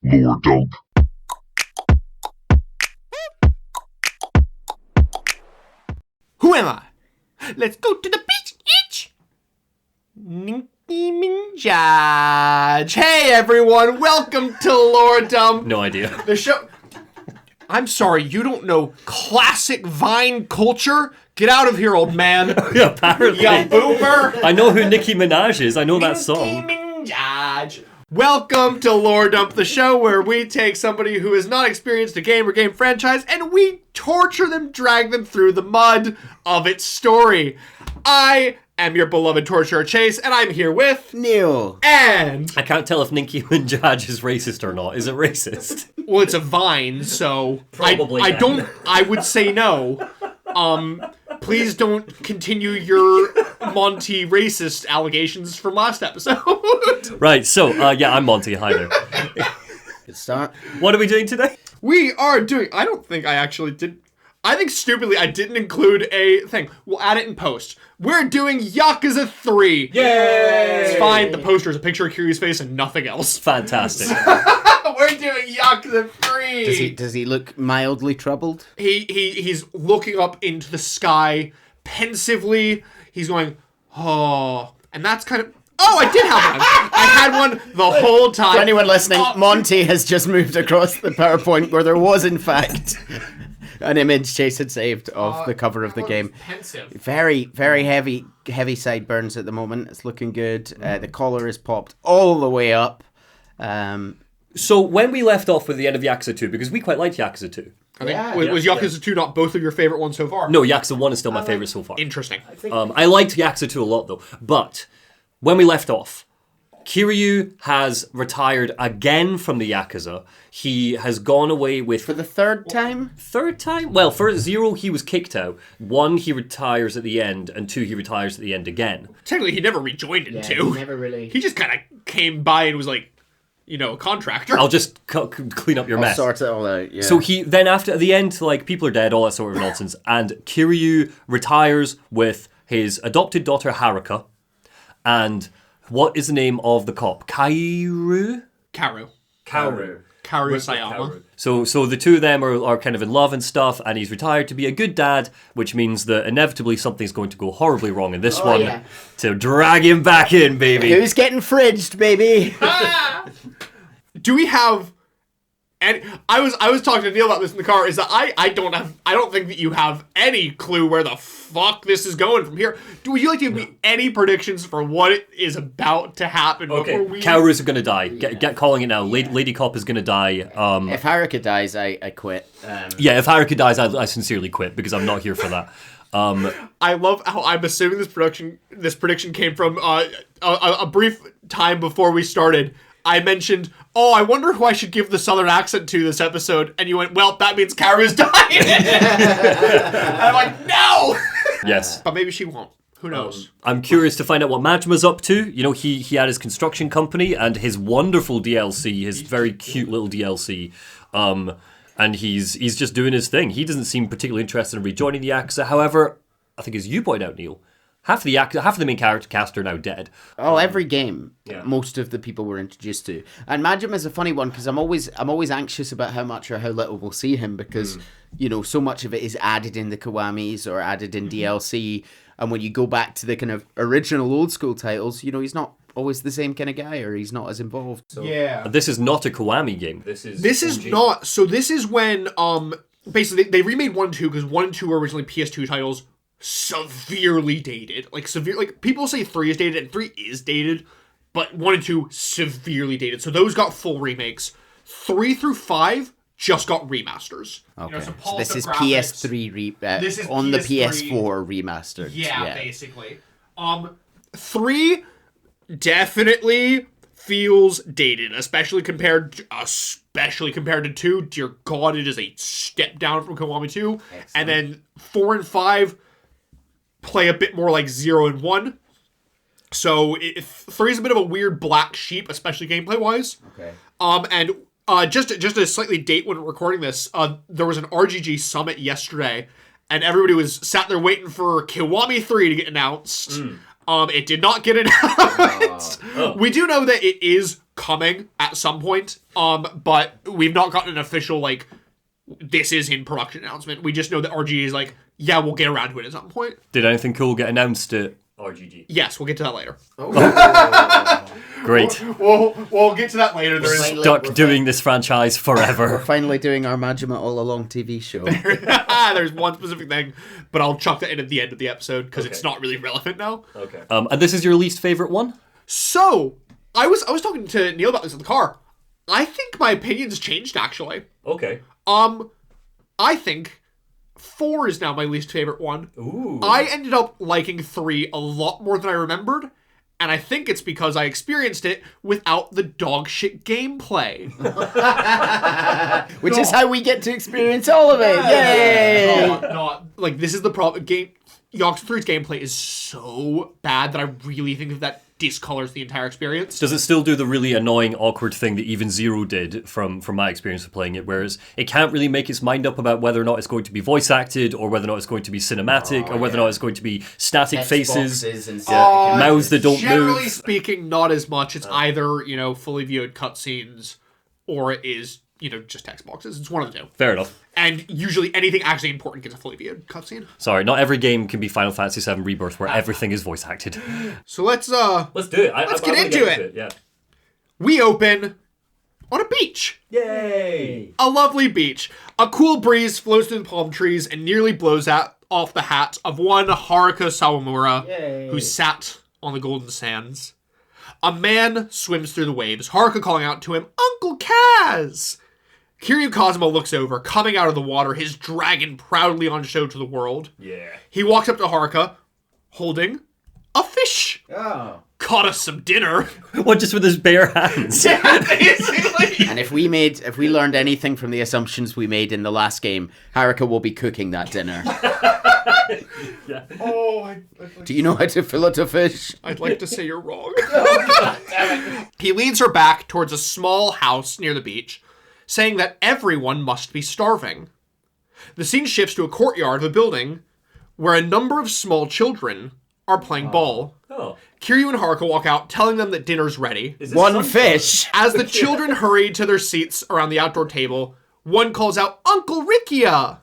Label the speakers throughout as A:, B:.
A: Lower dump.
B: Who am I? Let's go to the beach, itch! Ninky Minjaj. Hey everyone, welcome to Lore Dump.
C: No idea.
B: The show... I'm sorry, you don't know classic Vine culture? Get out of here, old man.
C: Yeah, apparently.
B: You boomer.
C: I know who Nicki Minaj is. I know that song.
B: Minjaj. Welcome to Lore Dump, the show where we take somebody who has not experienced a game or game franchise and we torture them, drag them through the mud of its story. I am your beloved torturer Chase, and I'm here with
D: Neil.
B: And
C: I can't tell if Nicki Minaj is racist or not. Is it racist?
B: well, it's a Vine, so
C: Probably
B: I
C: then.
B: don't. I would say no. Please don't continue your Monty racist allegations from last episode.
C: Right, so, I'm Monty. Hi there.
D: Good start.
C: What are we doing today?
B: We are doing... I don't think I actually did... I think stupidly I didn't include a thing. We'll add it in post. We're doing Yakuza 3.
C: Yay!
B: It's fine. The poster is a picture of Kiryu's face and nothing else.
C: Fantastic.
B: We're doing Yakuza 3.
D: Does he look mildly troubled?
B: He's looking up into the sky pensively. He's going, oh. And that's kind of... Oh, I did have one. I had one the whole time.
D: For anyone listening, Monty has just moved across the PowerPoint where there was, in fact, an image Chase had saved of the cover of the game.
B: Pensive.
D: Very, very heavy sideburns at the moment. It's looking good. The collar is popped all the way up.
C: So, when we left off with the end of Yakuza 2, because we quite liked Yakuza 2.
B: I think, was Yakuza 2 not both of your favorite ones so far?
C: No, Yakuza 1 is still my favorite so far.
B: Interesting.
C: I liked Yakuza 2 a lot, though. But, when we left off, Kiryu has retired again from the Yakuza. He has gone away with...
D: For the third time?
C: Third time? Well, for 0, he was kicked out. 1, he retires at the end. And 2, he retires at the end again.
B: Technically, he never rejoined in 2.
D: He never really...
B: He just kind of came by and was like, you know, a contractor.
C: I'll just clean up your mess.
D: Sort it all out, yeah.
C: So he then after the end, like, people are dead, all that sort of nonsense, and Kiryu retires with his adopted daughter Haruka, and what is the name of the cop? Kaoru
B: Sayama.
C: So the two of them are kind of in love and stuff, and he's retired to be a good dad, which means that inevitably something's going to go horribly wrong in this one
D: yeah.
C: to drag him back in, baby.
D: Who's getting fridged, baby?
B: Do we have... And I was talking to Neil about this in the car, is that I don't think that you have any clue where the fuck this is going from here. Would you like to give me any predictions for what is about to happen before we...
C: Kaoru's going to die. Get calling it now. Lady Cop is going to die.
D: If Haruka dies, I quit.
C: Yeah, if Haruka dies, I sincerely quit because I'm not here for that.
B: I love how I'm assuming this prediction came from a brief time before we started. I mentioned, I wonder who I should give the southern accent to this episode. And you went, well, that means Karu's dying. And I'm like, no!
C: Yes.
B: But maybe she won't. Who knows?
C: I'm curious to find out what Majima's up to. You know, he had his construction company and his wonderful DLC, his very cute little DLC. And he's just doing his thing. He doesn't seem particularly interested in rejoining the Yakuza. However, I think as you point out, Neil, half of the main character cast are now dead.
D: Oh, every game, most of the people we're introduced to. And Majima is a funny one because I'm always anxious about how much or how little we'll see him because, you know, so much of it is added in the Kiwamis or added in DLC. And when you go back to the kind of original old school titles, you know, he's not always the same kind of guy or he's not as involved. So.
B: Yeah.
C: This is not a Kiwami game. This
B: is not. So this is when, basically, they remade 1 and 2 because 1 and 2 were originally PS2 titles. Severely dated. Like people say 3 is dated and 3 is dated, but 1 and 2 severely dated. So those got full remakes. 3 through 5 just got remasters.
D: Okay.
B: You know,
D: So this is PS3
B: This is
D: on
B: PS3.
D: the PS4 remastered.
B: Yeah, basically. 3 definitely feels dated, especially compared to 2. Dear God, it is a step down from Kiwami 2. Excellent. And then 4 and 5 play a bit more like 0 and 1. So 3 is a bit of a weird black sheep, especially gameplay wise.
D: Okay.
B: And just to slightly date when we're recording this, there was an RGG summit yesterday, and everybody was sat there waiting for Kiwami 3 to get announced. It did not get announced. We do know that it is coming at some point. But we've not gotten an official, like, this is in production announcement. We just know that RGG is like, yeah, we'll get around to it at some point.
C: Did anything cool get announced at RGG?
B: Yes, we'll get to that later.
C: Great.
B: We'll get to that later.
C: We're stuck doing this franchise forever.
D: We're finally doing our Majima All Along TV show.
B: There's one specific thing, but I'll chuck that in at the end of the episode because it's not really relevant now.
C: Okay. And this is your least favorite one?
B: So, I was talking to Neil about this in the car. I think my opinion's changed, actually.
C: Okay.
B: I think 4 is now my least favorite one.
C: Ooh.
B: I ended up liking 3 a lot more than I remembered, and I think it's because I experienced it without the dog shit gameplay.
D: Which is how we get to experience all of it. Yay!
B: Like, this is the problem. Yakuza 3's gameplay is so bad that I really think that discolors the entire experience.
C: Does it still do the really annoying, awkward thing that even Zero did from my experience of playing it, whereas it can't really make its mind up about whether or not it's going to be voice acted, or whether or not it's going to be cinematic, or whether or not it's going to be static faces, mouths that don't
B: generally
C: move?
B: speaking, not as much. It's either, fully viewed cutscenes, or it is, just text boxes. It's one of the two.
C: Fair enough.
B: And usually anything actually important gets a fully viewed cutscene.
C: Sorry, not every game can be Final Fantasy VII Rebirth where everything is voice acted.
B: So let's
C: do it.
B: Let's get into it.
C: Yeah.
B: We open on a beach.
C: Yay!
B: A lovely beach. A cool breeze flows through the palm trees and nearly blows off the hat of one Haruka Sawamura, who sat on the golden sands. A man swims through the waves, Haruka calling out to him, "Uncle Kaz!" Kiryu Kazuma looks over, coming out of the water, his dragon proudly on show to the world.
C: Yeah.
B: He walks up to Haruka, holding a fish.
D: Oh.
B: Caught us some dinner.
C: What, just with his bare hands?
B: Yeah, basically.
D: And if we learned anything from the assumptions we made in the last game, Haruka will be cooking that dinner.
C: Yeah.
B: Oh,
D: Do you know how to fillet a fish?
B: I'd like to say you're wrong. He leads her back towards a small house near the beach, saying that everyone must be starving. The scene shifts to a courtyard of a building where a number of small children are playing ball.
C: Oh.
B: Kiryu and Haruka walk out, telling them that dinner's ready.
D: One fish!
B: As the children hurry to their seats around the outdoor table, one calls out, "Uncle Rikia!"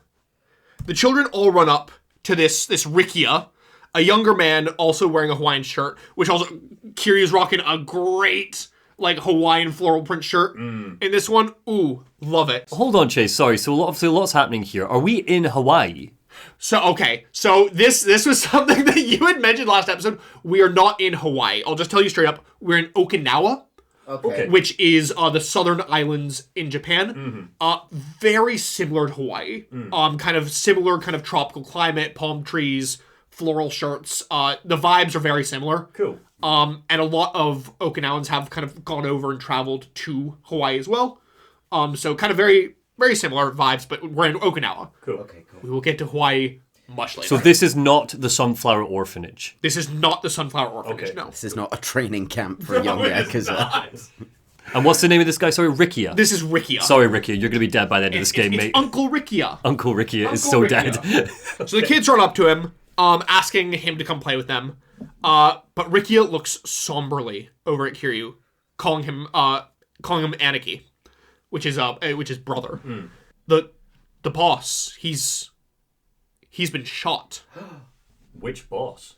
B: The children all run up to this Rikia, a younger man also wearing a Hawaiian shirt, which also, Kiryu's rocking a great, Hawaiian floral print shirt. In this one, ooh, love it.
C: Hold on, Chase, sorry. So obviously a lot's happening here. Are we in Hawaii?
B: So, okay. So this was something that you had mentioned last episode. We are not in Hawaii. I'll just tell you straight up. We're in Okinawa.
D: Okay.
B: Which is the southern islands in Japan. Very similar to Hawaii. Kind of similar kind of tropical climate, palm trees, floral shirts. The vibes are very similar.
C: Cool.
B: And a lot of Okinawans have kind of gone over and traveled to Hawaii as well. So kind of very, very similar vibes, but we're in Okinawa.
C: Cool.
D: Okay, cool.
B: We will get to Hawaii much later.
C: So this is not the Sunflower Orphanage.
B: This is not the Sunflower Orphanage, no.
D: This is not a training camp for young Yakuza.
C: And what's the name of this guy? Sorry, Rikia.
B: This is Rikia.
C: Sorry, Rikia. You're going to be dead by the end of this game,
B: it's
C: mate.
B: Uncle Rikia.
C: Uncle Rikia is so
B: Rikia.
C: dead.
B: So the kids run up to him, asking him to come play with them. But Rikia looks somberly over at Kiryu, calling him Aniki, which is brother. The boss, he's been shot.
C: Which boss?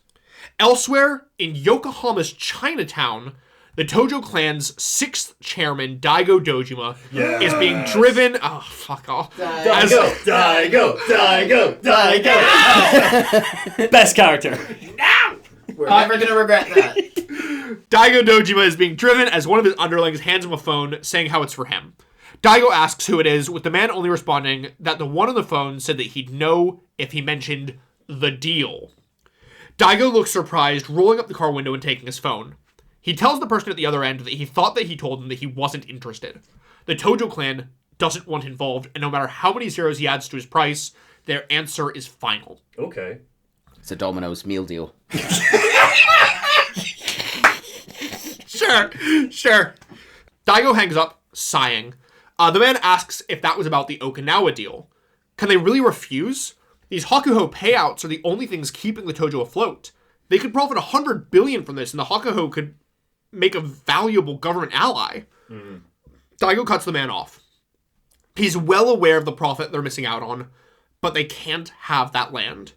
B: Elsewhere, in Yokohama's Chinatown, the Tojo clan's 6th chairman, Daigo Dojima, is being driven... Oh, fuck off.
C: Daigo! Best character.
B: Now!
D: We're never going to regret that.
B: Daigo Dojima is being driven as one of his underlings hands him a phone, saying how it's for him. Daigo asks who it is, with the man only responding that the one on the phone said that he'd know if he mentioned the deal. Daigo looks surprised, rolling up the car window and taking his phone. He tells the person at the other end that he thought that he told him that he wasn't interested. The Tojo clan doesn't want involved, and no matter how many zeros he adds to his price, their answer is final.
C: Okay.
D: It's a Domino's meal deal.
B: Sure. Daigo hangs up, sighing. The man asks if that was about the Okinawa deal. Can they really refuse? These Hakuho payouts are the only things keeping the Tojo afloat. They could profit 100 billion from this, and the Hakuho could make a valuable government ally. Daigo cuts the man off. He's well aware of the profit they're missing out on, but they can't have that land.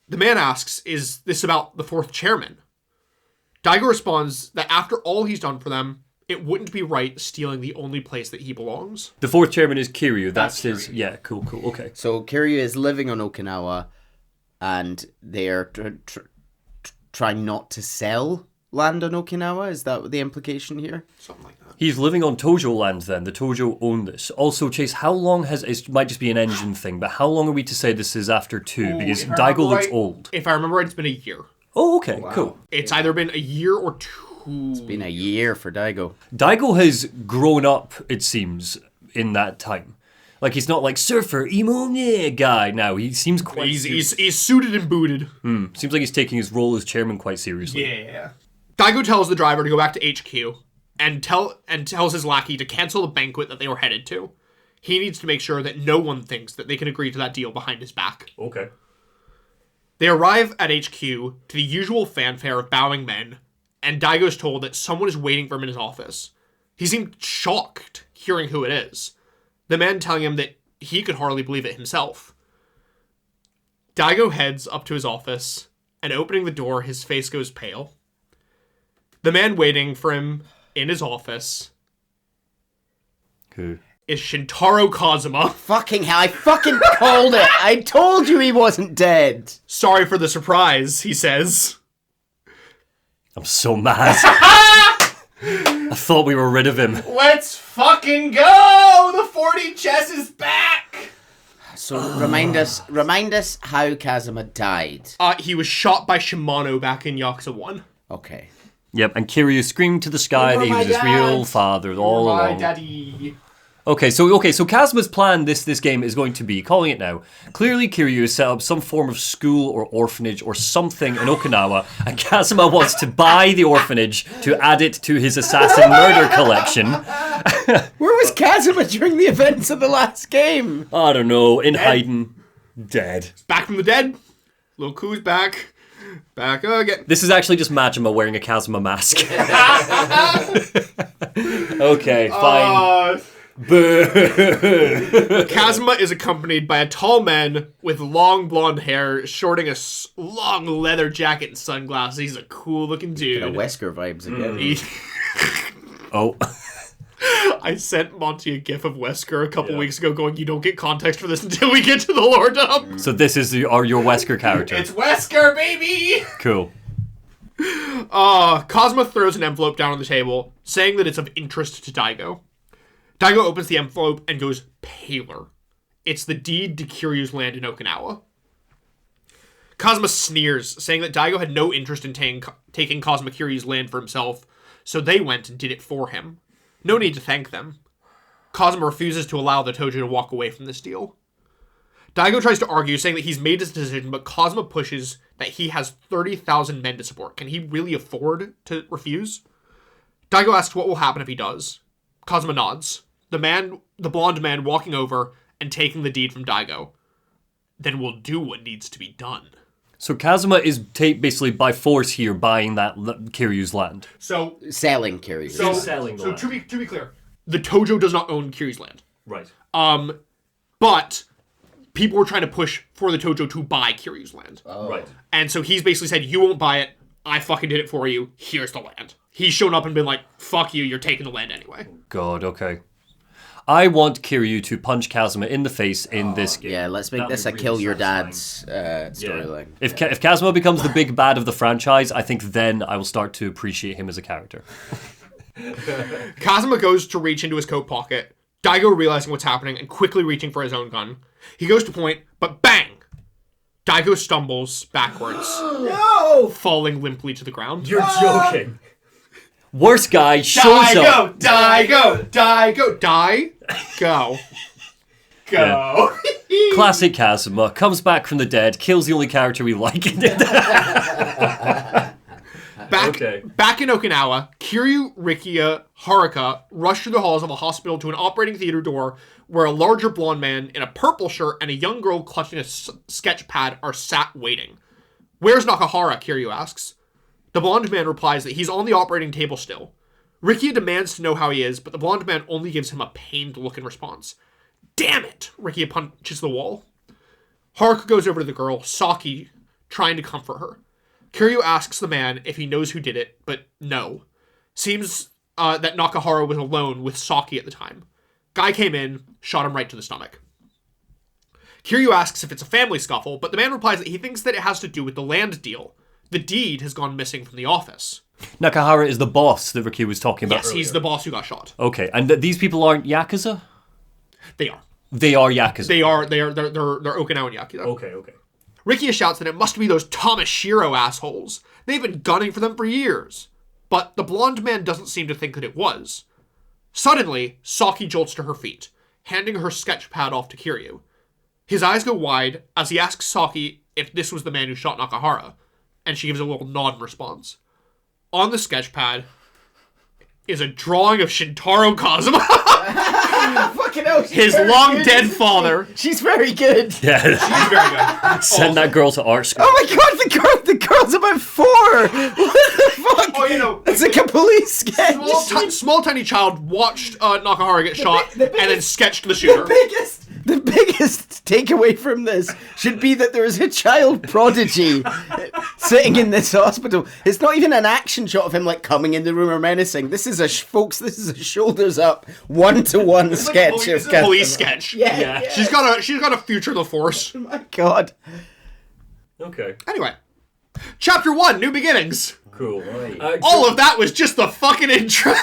B: The man asks, is this about the 4th chairman? Daigo responds that after all he's done for them, it wouldn't be right stealing the only place that he belongs.
C: The 4th chairman is Kiryu. That's his...
B: Kiryu.
C: Yeah, cool. Okay.
D: So Kiryu is living on Okinawa, and they're trying not to sell land on Okinawa. Is that the implication here?
B: Something like that.
C: He's living on Tojo land then. The Tojo own this. Also, Chase, how long has... It might just be an engine thing, but how long are we to say this is after 2? Because Daigo looks old.
B: If I remember right, it's been a year.
C: Oh, okay, cool.
B: It's either been a year or 2.
D: It's been a year for Daigo.
C: Daigo has grown up, it seems, in that time. Like, he's not like surfer, emo guy now. He seems quite...
B: He's suited and booted.
C: Seems like he's taking his role as chairman quite seriously.
B: Yeah. Daigo tells the driver to go back to HQ and tells his lackey to cancel the banquet that they were headed to. He needs to make sure that no one thinks that they can agree to that deal behind his back.
C: Okay.
B: They arrive at HQ to the usual fanfare of bowing men, and Daigo's told that someone is waiting for him in his office. He seemed shocked hearing who it is. The man telling him that he could hardly believe it himself. Daigo heads up to his office, and opening the door, his face goes pale. The man waiting for him in his office is Shintaro Kazuma.
D: Fucking hell, I fucking called it! I told you he wasn't dead!
B: Sorry for the surprise, he says.
C: I'm so mad. I thought we were rid of him.
B: Let's fucking go! The 40 chess is back!
D: So remind us how Kazuma died.
B: He was shot by Shimano back in Yakuza 1.
D: Okay.
C: Yep, and Kiryu screamed to the sky that he was his real father all along.
B: My daddy.
C: Okay, so Kazuma's plan this game is going to be, calling it now, clearly Kiryu has set up some form of school or orphanage or something in Okinawa, and Kazuma wants to buy the orphanage to add it to his assassin murder collection.
D: Where was Kazuma during the events of the last game?
C: I don't know, in hiding, dead.
B: Back from the dead. Lil Ku's back. Back again.
C: This is actually just Majima wearing a Kazuma mask. Okay, fine.
B: Kazuma is accompanied by a tall man with long blonde hair, sporting a long leather jacket and sunglasses. He's a cool looking dude.
D: Wesker vibes again.
C: Oh.
B: I sent Monty a gif of Wesker a couple weeks ago going, you don't get context for this until we get to the lore dump.
C: So this is your Wesker character.
B: It's Wesker, baby!
C: Cool.
B: Kazuma throws an envelope down on the table, saying that it's of interest to Daigo. Daigo opens the envelope and goes paler. It's the deed to Kiryu's land in Okinawa. Kazuma sneers, saying that Daigo had no interest in taking Kazuma Kiryu's land for himself, so they went and did it for him. No need to thank them. Kazuma refuses to allow the Tojo to walk away from this deal. Daigo tries to argue, saying that he's made his decision, but Kazuma pushes that he has 30,000 men to support. Can he really afford to refuse? Daigo asks what will happen if he does. Kazuma nods. The blonde man walking over and taking the deed from Daigo. Then we'll do what needs to be done.
C: So Kazuma is basically by force here buying that Kiryu's land.
D: So selling Kiryu's.
B: So,
C: selling the land.
B: To be clear, the Tojo does not own Kiryu's land.
C: Right.
B: But people were trying to push for the Tojo to buy Kiryu's land.
D: Oh.
C: Right.
B: And so he's basically said, you won't buy it. I fucking did it for you. Here's the land. He's shown up and been like, fuck you, you're taking the land anyway.
C: God, okay. I want Kiryu to punch Kazuma in the face in this game.
D: Yeah, let's make this a kill your dad's storyline.
C: If Kazuma becomes the big bad of the franchise, I think then I will start to appreciate him as a character.
B: Kazuma goes to reach into his coat pocket, Daigo realizing what's happening and quickly reaching for his own gun. He goes to point, but bang! Daigo stumbles backwards.
D: No!
B: Falling limply to the ground.
C: You're joking. Worst guy shows up.
B: Daigo! Go.
C: Yeah. Classic Kazuma. Comes back from the dead, kills the only character we like.
B: Back in Okinawa, Kiryu, Rikia, Haruka rush through the halls of a hospital to an operating theater door where a larger blonde man in a purple shirt and a young girl clutching a sketch pad are sat waiting. Where's Nakahara? Kiryu asks. The blonde man replies that he's on the operating table still. Rikia demands to know how he is, but the blonde man only gives him a pained look in response. Damn it! Rikia punches the wall. Haruka goes over to the girl, Saki, trying to comfort her. Kiryu asks the man if he knows who did it, but no. Seems that Nakahara was alone with Saki at the time. Guy came in, shot him right to the stomach. Kiryu asks if it's a family scuffle, but the man replies that he thinks that it has to do with the land deal. The deed has gone missing from the office.
C: Nakahara is the boss that Ricky was talking about
B: Yes,
C: earlier.
B: he's the boss who got shot.
C: Okay, and these people aren't Yakuza?
B: They are.
C: They are Yakuza.
B: They're Okinawan Yakuza.
C: Okay.
B: Rikia shouts that it must be those Tamashiro assholes. They've been gunning for them for years. But the blonde man doesn't seem to think that it was. Suddenly, Saki jolts to her feet, handing her sketch pad off to Kiryu. His eyes go wide as he asks Saki if this was the man who shot Nakahara, and she gives a little nod in response. On the sketch pad is a drawing of Shintaro Kazuma,
D: Fucking hell,
B: his long-dead father.
D: She's very good.
C: Yeah.
B: He's very good.
C: Send that girl to art school.
D: Oh my god, the girl's about 4! What the fuck?
B: Oh, you know,
D: It's like a police sketch.
B: small tiny child watched Nakahara get shot and then sketched the shooter.
D: The biggest takeaway from this should be that there is a child prodigy sitting in this hospital. It's not even an action shot of him like coming in the room or menacing. This is a shoulders up, 1-to-1 sketch of
B: Police sketch.
D: Yeah.
B: She's got a future of the force.
D: Oh my god.
C: Okay.
B: Anyway, chapter 1, New Beginnings.
C: Cool.
B: All of that was just the fucking intro.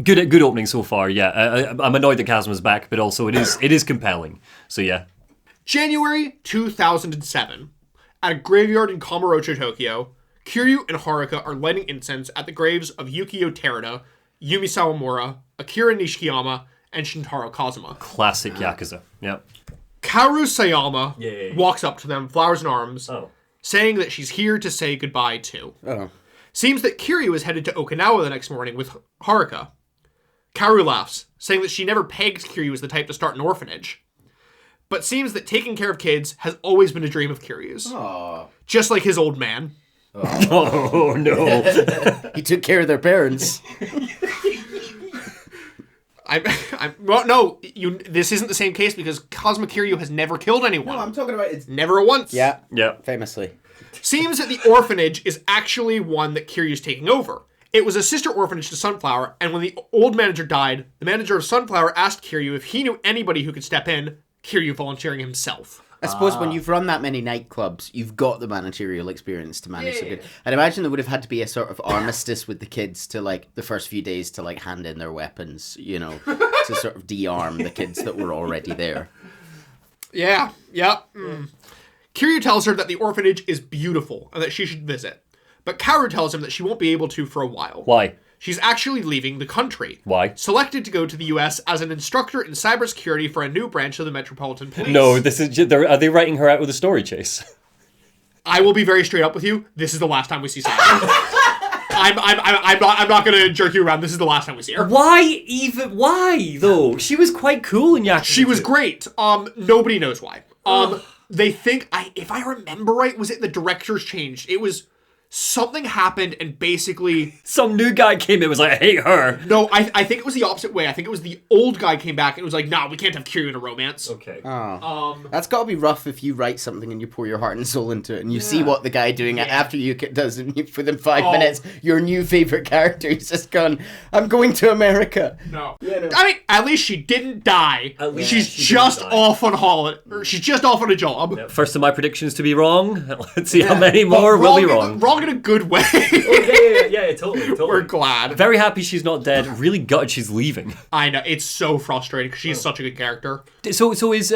C: Good opening so far, yeah. I'm annoyed that Kazuma's back, but also it is compelling. So yeah.
B: January 2007. At a graveyard in Kamurocho, Tokyo, Kiryu and Haruka are lighting incense at the graves of Yukio Terada, Yumi Sawamura, Akira Nishikiyama, and Shintaro Kazuma.
C: Classic Yakuza. Yeah.
B: Kaoru Sayama
C: Yeah.
B: walks up to them, flowers in arms, saying that she's here to say goodbye too.
D: Oh.
B: Seems that Kiryu is headed to Okinawa the next morning with Haruka. Kaoru laughs, saying that she never pegged Kiryu as the type to start an orphanage. But seems that taking care of kids has always been a dream of Kiryu's.
D: Aww.
B: Just like his old man.
C: Oh no.
D: He took care of their parents.
B: This isn't the same case because Kazuma Kiryu has never killed anyone.
D: No, I'm talking about it's...
B: Never once.
D: Yeah.
C: Yeah.
D: Famously.
B: Seems that the orphanage is actually one that Kiryu's taking over. It was a sister orphanage to Sunflower, and when the old manager died, the manager of Sunflower asked Kiryu if he knew anybody who could step in, Kiryu volunteering himself.
D: I suppose when you've run that many nightclubs, you've got the managerial experience to manage so good. I'd imagine there would have had to be a sort of armistice with the kids to, like, the first few days to, like, hand in their weapons, you know, to sort of de-arm the kids that were already there.
B: Yeah, yep. Kiryu tells her that the orphanage is beautiful and that she should visit. But Kaoru tells him that she won't be able to for a while.
C: Why?
B: She's actually leaving the country.
C: Why?
B: Selected to go to the US as an instructor in cybersecurity for a new branch of the Metropolitan Police.
C: No, this is. Are they writing her out with a story chase?
B: I will be very straight up with you. This is the last time we see Saga. I'm not gonna jerk you around. This is the last time we see her.
C: Why though? She was quite cool in Yakuza.
B: She was great. Nobody knows why. They think if I remember right, was it the directors changed? It was something happened and basically
C: some new guy came in and was like, I hate her.
B: No, I think it was the opposite way. I think it was the old guy came back and was like, nah, we can't have Kiryu in a romance.
C: Okay.
D: That's got to be rough if you write something and you pour your heart and soul into it and you see what the guy doing it after you does and within 5 minutes, your new favourite character is just gone, I'm going to America.
B: No.
D: Yeah, no.
B: I mean, at least she didn't die.
C: At least
B: she's
C: she
B: just
C: didn't die.
B: off on holiday. She's just off on a job.
C: First of my predictions to be wrong. Let's see how many more will be wrong.
B: Wrong in a good way.
C: Yeah, totally.
B: We're glad.
C: Very happy she's not dead. Really gutted she's leaving.
B: I know, it's so frustrating because she's such a good character.
C: So is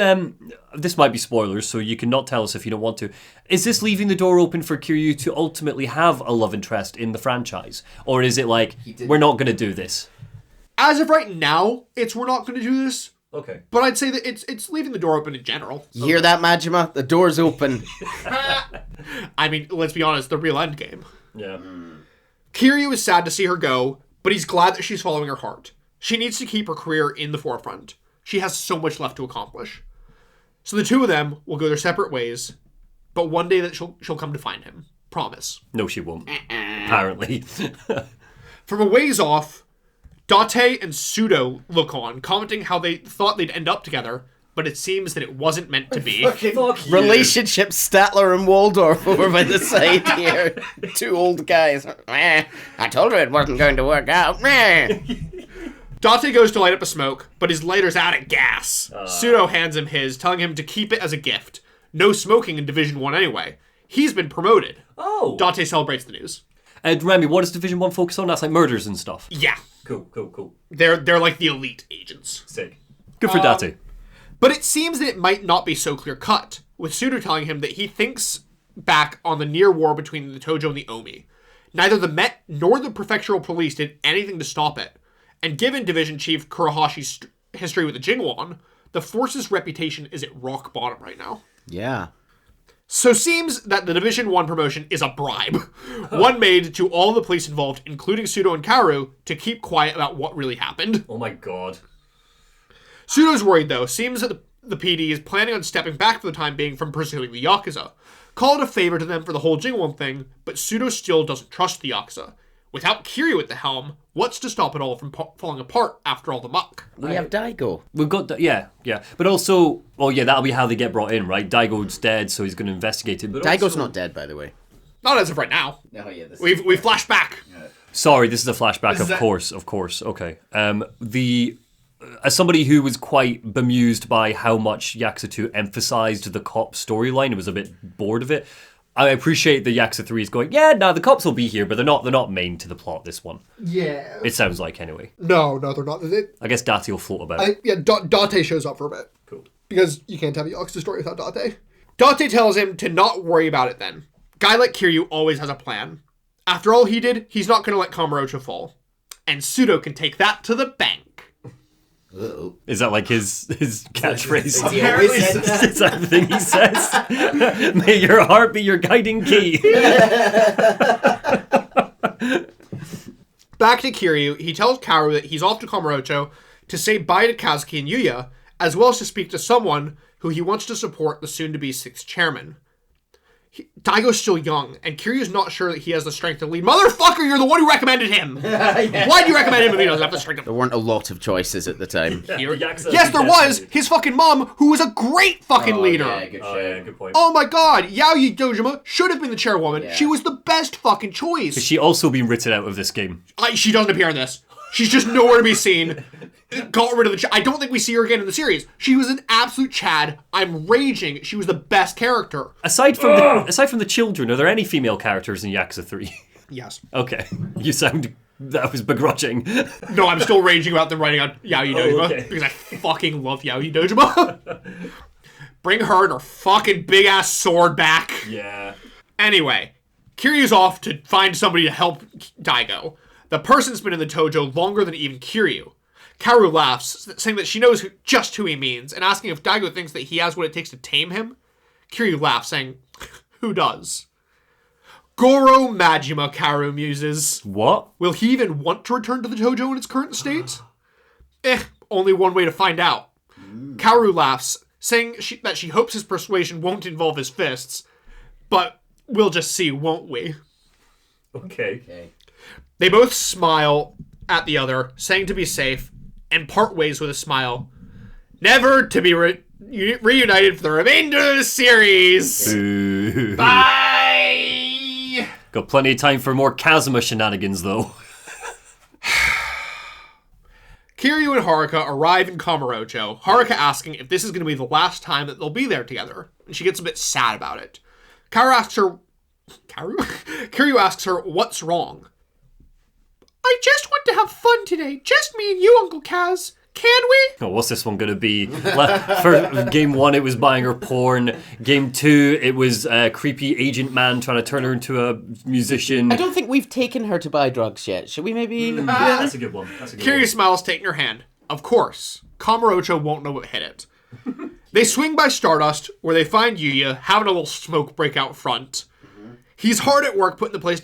C: this might be spoilers, so you can not tell us if you don't want to. Is this leaving the door open for Kiryu to ultimately have a love interest in the franchise, or is it like we're not going to do this?
B: As of right now, we're not going to do this.
C: Okay.
B: But I'd say that it's leaving the door open in general.
D: You hear that, Majima? The door's open.
B: I mean, let's be honest, the real end game.
C: Yeah.
B: Kiryu is sad to see her go, but he's glad that she's following her heart. She needs to keep her career in the forefront. She has so much left to accomplish. So the two of them will go their separate ways, but one day that she'll come to find him. Promise.
C: No, she won't. Apparently.
B: From a ways off, Date and Pseudo look on, commenting how they thought they'd end up together, but it seems that it wasn't meant to be.
D: Relationship Statler and Waldorf over by the side here. Two old guys. I told her it wasn't going to work out.
B: Date goes to light up a smoke, but his lighter's out of gas. Pseudo hands him his, telling him to keep it as a gift. No smoking in Division 1 anyway. He's been promoted.
C: Oh.
B: Date celebrates the news.
C: Remy, what does Division 1 focus on? That's like murders and stuff.
B: Yeah.
C: Cool.
B: They're like the elite agents.
C: Sick. Good for Date.
B: But it seems that it might not be so clear-cut, with Pseudo telling him that he thinks back on the near war between the Tojo and the Omi. Neither the Met nor the prefectural police did anything to stop it. And given Division Chief Kurahashi's history with the Jingwon, the force's reputation is at rock bottom right now.
D: Yeah.
B: So seems that the Division 1 promotion is a bribe. One made to all the police involved, including Pseudo and Kaoru, to keep quiet about what really happened.
C: Oh my god.
B: Pseudo's worried, though. Seems that the PD is planning on stepping back for the time being from pursuing the Yakuza. Call it a favor to them for the whole Jingwon thing, but Pseudo still doesn't trust the Yakuza. Without Kiryu at the helm, what's to stop it all from falling apart after all the muck?
D: We have Daigo.
C: We've got yeah. But also, well, yeah, that'll be how they get brought in, right? Daigo's dead, so he's going to investigate it. But
D: Daigo's
C: also...
D: not dead, by the way.
B: Not as of right now.
D: Oh, yeah,
B: We've flashed back.
C: Sorry, this is a flashback. Of course. Okay. As somebody who was quite bemused by how much Yakuza 2 emphasized the cop storyline, I was a bit bored of it. I appreciate the Yakuza 3 is going, the cops will be here, but they're not main to the plot, this one.
B: Yeah.
C: It sounds like, anyway.
B: No, they're not.
C: I guess Date will float about.
B: Date shows up for a bit.
C: Cool.
B: Because you can't have a Yakuza story without Date. Date tells him to not worry about it then. Guy like Kiryu always has a plan. After all he did, he's not going to let Kamurocho fall. And Pseudo can take that to the bank.
D: Uh-oh.
C: Is that like his catchphrase?
B: Apparently
C: Is that the thing he says? May your heart be your guiding key.
B: Back to Kiryu, he tells Kaoru that he's off to Kamurocho to say bye to Kazuki and Yuya, as well as to speak to someone who he wants to support the soon-to-be 6th chairman. Daigo's still young, and Kiryu's not sure that he has the strength to lead. Motherfucker, you're the one who recommended him! Why'd you recommend him if he doesn't have the strength to...
D: There weren't a lot of choices at the time.
B: Yes, there was! His fucking mom, who was a great fucking leader!
D: Yeah,
C: good point.
B: Oh my god, Yaoi Dojima should have been the chairwoman.
D: Yeah.
B: She was the best fucking choice.
C: Has she also been written out of this game?
B: She doesn't appear in this. She's just nowhere to be seen. Got rid of the... I don't think we see her again in the series. She was an absolute Chad. I'm raging. She was the best character.
C: Aside from the children, are there any female characters in Yakuza 3?
B: Yes.
C: Okay. You sound... That was begrudging.
B: No, I'm still raging about them writing on Yaoi Dojima.
C: Okay.
B: Because I fucking love Yaoi Dojima. Bring her and her fucking big-ass sword back.
C: Yeah.
B: Anyway, Kiryu's off to find somebody to help Daigo. The person's been in the Tojo longer than even Kiryu. Kaoru laughs, saying that she knows just who he means, and asking if Daigo thinks that he has what it takes to tame him. Kiryu laughs, saying, who does? Goro Majima, Kaoru muses.
C: What?
B: Will he even want to return to the Tojo in its current state? Only one way to find out. Kaoru laughs, saying that she hopes his persuasion won't involve his fists, but we'll just see, won't we?
C: Okay.
B: They both smile at the other, saying to be safe, and part ways with a smile. Never to be reunited for the remainder of the series.
C: Ooh.
B: Bye!
C: Got plenty of time for more Kazuma shenanigans, though.
B: Kiryu and Haruka arrive in Kamurocho, Haruka asking if this is going to be the last time that they'll be there together, and she gets a bit sad about it. Kiryu asks her what's wrong. I just want to have fun today. Just me and you, Uncle Kaz. Can we?
C: Oh, what's this one going to be? For game 1, it was buying her porn. Game 2, it was a creepy agent man trying to turn her into a musician.
D: I don't think we've taken her to buy drugs yet. Should we maybe...
C: Yeah, that's a good one.
B: Kiryu smiles, taking her hand. Of course. Kamurocho won't know what hit it. They swing by Stardust, where they find Yuya having a little smoke break out front. He's hard at work putting the place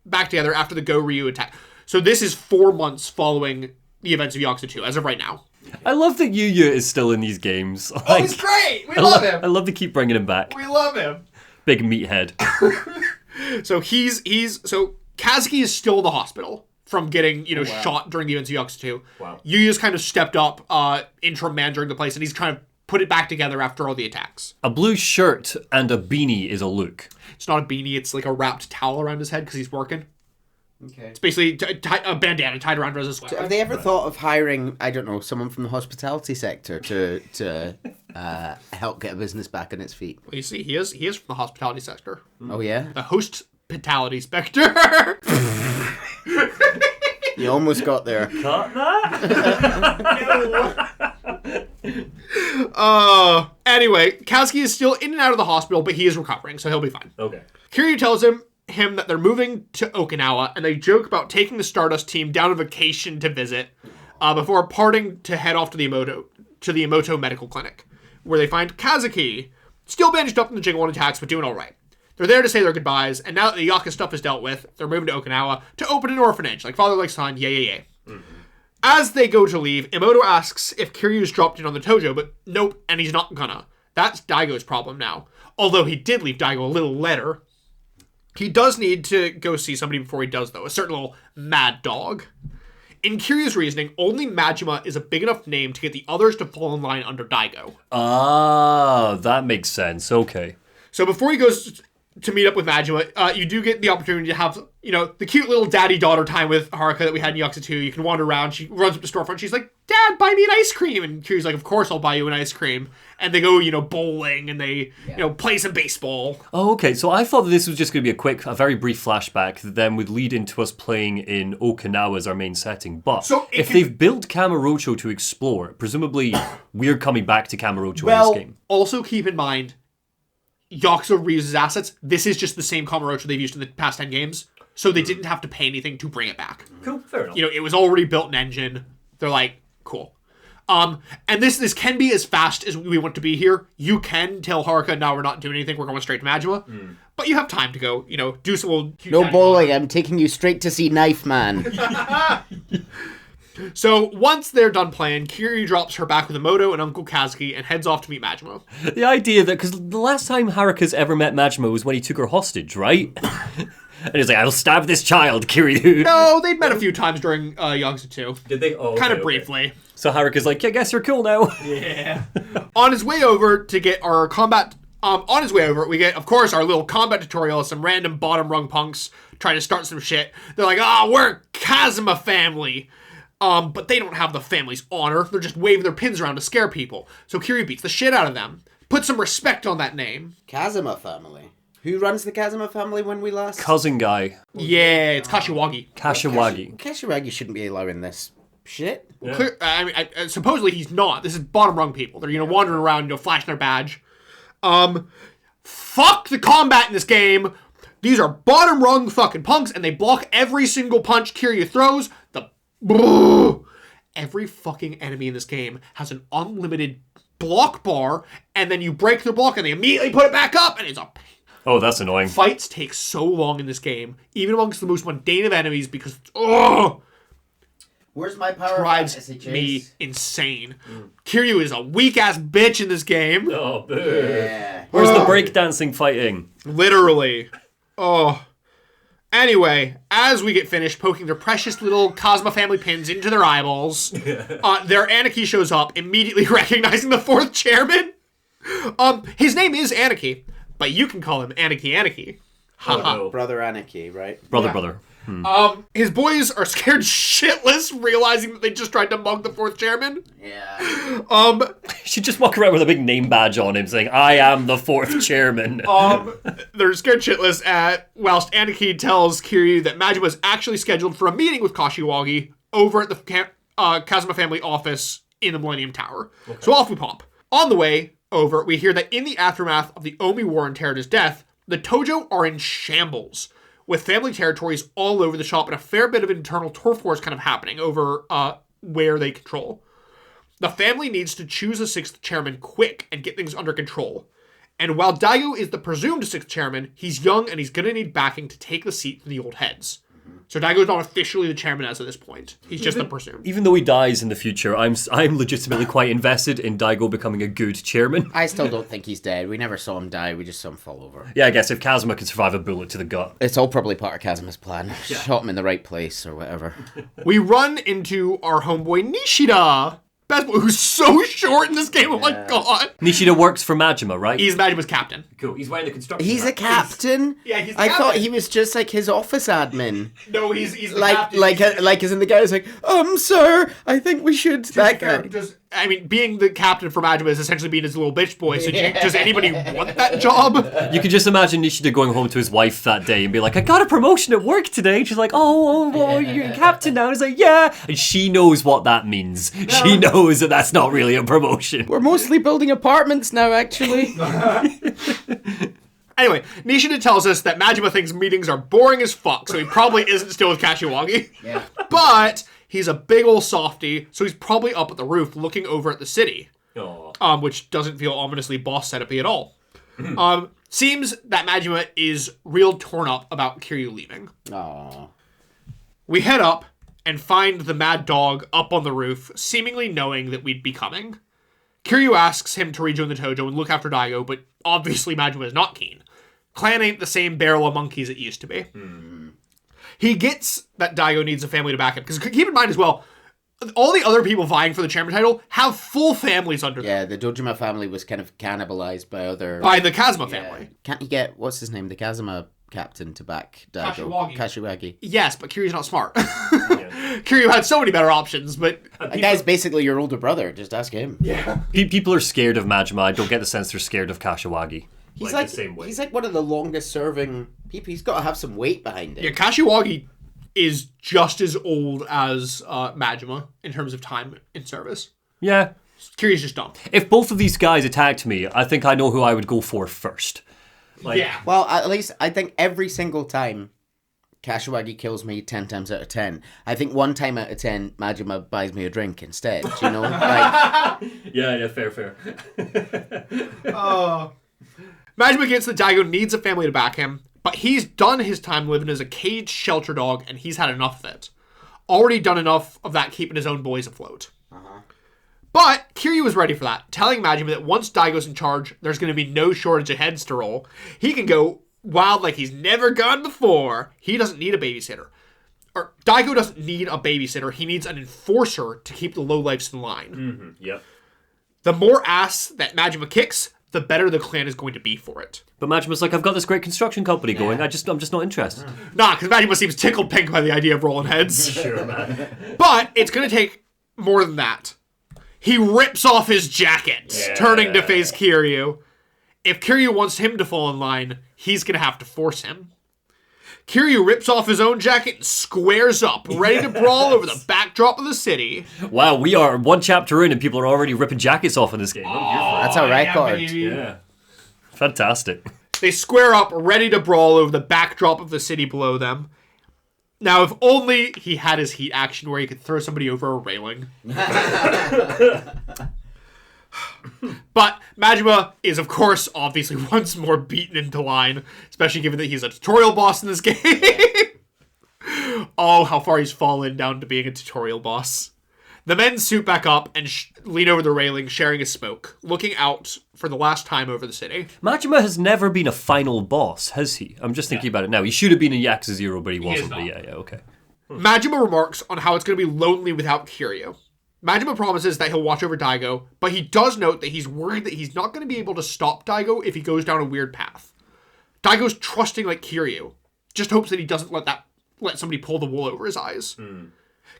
B: back together after the Go Ryu attack. So this is 4 months following the events of Yakuza 2, as of right now.
C: I love that Yuya is still in these games.
B: He's great! We love him!
C: I love to keep bringing him back.
B: We love him!
C: Big meathead.
B: So so Kazuki is still in the hospital from getting, shot during the events of Yakuza 2.
C: Wow.
B: Yuya's kind of stepped up, interim man during the place, and he's kind of put it back together after all the attacks.
C: A blue shirt and a beanie is a look.
B: It's not a beanie, it's like a wrapped towel around his head because he's working.
D: Okay.
B: It's basically a bandana tied around his sweater.
D: So have they ever thought of hiring, I don't know, someone from the hospitality sector to help get a business back on its feet?
B: Well, you see, he is from the hospitality sector.
D: Oh, yeah?
B: The hospitality specter.
D: You almost got there.
C: Cut that?
B: Anyway, Kazuki is still in and out of the hospital, but he is recovering, so he'll be fine.
C: Okay.
B: Kiryu tells him that they're moving to Okinawa, and they joke about taking the Stardust team down on vacation to visit, before parting to head off to the Emoto Medical Clinic, where they find Kazuki, still bandaged up from the Jingle attacks, but doing alright. They're there to say their goodbyes, and now that the Yakuza stuff is dealt with, they're moving to Okinawa to open an orphanage, like father like son, yay. Mm-hmm. As they go to leave, Emoto asks if Kiryu's dropped in on the Tojo, but nope, and he's not gonna. That's Daigo's problem now. Although he did leave Daigo a little letter. He does need to go see somebody before he does, though. A certain little mad dog. In Kiryu's reasoning, only Majima is a big enough name to get the others to fall in line under Daigo.
C: Ah, that makes sense. Okay.
B: So before he goes to meet up with Majima, you do get the opportunity to have, the cute little daddy-daughter time with Haruka that we had in Yakuza 2. You can wander around. She runs up to the storefront. She's like, Dad, buy me an ice cream. And Kiryu's like, of course I'll buy you an ice cream. And they go, bowling, and they, play some baseball.
C: Oh, okay. So I thought that this was just going to be a very brief flashback that then would lead into us playing in Okinawa as our main setting. But if they've built Kamurocho to explore, presumably we're coming back to Kamurocho in this game.
B: Also keep in mind, Yakuza reuses assets. This is just the same Kamurocho they've used in the past 10 games. So they didn't have to pay anything to bring it back.
C: Cool, fair enough.
B: It was already built an engine. They're like, cool. And this can be as fast as we want to be here. You can tell Haruka, no, we're not doing anything. We're going straight to Majima. But you have time to go, do some little...
D: No bowling. I'm taking you straight to see Knife Man.
B: So once they're done playing, Kiryu drops her back with Emoto and Uncle Kazuki and heads off to meet Majima.
C: The idea that... Because the last time Haruka's ever met Majima was when he took her hostage, right? And he's like, I'll stab this child, Kiryu.
B: No, they'd met a few times during Yakuza 2.
C: Did they? Oh,
B: kind of briefly.
C: So Haruka's like, I guess you're cool now.
B: Yeah. On his way over to get our combat... on his way over, we get, of course, our little combat tutorial of some random bottom rung punks trying to start some shit. They're like, we're Kazuma family. But they don't have the family's honor. They're just waving their pins around to scare people. So Kiryu beats the shit out of them. Put some respect on that name.
D: Kazuma family. Who runs the Kazuma family when we last...
C: Cousin guy.
B: Yeah, it's Kashiwagi.
D: Kashiwagi shouldn't be allowing this shit.
B: Yeah. Supposedly he's not. This is bottom rung people. They're, wandering around, flashing their badge. Fuck the combat in this game. These are bottom rung fucking punks, and they block every single punch Kiryu throws. Every fucking enemy in this game has an unlimited block bar, and then you break their block, and they immediately put it back up, and it's a...
C: Oh, that's annoying.
B: Fights take so long in this game, even amongst the most mundane of enemies, because
D: where's my power?
B: Drives me insane. Kiryu is a weak ass bitch in this game.
C: Oh, boo. Yeah. Where's the breakdancing fighting?
B: Literally. Anyway, as we get finished poking their precious little Kazuma family pins into their eyeballs, their Anarchy shows up, immediately recognizing the fourth chairman. His name is Anarchy, but you can call him Anarchy.
C: No.
D: Brother Anarchy, right?
C: Brother.
B: His boys are scared shitless, realizing that they just tried to mug the fourth chairman.
D: Yeah.
C: Should just walk around with a big name badge on him saying, I am the fourth chairman.
B: They're scared shitless whilst Anarchy tells Kiryu that Majima is actually scheduled for a meeting with Kashiwagi over at the Kazuma family office in the Millennium Tower. Okay. So off we pop. On the way over, we hear that in the aftermath of the Omi War and Teruda's death, the Tojo are in shambles, with family territories all over the shop and a fair bit of internal turf wars kind of happening over where they control. The family needs to choose a sixth chairman quick and get things under control. And while Daigo is the presumed sixth chairman, he's young and he's going to need backing to take the seat from the old heads. So Daigo's not officially the chairman as of this point. He's just the person.
C: Even though he dies in the future, I'm legitimately quite invested in Daigo becoming a good chairman.
D: I still don't think he's dead. We never saw him die. We just saw him fall over.
C: Yeah, I guess if Kazuma can survive a bullet to the gut.
D: It's all probably part of Kazuma's plan. Shot him in the right place or whatever.
B: We run into our homeboy Nishida. Best boy, who's so short in this game. Oh my god.
C: Nishida works for Majima, right?
B: He's Majima's captain.
C: Cool. He's wearing the construction
D: He's a captain?
B: Yeah, he's the
D: I
B: captain.
D: thought he was just like his office admin.
B: No, he's the
D: Like,
B: captain.
D: like as in the guy who's like, sir, I think we should... That guy.
B: I mean, being the captain for Majima is essentially being his little bitch boy, so does anybody want that job?
C: You can just imagine Nishida going home to his wife that day and be like, I got a promotion at work today. And she's like, oh, you're a captain now. And he's like, yeah. And she knows what that means. She knows that that's not really a promotion.
D: We're mostly building apartments now, actually.
B: Anyway, Nishida tells us that Majima thinks meetings are boring as fuck, so he probably isn't still with Kashiwagi.
D: Yeah.
B: But he's a big ol' softy, so he's probably up at the roof looking over at the city.
C: Aww.
B: Which doesn't feel ominously boss setup-y at all. Seems that Majima is real torn up about Kiryu leaving.
D: Aww.
B: We head up and find the mad dog up on the roof, seemingly knowing that we'd be coming. Kiryu asks him to rejoin the Tojo and look after Daigo, but obviously Majima is not keen. Clan ain't the same barrel of monkeys it used to be. He gets that Daigo needs a family to back him, because keep in mind as well, all the other people vying for the chairman title have full families under them.
D: Yeah, the Dojima family was kind of cannibalized by other...
B: By the Kazuma family.
D: Can't you get, what's his name, the Kazuma captain to back Daigo? Kashiwagi.
B: Yes, but Kiryu's not smart. Kiryu had so many better options, but...
D: That guy's basically your older brother, just ask him.
B: Yeah.
C: People are scared of Majima. I don't get the sense they're scared of Kashiwagi.
D: He's
C: the same way.
D: He's like one of the longest serving people. He's got to have some weight behind him.
B: Yeah, Kashiwagi is just as old as Majima in terms of time in service.
C: Yeah.
B: Kiryu's just dumb.
C: If both of these guys attacked me, I think I know who I would go for first.
B: Yeah.
D: Well, at least I think every single time Kashiwagi kills me 10 times out of 10, I think 1 time out of 10 Majima buys me a drink instead. Do you know? Like,
C: Yeah, fair.
B: Majima gets that Daigo needs a family to back him, but he's done his time living as a caged shelter dog, and he's had enough of it. Already done enough of that keeping his own boys afloat. But Kiryu was ready for that, telling Majima that once Daigo's in charge, there's going to be no shortage of heads to roll. He can go wild like he's never gone before. He doesn't need a babysitter. Or Daigo doesn't need a babysitter. He needs an enforcer to keep the lowlifes in line.
C: Yep.
B: The more ass that Majima kicks, the better the clan is going to be for it.
C: But Majima's like, I've got this great construction company going. I'm just not interested.
B: Nah, because Majima seems tickled pink by the idea of rolling heads.
C: Sure, man.
B: But it's going to take more than that. He rips off his jacket, turning to face Kiryu. If Kiryu wants him to fall in line, he's going to have to force him. Kiryu rips off his own jacket and squares up, ready to brawl over the backdrop of the city.
C: Wow, we are 1 chapter in and people are already ripping jackets off in this game.
D: that's a record.
C: Yeah. Fantastic.
B: They square up, ready to brawl over the backdrop of the city below them. Now, if only he had his heat action where he could throw somebody over a railing. But Majima is, of course, obviously once more beaten into line, especially given that he's a tutorial boss in this game. Oh, how far he's fallen down to being a tutorial boss. The men suit back up and lean over the railing, sharing a smoke, looking out for the last time over the city.
C: Majima has never been a final boss, has he? I'm just thinking about it now. He should have been in Yakuza 0, but he wasn't. But yeah, okay.
B: Majima remarks on how it's going to be lonely without Kiryu. Majima promises that he'll watch over Daigo, but he does note that he's worried that he's not going to be able to stop Daigo if he goes down a weird path. Daigo's trusting like Kiryu. Just hopes that he doesn't let somebody pull the wool over his eyes.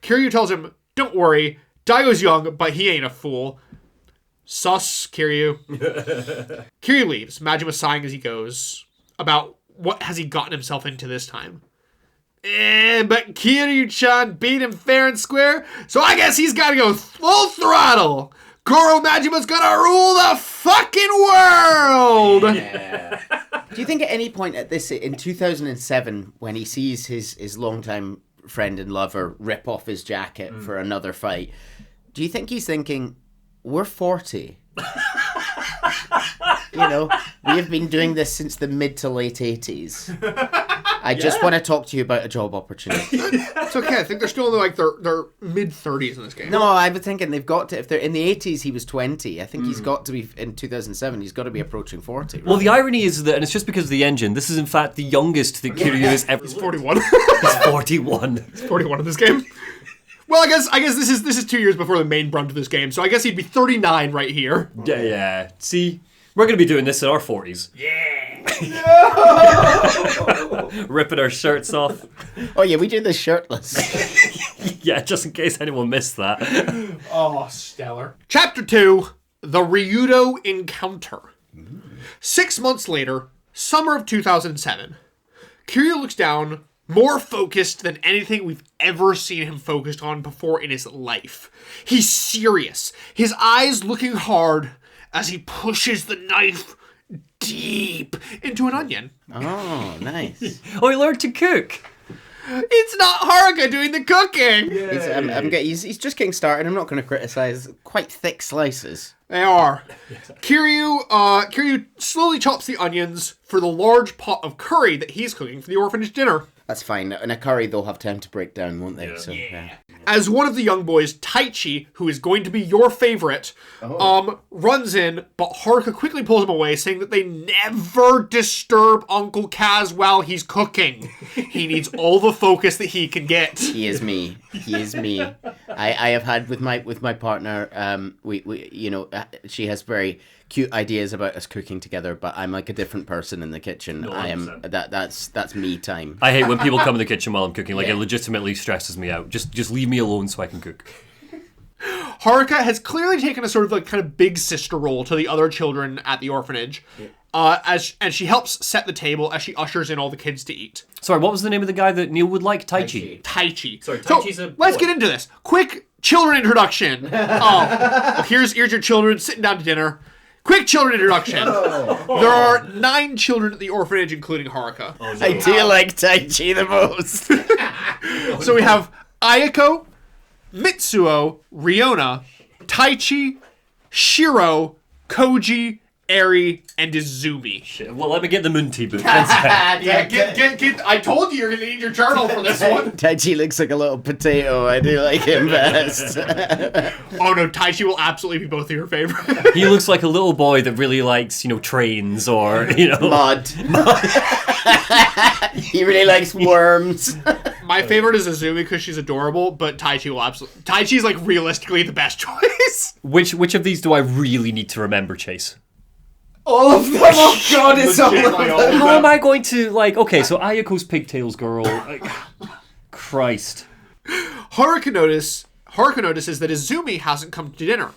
B: Kiryu tells him, don't worry, Daigo's young, but he ain't a fool. Sus, Kiryu. Kiryu leaves, Majima sighing as he goes, about what has he gotten himself into this time. But Kiryu-chan beat him fair and square, so I guess he's gotta go full throttle. Goro Majima's gonna rule the fucking world!
D: Yeah. Do you think at any point at this, in 2007, when he sees his longtime friend and lover rip off his jacket for another fight, do you think he's thinking, we're 40? You know, we have been doing this since the mid to late 80s. I just want to talk to you about a job opportunity.
B: It's okay. I think they're still in like their mid-30s in this game.
D: No, I was thinking they've got to, if they're in the 80s, he was 20. I think he's got to be, in 2007, he's got to be approaching 40. Right?
C: Well, the irony is that, and it's just because of the engine, this is in fact the youngest that Kiryu has ever...
B: He's 41.
C: He's 41.
B: He's 41 in this game. Well, I guess this is 2 years before the main brunt of this game, so I guess he'd be 39 right here.
C: Yeah. See, we're going to be doing this in our 40s.
B: Yeah.
C: Ripping our shirts off.
D: Oh yeah, we do this shirtless.
C: Yeah, just in case anyone missed that.
B: Oh, stellar. Chapter 2, The Ryudo Encounter. 6 months later, summer of 2007. Kiryu looks down, more focused than anything we've ever seen him focused on before in his life. He's serious, his eyes looking hard as he pushes the knife deep into an onion.
D: Oh, nice.
C: Oh, he learned to cook.
B: It's not Haruka doing the cooking.
D: He's just getting started. I'm not going to criticize. Quite thick slices.
B: They are. Kiryu slowly chops the onions for the large pot of curry that he's cooking for the orphanage dinner.
D: That's fine. In a curry, they'll have time to break down, won't they? So, yeah.
B: As one of the young boys, Taichi, who is going to be your favorite, runs in, but Haruka quickly pulls him away, saying that they never disturb Uncle Kaz while he's cooking. He needs all the focus that he can get.
D: He is me. I have had with my partner. She has very cute ideas about us cooking together, but I'm like a different person in the kitchen.
C: No,
D: I am that's me time.
C: I hate when people come in the kitchen while I'm cooking. Like, it legitimately stresses me out. Just leave me alone so I can cook.
B: Haruka has clearly taken a sort of like kind of big sister role to the other children at the orphanage, and she helps set the table as she ushers in all the kids to eat.
C: Sorry, what was the name of the guy that Neil would like? Taichi.
B: Sorry,
C: Taichi's a boy.
B: Let's get into this. Quick children introduction. Here's your children sitting down to dinner. Quick children introduction. There are 9 children at the orphanage, including Haruka.
D: Oh, no. I do like Taichi the most.
B: So we have Ayako, Mitsuo, Riona, Taichi, Shiro, Koji, Eri, and Izumi.
C: Shit. Well, let me get the Munti book.
B: Get. I told you you're going to need your journal for this one.
D: Taichi looks like a little potato. I do like him best.
B: Oh no, Taichi will absolutely be both of your favorite.
C: He looks like a little boy that really likes, trains or,
D: Mud. He really likes worms.
B: My favorite is Izumi because she's adorable, but Taichi will absolutely... Taichi's like realistically the best choice.
C: Which of these do I really need to remember, Chase?
D: All of them. Oh God, it's all of them.
C: How am I going to okay? So Ayako's pigtails girl. Christ.
B: Haruka notices that Izumi hasn't come to dinner.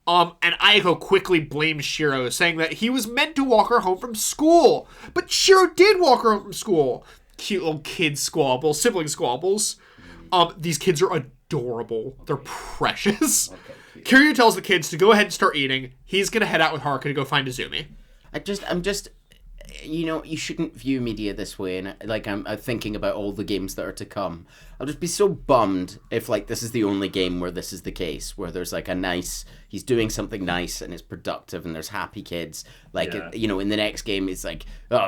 B: And Ayako quickly blames Shiro, saying that he was meant to walk her home from school, but Shiro did walk her home from school. Cute little kid squabbles, sibling squabbles. These kids are adorable. They're precious. Okay. Kiryu tells the kids to go ahead and start eating. He's gonna head out with Haruka to go find Izumi. I'm just, you shouldn't view media this way, and I'm thinking about all the games that are to come. I'll just be so bummed if this is the only game where this is the case, where there's he's doing something nice and it's productive and there's happy kids. In the next game it's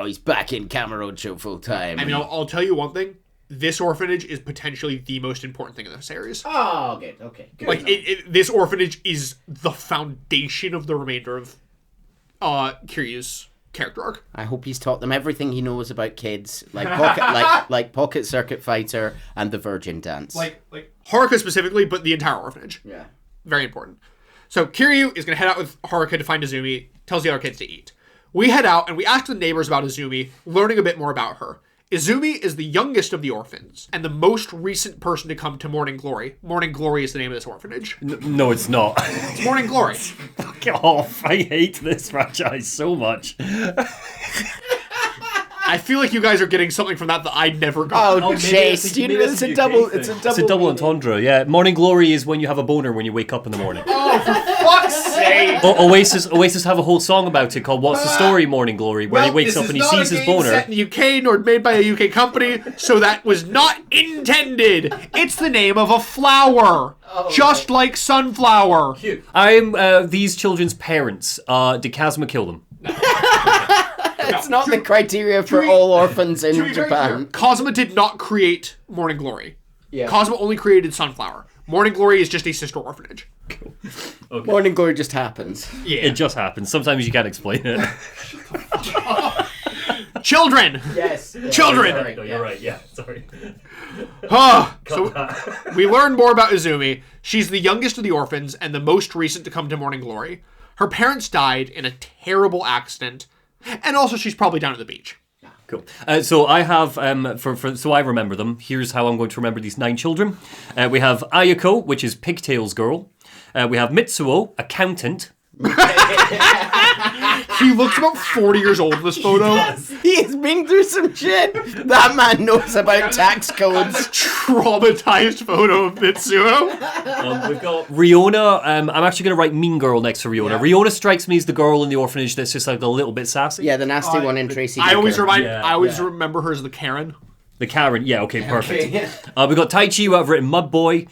B: he's back in Kamurocho full time. I mean, I'll tell you one thing. This orphanage is potentially the most important thing in the series.
D: Oh, okay. Good
B: this orphanage is the foundation of the remainder of Kiryu's character arc.
D: I hope he's taught them everything he knows about kids, like Pocket Circuit Fighter and the Virgin Dance.
B: Like Haruka specifically, but the entire orphanage.
D: Yeah.
B: Very important. So Kiryu is going to head out with Haruka to find Izumi, tells the other kids to eat. We head out and we ask the neighbors about Izumi, learning a bit more about her. Izumi is the youngest of the orphans, and the most recent person to come to Morning Glory. Morning Glory is the name of this orphanage.
C: No, it's not.
B: It's Morning Glory.
C: Fuck off. I hate this franchise so much.
B: I feel like you guys are getting something from that I never got.
D: Oh, Chase, it's a double
C: entendre, yeah. Morning Glory is when you have a boner when you wake up in the morning.
B: Oh, for fuck's sake!
C: Oasis have a whole song about it called What's the Story, Morning Glory, where he wakes up and he sees his boner.
B: Set in the UK nor made by a UK company, so that was not intended. It's the name of a flower, just like sunflower.
C: I'm these children's parents. Did Kazuma kill them?
B: No.
D: That's not the criteria for all orphans in Japan.
B: Kazuma did not create Morning Glory.
D: Yeah.
B: Kazuma only created Sunflower. Morning Glory is just a sister orphanage.
C: Okay.
D: Morning Glory just happens.
B: Yeah.
C: It just happens. Sometimes you can't explain it.
B: Children!
D: Yes.
B: Children!
C: No, you're right. Yeah, sorry.
B: So we learn more about Izumi. She's the youngest of the orphans and the most recent to come to Morning Glory. Her parents died in a terrible accident, and also she's probably down at the beach.
C: Cool. So I have, so I remember them. Here's how I'm going to remember these 9 children. We have Ayako, which is Pigtails Girl. We have Mitsuo, accountant.
B: He looks about 40 years old in this photo.
D: He's been through some shit. That man knows about tax codes.
B: Traumatized photo of Mitsuo.
C: We've got Riona. I'm actually going to write Mean Girl next to Riona.
D: Yeah.
C: Riona strikes me as the girl in the orphanage that's just like a little bit sassy.
D: Yeah, the nasty one in Tracy.
B: I always
D: Baker.
B: remember her as the Karen.
C: The Karen. Yeah, okay, perfect.
D: Okay.
C: We've got Taichi, who I've written Mud Boy.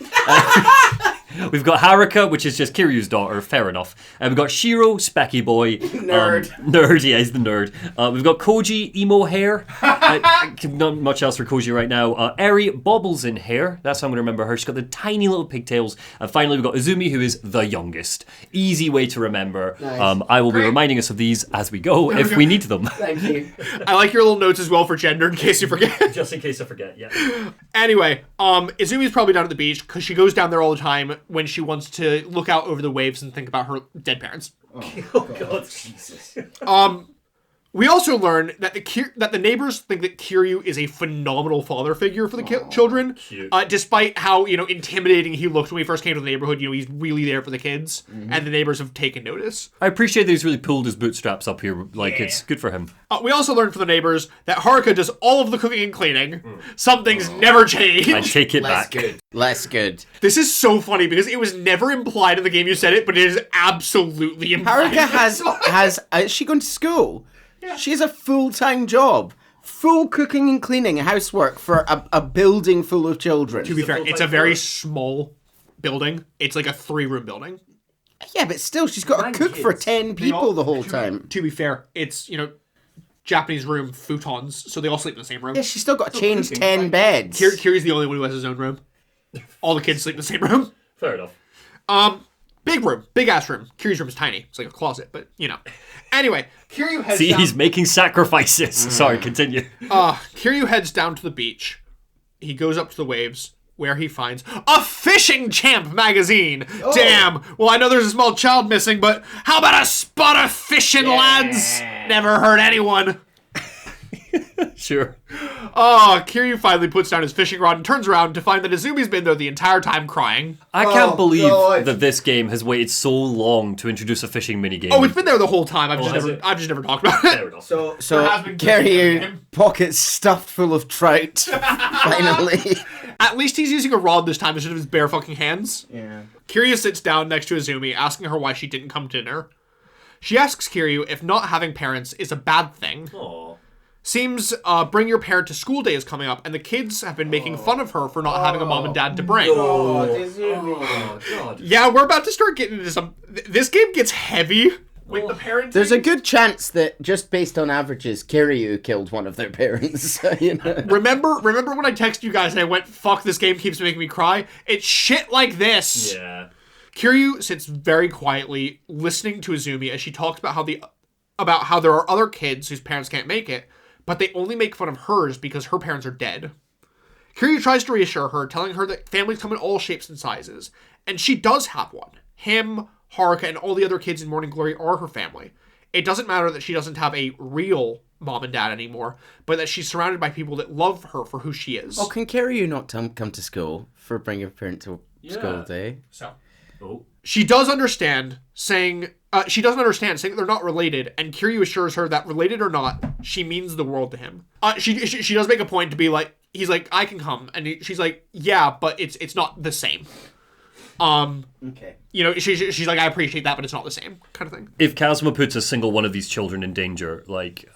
C: We've got Haruka, which is just Kiryu's daughter. Fair enough. We've got Shiro, Specky Boy.
D: Nerd.
C: Nerd, yeah, he's the nerd. We've got Koji, emo hair. Not much else for Koji right now. Eri, bobbles in hair. That's how I'm going to remember her. She's got the tiny little pigtails. And finally, we've got Izumi, who is the youngest. Easy way to remember.
D: Nice.
C: I will be reminding us of these as we go if we need them.
D: Thank you.
B: I like your little notes as well for gender in case you forget.
C: Just in case I forget, yeah.
B: Anyway, Izumi's probably down at the beach because she goes down there all the time when she wants to look out over the waves and think about her dead parents.
C: Oh, God. Jesus.
B: We also learn that the neighbors think that Kiryu is a phenomenal father figure for the children, despite how intimidating he looked when we first came to the neighborhood. He's really there for the kids, and the neighbors have taken notice.
C: I appreciate that he's really pulled his bootstraps up here. It's good for him.
B: We also learned from the neighbors that Haruka does all of the cooking and cleaning. Some things never change.
C: I take it
D: Less
C: back.
D: good. Less good.
B: This is so funny because it was never implied in the game you said it, but it is absolutely implied.
D: Haruka has is she going to school? Yeah. She has a full-time job. Full cooking and cleaning, housework for a building full of children.
B: To be fair, it's a very small building. It's like a 3-room building.
D: Yeah, but still, she's got to cook for 10 people the whole time.
B: To be fair, it's, Japanese room futons, so they all sleep in the same room.
D: Yeah, she's still got to change 10 beds.
B: Kiryu's the only one who has his own room. All the kids sleep in the same room.
C: Fair enough.
B: Big room. Big-ass room. Kiryu's room is tiny. It's like a closet, but, Anyway, Kiryu heads down...
C: he's making sacrifices. Sorry, continue.
B: Kiryu heads down to the beach. He goes up to the waves, where he finds a Fishing Champ magazine. Oh. Damn. Well, I know there's a small child missing, but how about a spot of fishing, lads? Never hurt anyone.
C: Sure.
B: Kiryu finally puts down his fishing rod and turns around to find that Izumi's been there the entire time crying.
C: I can't believe that this game has waited so long to introduce a fishing minigame.
B: Oh, it's been there the whole time. I've just never talked about it.
D: So Kiryu, pockets stuffed full of trout. Finally.
B: At least he's using a rod this time instead of his bare fucking hands.
D: Yeah.
B: Kiryu sits down next to Izumi, asking her why she didn't come to dinner. She asks Kiryu if not having parents is a bad thing.
C: Aww.
B: Seems Bring Your Parent to School Day is coming up, and the kids have been making fun of her for not having a mom and dad to bring.
C: God.
B: Yeah, we're about to start getting into some... This game gets heavy with the parenting.
D: There's a good chance that, just based on averages, Kiryu killed one of their parents.
B: Remember when I texted you guys and I went, fuck, this game keeps making me cry? It's shit like this.
C: Yeah.
B: Kiryu sits very quietly, listening to Izumi as she talks about how there are other kids whose parents can't make it, but they only make fun of hers because her parents are dead. Kiryu tries to reassure her, telling her that families come in all shapes and sizes, and she does have one. Him, Haruka, and all the other kids in Morning Glory are her family. It doesn't matter that she doesn't have a real mom and dad anymore, but that she's surrounded by people that love her for who she is.
D: Oh, can Kiryu not come to school for Bring Your Parent to School Day?
B: So, she does understand, saying that they're not related, and Kiryu assures her that related or not, she means the world to him. She does make a point to be like, he's like, I can come, and she's like, yeah, but it's not the same.
D: Okay.
B: She's like, I appreciate that, but it's not the same kind of thing.
C: If Kazuma puts a single one of these children in danger,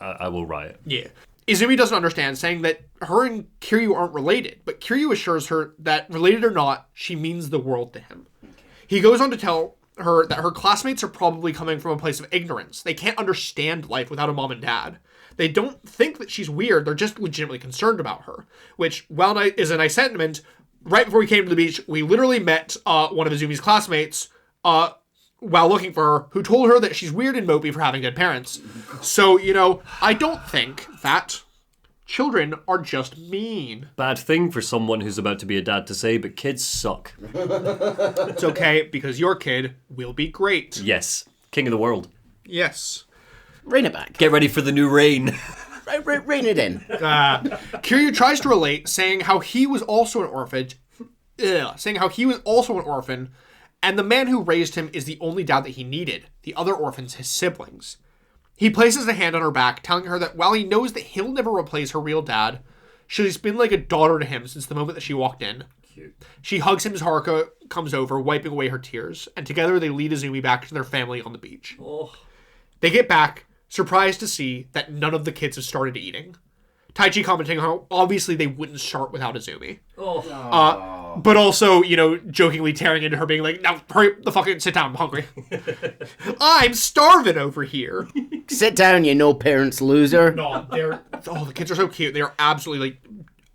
C: I will riot.
B: Yeah. Izumi doesn't understand, saying that her and Kiryu aren't related, but Kiryu assures her that related or not, she means the world to him. Okay. He goes on to tell her that her classmates are probably coming from a place of ignorance. They can't understand life without a mom and dad. They don't think that she's weird. They're just legitimately concerned about her, which, while is a nice sentiment, right before we came to the beach, we literally met one of Izumi's classmates while looking for her, who told her that she's weird and mopey for having dead parents. So, I don't think that children are just mean.
C: Bad thing for someone who's about to be a dad to say, but kids suck.
B: It's okay, because your kid will be great.
C: Yes. King of the world.
B: Yes.
D: Rein it back.
C: Get ready for the new reign.
D: Rein it in.
B: Kiryu tries to relate, saying how he was also an orphan. And the man who raised him is the only dad that he needed. The other orphans, his siblings. He places a hand on her back, telling her that while he knows that he'll never replace her real dad, she's been like a daughter to him since the moment that she walked in.
C: Cute.
B: She hugs him as Haruka comes over, wiping away her tears, and together they lead Izumi back to their family on the beach.
C: Oh.
B: They get back, surprised to see that none of the kids have started eating. Taichi commenting how obviously they wouldn't start without Izumi. But also, jokingly tearing into her, being like, "Now, hurry the fucking sit down, I'm hungry. I'm starving over here."
D: Sit down, you no parents loser.
B: No, the kids are so cute. They are absolutely, like,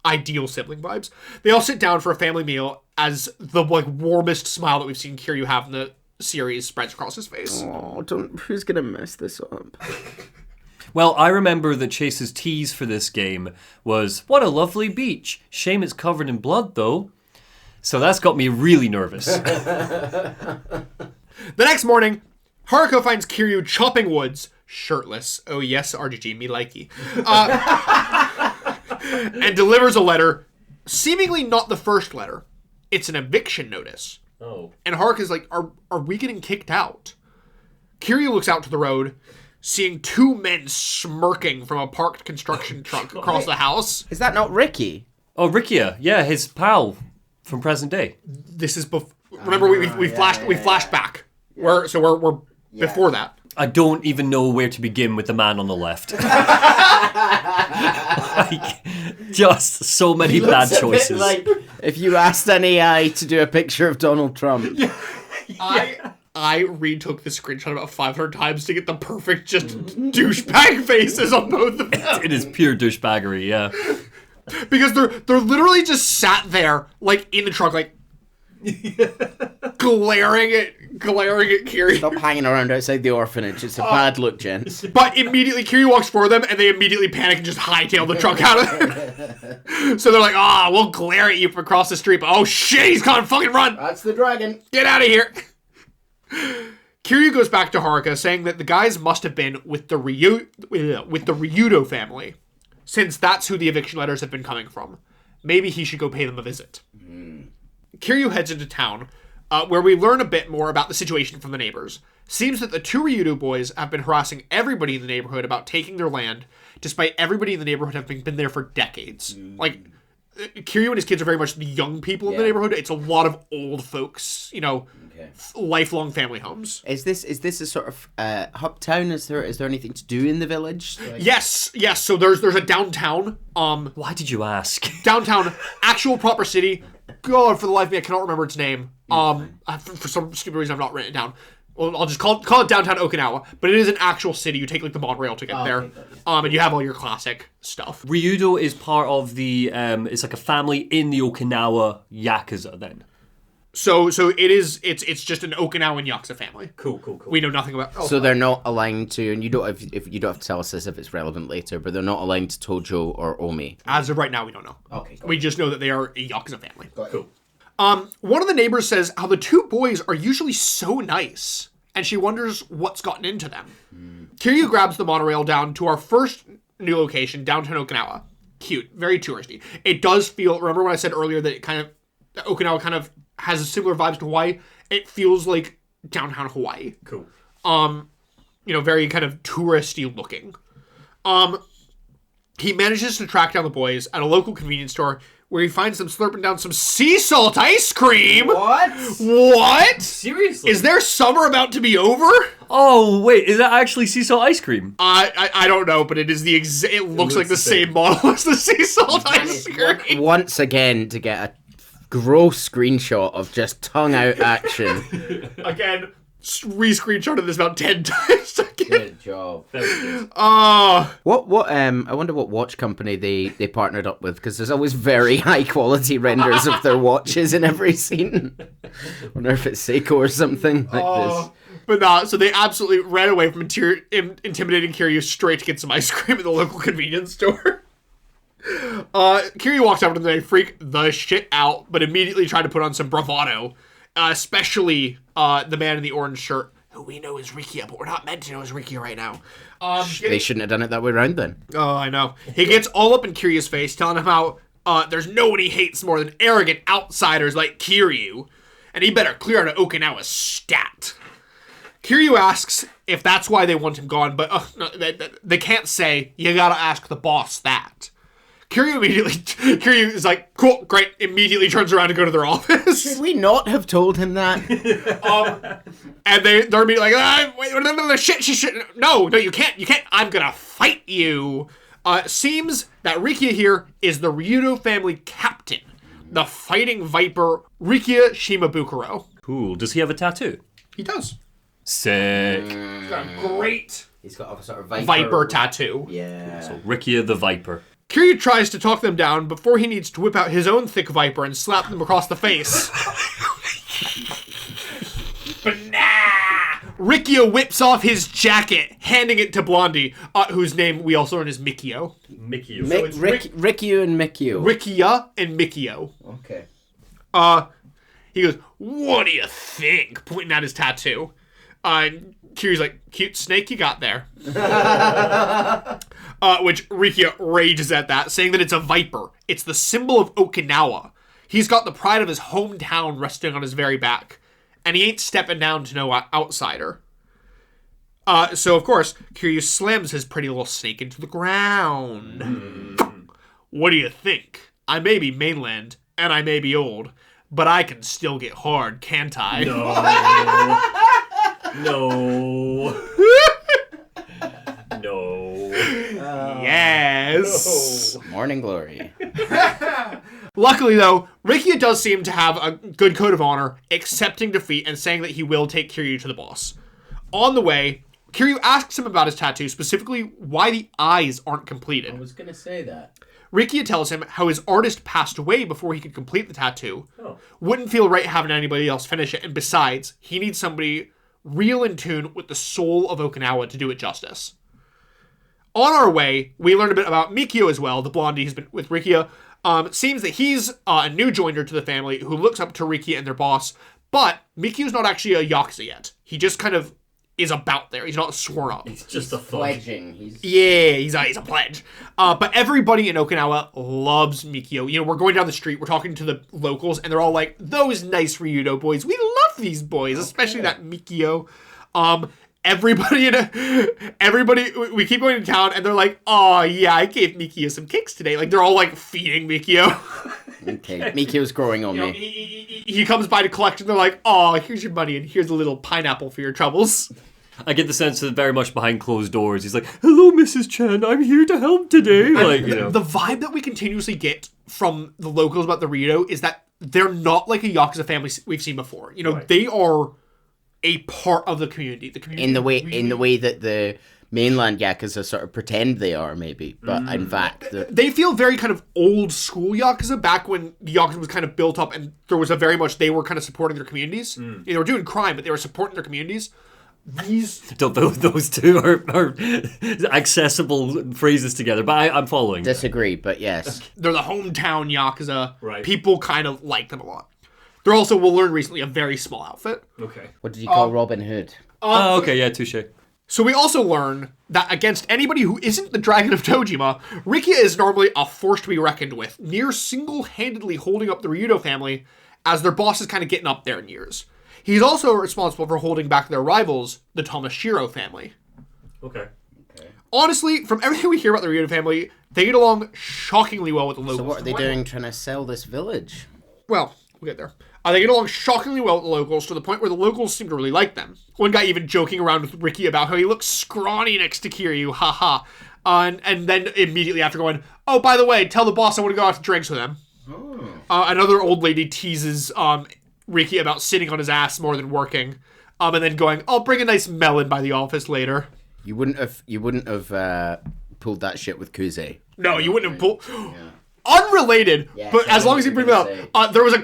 B: ideal sibling vibes. They all sit down for a family meal as the, like, warmest smile that we've seen Kiryu have in the series spreads across his face.
D: Oh, who's gonna mess this up?
C: Well, I remember that Chase's tease for this game was, "What a lovely beach. Shame it's covered in blood, though." So that's got me really nervous.
B: The next morning, Haruko finds Kiryu chopping woods, shirtless. Oh yes, RGG, me likey. And delivers a letter, seemingly not the first letter. It's an eviction notice.
C: Oh.
B: And Haruka's like, are we getting kicked out? Kiryu looks out to the road, seeing two men smirking from a parked construction truck across the house.
D: Is that not Ricky?
C: Oh, Rikia. Yeah, his pal from present day.
B: This is remember we flashed back. We're before that.
C: I don't even know where to begin with the man on the left. Just so many bad choices.
D: Like if you asked an AI to do a picture of Donald Trump.
B: I retook the screenshot about 500 times to get the perfect just douchebag faces on both of them.
C: It is pure douchebaggery, yeah.
B: Because they're literally just sat there, like, in the truck, like, glaring at Kiryu.
D: Stop hanging around outside the orphanage. It's a bad look, gents.
B: But immediately, Kiryu walks for them, and they immediately panic and just hightail the truck out of there. So they're like, we'll glare at you from across the street, but oh shit, he's gone, fucking run!
D: That's the dragon.
B: Get out of here! Kiryu goes back to Haruka, saying that the guys must have been with the Ryudo family, since that's who the eviction letters have been coming from. Maybe he should go pay them a visit. Kiryu heads into town, where we learn a bit more about the situation from the neighbors. Seems that the two Ryudo boys have been harassing everybody in the neighborhood about taking their land, despite everybody in the neighborhood having been there for decades. Like, Kiryu and his kids are very much the young people in the neighborhood. It's a lot of old folks, lifelong family homes.
D: Is this a sort of hub town? Is there anything to do in the village?
B: Yes. So there's a downtown.
C: Why did you ask?
B: Downtown, actual proper city. God, for the life of me, I cannot remember its name. For some stupid reason, I've not written it down. Well, I'll just call it downtown Okinawa, but it is an actual city. You take like the monorail to get there, and you have all your classic stuff.
C: Ryudo is part of the it's like a family in the Okinawa Yakuza then.
B: So it's just an Okinawan Yakuza family.
C: Cool.
B: We know nothing about.
D: So they're not aligned to, and you don't have to tell us this if it's relevant later, but they're not aligned to Tojo or Omi.
B: As of right now, we don't know.
D: Okay.
B: We just know that they are a Yakuza family.
C: Cool.
B: One of the neighbors says how the two boys are usually so nice, and she wonders what's gotten into them. Kiryu grabs the monorail down to our first new location, downtown Okinawa. Cute, very touristy. It does feel. Remember when I said earlier that Okinawa kind of has similar vibes to Hawaii? It feels like downtown Hawaii.
C: Cool.
B: Very kind of touristy looking. He manages to track down the boys at a local convenience store where he finds them slurping down some sea salt ice cream. What?
C: Seriously?
B: Is their summer about to be over?
C: Oh, wait, is that actually sea salt ice cream?
B: I don't know, but it is it looks like the same model as the sea salt ice cream.
D: Once again, to get a gross screenshot of just tongue out action.
B: Again, re-screenshotted this about 10 times.
D: Good job.
B: Oh.
D: I wonder what watch company they partnered up with, because there's always very high quality renders of their watches in every scene. I wonder if it's Seiko or something like this.
B: But nah, so they absolutely ran away from intimidating Kiryu straight to get some ice cream at the local convenience store. Kiryu walks over to them and they freak the shit out, but immediately try to put on some bravado. Especially the man in the orange shirt, who we know is Rikia, but we're not meant to know is Rikia right now.
D: They shouldn't have done it that way around then.
B: Oh, I know. He gets all up in Kiryu's face, telling him how there's nobody he hates more than arrogant outsiders like Kiryu, and he better clear out Okinawa's stat. Kiryu asks if that's why they want him gone, but no, they can't say, you gotta ask the boss that. Kiryu is like, cool, great, immediately turns around to go to their office.
D: Should we not have told him that?
B: And they're immediately like, wait, shit. No, you can't, I'm gonna fight you. Seems that Rikia here is the Ryudo family captain, the fighting viper, Rikia Shimabukuro.
C: Cool. Does he have a tattoo?
B: He does.
C: Sick.
B: He's got a great
D: He's got a sort of
B: viper tattoo.
D: Yeah.
C: So Rikia the Viper.
B: Kiryu tries to talk them down before he needs to whip out his own thick viper and slap them across the face. But nah! Rikia whips off his jacket, handing it to Blondie, whose name we also learn is Mikio.
C: Mikio.
B: So it's
D: Rikyu and Mikio.
B: Rikia and Mikio.
D: Okay.
B: He goes, what do you think? Pointing at his tattoo. And Kiryu's like, cute snake you got there. Which Rikia rages at that, saying that it's a viper. It's the symbol of Okinawa. He's got the pride of his hometown resting on his very back. And he ain't stepping down to no outsider. So, of course, Kiryu slams his pretty little snake into the ground. What do you think? I may be mainland, and I may be old, but I can still get hard, can't I?
C: No. No.
B: Yes.
D: No. Morning glory.
B: Luckily, though, Rikia does seem to have a good code of honor, accepting defeat and saying that he will take Kiryu to the boss. On the way, Kiryu asks him about his tattoo, specifically why the eyes aren't completed.
D: I was going to say that.
B: Rikia tells him how his artist passed away before he could complete the tattoo. Wouldn't feel right having anybody else finish it, and besides, he needs somebody real in tune with the soul of Okinawa to do it justice. On our way, we learned a bit about Mikio as well, the blondie who's been with Rikia. Seems that he's a new joiner to the family who looks up to Rikia and their boss, but Mikio's not actually a Yakuza yet. He just kind of is about there. He's not sworn up.
C: He's just a thug.
D: Pledging.
B: He's a pledge. But everybody in Okinawa loves Mikio. You know, we're going down the street, we're talking to the locals, and they're all like, those nice Ryudo boys. We love these boys, especially that Mikio. Everybody, we keep going to town, and they're like, oh yeah, I gave Mikio some cakes today. Like, they're all like feeding Mikio.
D: Okay, Mikio's growing on me.
B: He comes by to collect, and they're like, oh, here's your money, and here's a little pineapple for your troubles.
C: I get the sense that very much behind closed doors, he's like, hello, Mrs. Chen, I'm here to help today. Like, you know.
B: The vibe that we continuously get from the locals about the Ryudo is that they're not like a Yakuza family we've seen before. You know, right. They are a part of the community. The community
D: in the way that the mainland Yakuza sort of pretend they are, maybe, but in fact
B: they feel very kind of old school Yakuza, back when the Yakuza was kind of built up and there was a very much they were kind of supporting their communities. You know, they were doing crime, but they were supporting their communities.
C: Those two are accessible phrases together, but I'm following.
D: Disagree, but yes.
B: They're the hometown Yakuza.
C: Right.
B: People kind of like them a lot. They're also, we'll learn recently, a very small outfit.
C: Okay.
D: What did you call Robin Hood?
C: Okay, yeah, touche.
B: So we also learn that against anybody who isn't the Dragon of Tojima, Rikia is normally a force to be reckoned with, near single-handedly holding up the Ryudo family as their boss is kind of getting up there in years. He's also responsible for holding back their rivals, the Tomashiro family.
C: Okay.
B: Honestly, from everything we hear about the Ryudo family, they get along shockingly well with the locals.
D: So what are they doing, trying to sell this village?
B: Well, we'll get there. They get along shockingly well with the locals, to the point where the locals seem to really like them. One guy even joking around with Ricky about how he looks scrawny next to Kiryu, haha. And then immediately after going, oh, by the way, tell the boss I want to go out to drinks with him. Another old lady teases Ricky about sitting on his ass more than working. And then going, I'll bring a nice melon by the office later.
D: You wouldn't have pulled that shit with Kuze.
B: No, you wouldn't have pulled... Unrelated,
D: Yes,
B: but
D: I
B: as
D: know
B: long as
D: what
B: you bring
D: you're
B: it up, there was a...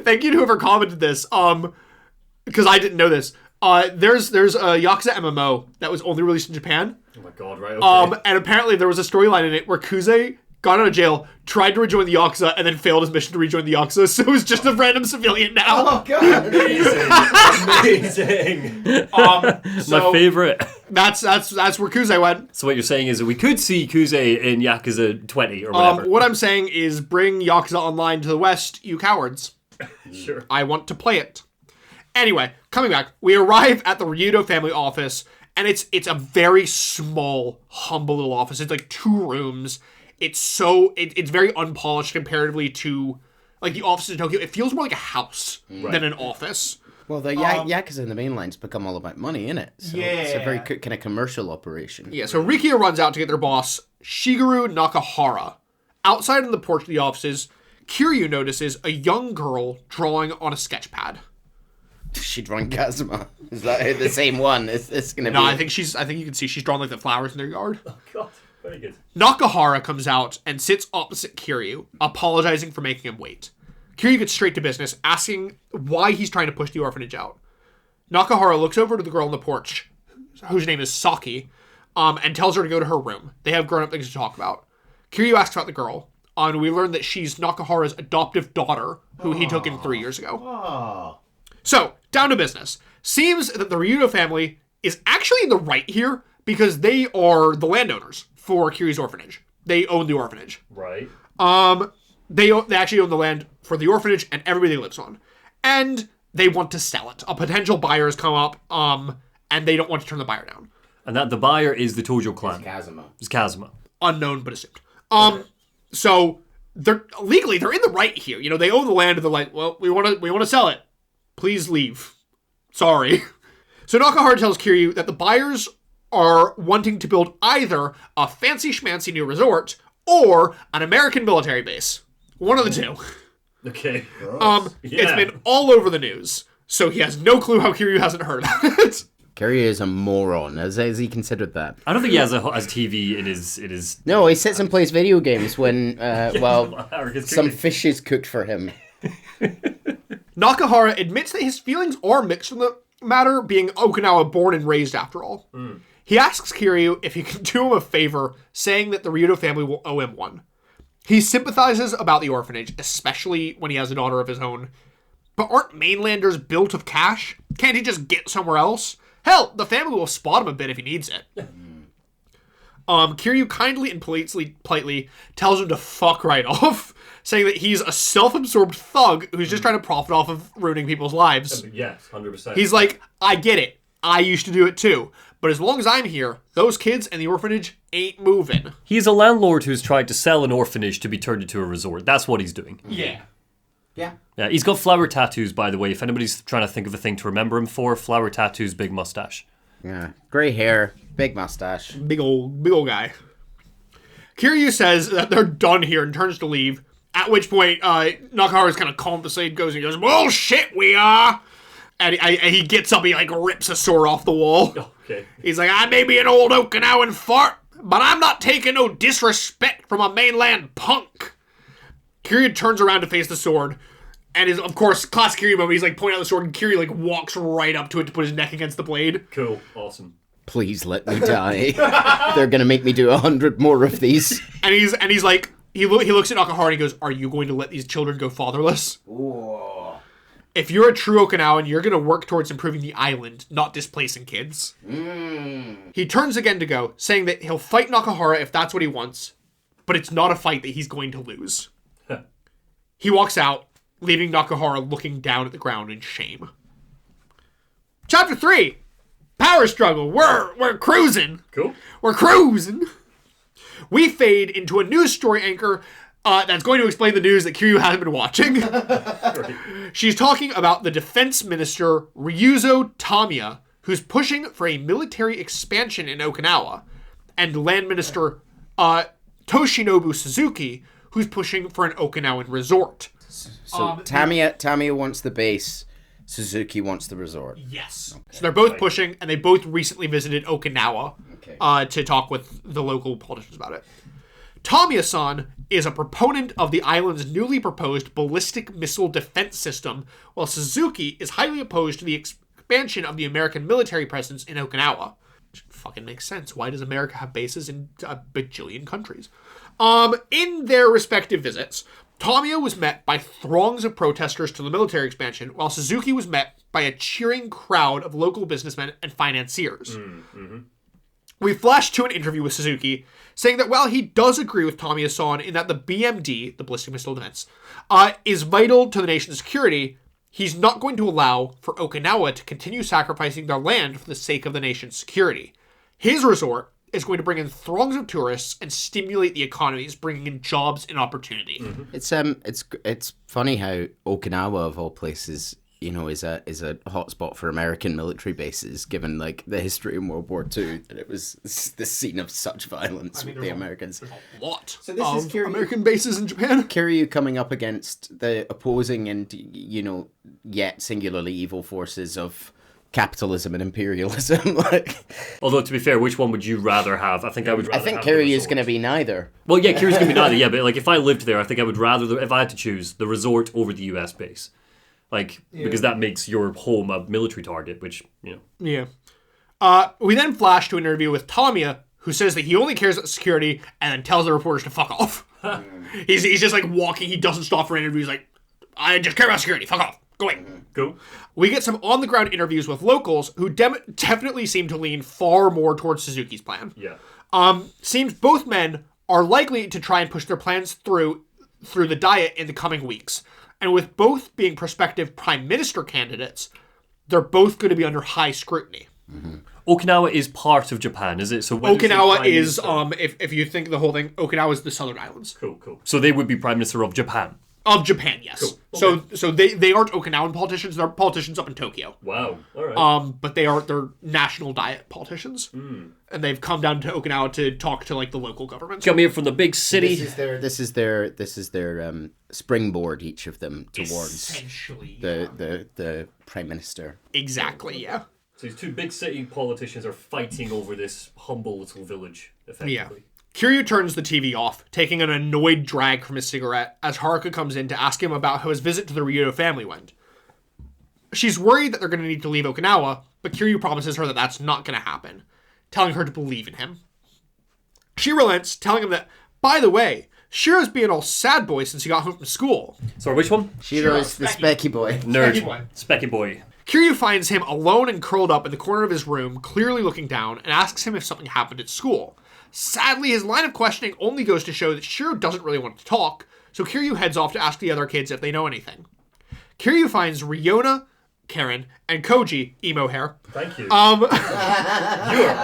B: Thank you to whoever commented this, because I didn't know this. There's a Yakuza MMO that was only released in Japan.
C: Oh my god, right, okay.
B: And apparently there was a storyline in it where Kuze got out of jail, tried to rejoin the Yakuza, and then failed his mission to rejoin the Yakuza, so he's just a random civilian now.
D: Oh god,
C: Amazing.
B: So
C: My favorite.
B: that's where Kuze went.
C: So what you're saying is that we could see Kuze in Yakuza 20 or whatever.
B: What I'm saying is bring Yakuza Online to the West, you cowards.
C: Sure.
B: I want to play it. Anyway, coming back, we arrive at the Ryudo family office, and it's a very small, humble little office. It's like 2 rooms. It's very unpolished comparatively to like the offices in Tokyo. It feels more like a house than an office.
D: Well, the Yakuza in the mainline's become all about money, innit? So it's a very kind of commercial operation.
B: Yeah, so Rikiya runs out to get their boss, Shigeru Nakahara. Outside on the porch of the offices, Kiryu notices a young girl drawing on a sketch pad.
D: She drawing Kazuma. Is that the same one? It's gonna be...
B: No, I think you can see she's drawn like the flowers in their yard.
C: Oh god, very good.
B: Nakahara comes out and sits opposite Kiryu, apologizing for making him wait. Kiryu gets straight to business, asking why he's trying to push the orphanage out. Nakahara looks over to the girl on the porch, whose name is Saki, and tells her to go to her room. They have grown-up things to talk about. Kiryu asks about the girl, and we learn that she's Nakahara's adoptive daughter, who he took in 3 years ago. So, down to business. Seems that the Ryudo family is actually in the right here, because they are the landowners for Kiryu's orphanage. They own the orphanage.
C: Right.
B: They actually own the land for the orphanage and everybody that lives on. And they want to sell it. A potential buyer has come up, and they don't want to turn the buyer down.
C: And that the buyer is the Tojo clan.
D: It's
C: Kazuma.
B: Unknown, but assumed. So they're in the right here. You know, they own the land and they're like, well, we want to sell it. Please leave. Sorry. So Nakahara tells Kiryu that the buyers are wanting to build either a fancy schmancy new resort or an American military base. One of the two.
C: Okay.
B: It's been all over the news, so he has no clue how Kiryu hasn't heard about it.
D: Kiryu is a moron. Has he considered that?
C: I don't think he has TV in his.
D: No, he sits and plays video games when some
C: fish.
D: fish is cooked for him.
B: Nakahara admits that his feelings are mixed from the matter, being Okinawa born and raised after all. He asks Kiryu if he can do him a favor, saying that the Ryudo family will owe him one. He sympathizes about the orphanage, especially when he has a daughter of his own. But aren't mainlanders built of cash? Can't he just get somewhere else? Hell, the family will spot him a bit if he needs it. Kiryu kindly and politely tells him to fuck right off, saying that he's a self-absorbed thug who's just trying to profit off of ruining people's lives.
C: Yes, 100%.
B: He's like, I get it. I used to do it too. But as long as I'm here, those kids and the orphanage ain't moving.
C: He's a landlord who's tried to sell an orphanage to be turned into a resort. That's what he's doing.
B: Yeah.
D: Yeah.
C: Yeah, he's got flower tattoos, by the way. If anybody's trying to think of a thing to remember him for, flower tattoos, big mustache.
D: Yeah. Grey hair, big mustache.
B: Big old guy. Kiryu says that they're done here and turns to leave. At which point, Nakahara's kind of compensated, goes, bullshit, we are! And he gets up, he like rips a sword off the wall.
C: Okay.
B: He's like, I may be an old Okinawan fart, but I'm not taking no disrespect from a mainland punk. Kiryu turns around to face the sword, and is, of course, classic Kiryu moment, he's like pointing out the sword, and Kiryu like walks right up to it to put his neck against the blade.
C: Cool. Awesome.
D: Please let me die. They're gonna make me do 100 more of these.
B: And he's like, he looks at Nakahara and he goes, are you going to let these children go fatherless?
D: Whoa.
B: If you're a true Okinawan, you're going to work towards improving the island, not displacing kids. He turns again to go, saying that he'll fight Nakahara if that's what he wants, but it's not a fight that he's going to lose. He walks out, leaving Nakahara looking down at the ground in shame. Chapter 3! Power struggle. We're cruising.
C: Cool.
B: We're cruising. We fade into a news story anchor that's going to explain the news that Kiryu hasn't been watching. She's talking about the defense minister, Ryuzo Tamiya, who's pushing for a military expansion in Okinawa, and land minister Toshinobu Suzuki, who's pushing for an Okinawan resort.
D: So Tamiya wants the base. Suzuki wants the resort.
B: Yes. Okay. So they're both pushing, and they both recently visited Okinawa to talk with the local politicians about it. Tamiya-san is a proponent of the island's newly proposed ballistic missile defense system, while Suzuki is highly opposed to the expansion of the American military presence in Okinawa. Which fucking makes sense. Why does America have bases in a bajillion countries? In their respective visits, Tamiya was met by throngs of protesters to the military expansion, while Suzuki was met by a cheering crowd of local businessmen and financiers. Mm-hmm. We flash to an interview with Suzuki, saying that while he does agree with Tamiya-san in that the BMD, the ballistic missile defense, is vital to the nation's security, he's not going to allow for Okinawa to continue sacrificing their land for the sake of the nation's security. His resort is going to bring in throngs of tourists and stimulate the economies, bringing in jobs and opportunity.
D: Mm-hmm. It's funny how Okinawa, of all places, is a hotspot for American military bases, given like the history in World War II, that it was the scene of such violence with the Americans.
B: There's a lot
D: so this is
B: American bases in Japan.
D: Kiryu coming up against the opposing and yet singularly evil forces of capitalism and imperialism.
C: Although, to be fair, which one would you rather have? I think
D: Kiryu is going to be neither.
C: Well, yeah, Kiryu's going to be neither. Yeah, but like if I lived there, I think I would rather, if I had to choose, the resort over the US base. Because that makes your home a military target, which,
B: Yeah. We then flash to an interview with Tamiya, who says that he only cares about security and then tells the reporters to fuck off. He's just like walking. He doesn't stop for interviews. Like, I just care about security. Fuck off. Go away.
C: Cool.
B: We get some on-the-ground interviews with locals who definitely seem to lean far more towards Suzuki's plan.
C: Yeah.
B: Seems both men are likely to try and push their plans through the Diet in the coming weeks. And with both being prospective prime minister candidates, they're both going to be under high scrutiny.
C: Mm-hmm. Okinawa is part of Japan, is it? So
B: Okinawa is, if you think of the whole thing, Okinawa is the Southern Islands.
C: Cool. So they would be prime minister of Japan.
B: Of Japan, yes.
C: Cool. Okay.
B: So they aren't Okinawan politicians. They're politicians up in Tokyo.
C: Wow. All right.
B: But they're national Diet politicians, and they've come down to Okinawa to talk to like the local governments.
C: Come here from the big city.
D: This is their springboard, each of them, towards the prime minister.
B: Exactly. Yeah.
C: So these two big city politicians are fighting over this humble little village, effectively.
B: Yeah. Kiryu turns the TV off, taking an annoyed drag from his cigarette as Haruka comes in to ask him about how his visit to the Ryudo family went. She's worried that they're going to need to leave Okinawa, but Kiryu promises her that that's not going to happen, telling her to believe in him. She relents, telling him that, by the way, Shiro's being all sad boy since he got home from school.
C: Sorry, which one?
D: Shiro's the specky boy.
C: Nerd. Specky boy.
B: Kiryu finds him alone and curled up in the corner of his room, clearly looking down, and asks him if something happened at school. Sadly, his line of questioning only goes to show that Shiro doesn't really want to talk, so Kiryu heads off to ask the other kids if they know anything. Kiryu finds Ryona, Karen, and Koji, emo hair.
C: Thank you. You are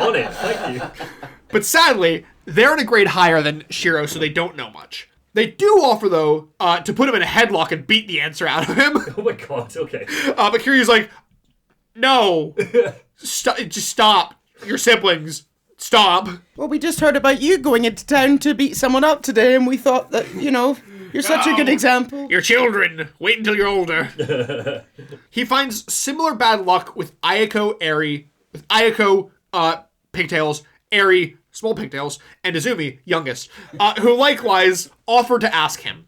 C: on it. Thank you.
B: But sadly, they're in a grade higher than Shiro, so they don't know much. They do offer, though, to put him in a headlock and beat the answer out of him.
C: Oh my god, okay.
B: But Kiryu's like, no, just stop. Your siblings. Stop.
D: Well, we just heard about you going into town to beat someone up today, and we thought that, you're such a good example.
B: Your children. Wait until you're older. He finds similar bad luck with Ayako, pigtails, Eri, small pigtails, and Izumi, youngest, who likewise offer to ask him.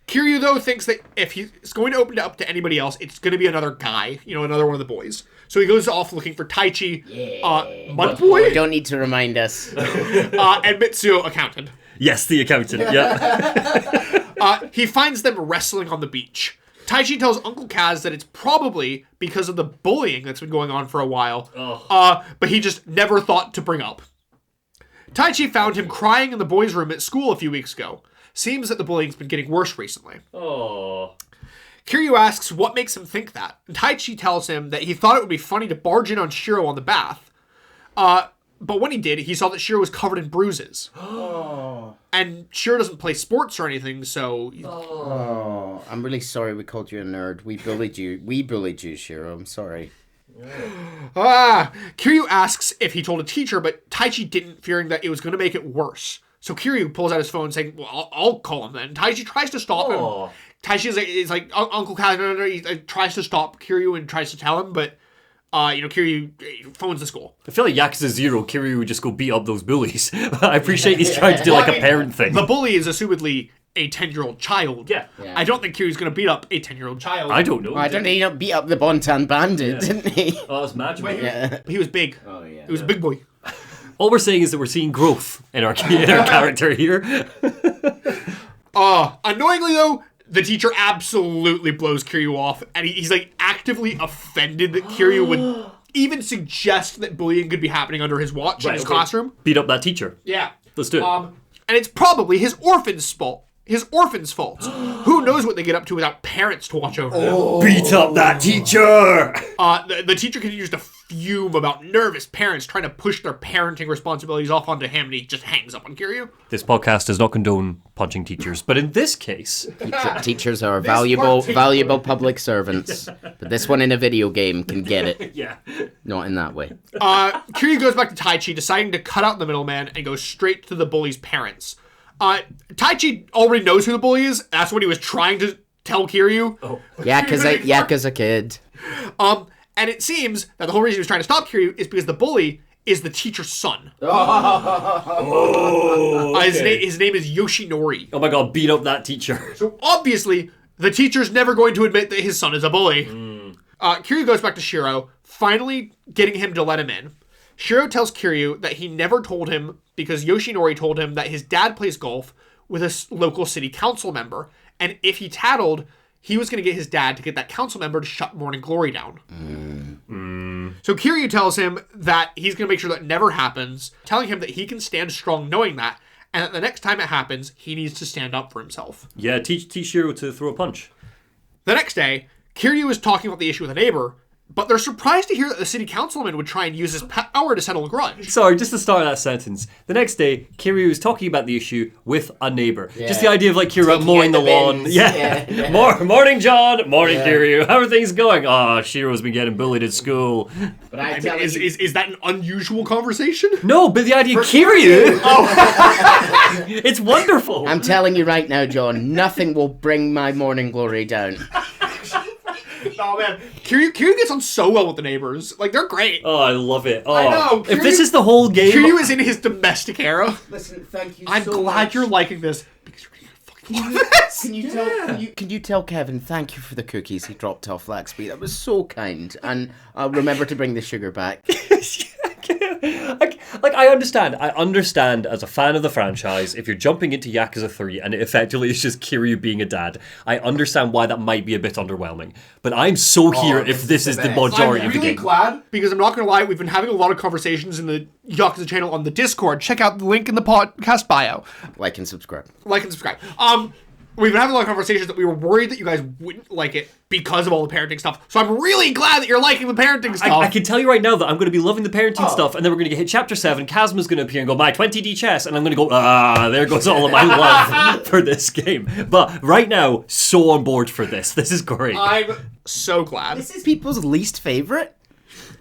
B: Kiryu, though, thinks that if he's going to open it up to anybody else, it's going to be another guy, another one of the boys. So he goes off looking for Taichi, Mud Boy.
D: You don't need to remind us.
B: And Mitsuo, accountant.
C: Yes, the accountant, yeah.
B: He finds them wrestling on the beach. Taichi tells Uncle Kaz that it's probably because of the bullying that's been going on for a while, but he just never thought to bring up. Taichi found him crying in the boys' room at school a few weeks ago. Seems that the bullying's been getting worse recently.
C: Oh.
B: Kiryu asks what makes him think that, and Taichi tells him that he thought it would be funny to barge in on Shiro on the bath. But when he did, he saw that Shiro was covered in bruises.
D: Oh.
B: And Shiro doesn't play sports or anything, so...
D: Oh, I'm really sorry we called you a nerd. We bullied you, Shiro. I'm sorry.
B: Kiryu asks if he told a teacher, but Taichi didn't, fearing that it was going to make it worse. So Kiryu pulls out his phone saying, well, I'll call him then. Taichi tries to stop him, Taichi is like Uncle Kazuma. He tries to stop Kiryu and tries to tell him, but Kiryu phones the school.
C: I feel like Yakuza 0, Kiryu would just go beat up those bullies. I appreciate he's trying to do like a parent thing.
B: The bully is assumedly a 10-year-old child.
C: Yeah.
B: I don't think Kiryu's going to beat up a 10-year-old child.
C: I don't know.
D: I don't know, he beat up the Bontan bandit, didn't he?
C: Oh, that's MAJIMA.
B: He was big.
D: Oh, yeah.
B: He was a big boy.
C: All we're saying is that we're seeing growth in our character here.
B: Annoyingly though, the teacher absolutely blows Kiryu off, and he's like actively offended that Kiryu would even suggest that bullying could be happening under his watch in his classroom.
C: Beat up that teacher.
B: Yeah.
C: Let's do it.
B: And it's probably his orphan's fault. Who knows what they get up to without parents to watch over them?
C: Beat up that teacher!
B: The teacher continues to fume about nervous parents trying to push their parenting responsibilities off onto him, and he just hangs up on Kiryu.
C: This podcast does not condone punching teachers, but in this case...
D: Teachers are valuable public servants. But this one in a video game can get it.
C: Yeah.
D: Not in that way.
B: Kiryu goes back to Taichi, deciding to cut out the middleman and go straight to the bully's parents. Taichi already knows who the bully is. That's what he was trying to tell Kiryu.
C: Oh.
D: Yakuza kid.
B: And it seems that the whole reason he was trying to stop Kiryu is because the bully is the teacher's son. His name is Yoshinori.
C: Oh my god, beat up that teacher.
B: So obviously, the teacher's never going to admit that his son is a bully. Kiryu goes back to Shiro, finally getting him to let him in. Shiro tells Kiryu that he never told him because Yoshinori told him that his dad plays golf with a local city council member, and if he tattled, he was going to get his dad to get that council member to shut Morning Glory down. So Kiryu tells him that he's going to make sure that never happens, telling him that he can stand strong knowing that, and that the next time it happens, he needs to stand up for himself.
C: Yeah, teach Shiro to throw a punch.
B: The next day, Kiryu is talking about the issue with a neighbor, but they're surprised to hear that the city councilman would try and use his power to settle a grudge.
C: Sorry, just to start that sentence. The next day, Kiryu is talking about the issue with a neighbor.
D: Yeah.
C: Just the idea of like Kiryu out mowing the lawn.
D: bins.
C: Yeah. Morning, John. Morning, Kiryu. How are things going? Oh, Shiro's been getting bullied at school.
D: But
B: Is that an unusual conversation?
C: No, but the idea of Kiryu. It's wonderful.
D: I'm telling you right now, John, nothing will bring my Morning Glory down.
B: Oh man, Kiryu gets on so well with the neighbors. Like, they're great.
C: Oh, I love it. Oh,
B: I know.
C: if this is the whole game...
B: Kiryu is in his domestic era.
D: Listen, thank you
B: I'm
D: so
B: glad
D: much.
B: you're liking this because you're gonna fucking love this.
D: Can you tell Kevin thank you for the cookies he dropped off Laxby? That was so kind. And I'll remember to bring the sugar back.
C: I understand as a fan of the franchise, if you're jumping into Yakuza 3 and it effectively is just Kiryu being a dad, I understand why that might be a bit underwhelming. But I'm so here if this is the majority of the game.
B: I'm really glad, because I'm not going to lie, we've been having a lot of conversations in the Yakuza channel on the Discord. Check out the link in the podcast bio.
D: Like and subscribe.
B: We've been having a lot of conversations that we were worried that you guys wouldn't like it because of all the parenting stuff. So I'm really glad that you're liking the parenting stuff.
C: I can tell you right now that I'm going to be loving the parenting stuff, and then we're going to hit Chapter 7, Kazuma's going to appear and go, my 20D chess, and I'm going to go, there goes all of my love for this game. But right now, so on board for this. This is great.
B: I'm so glad.
D: This is people's least favorite.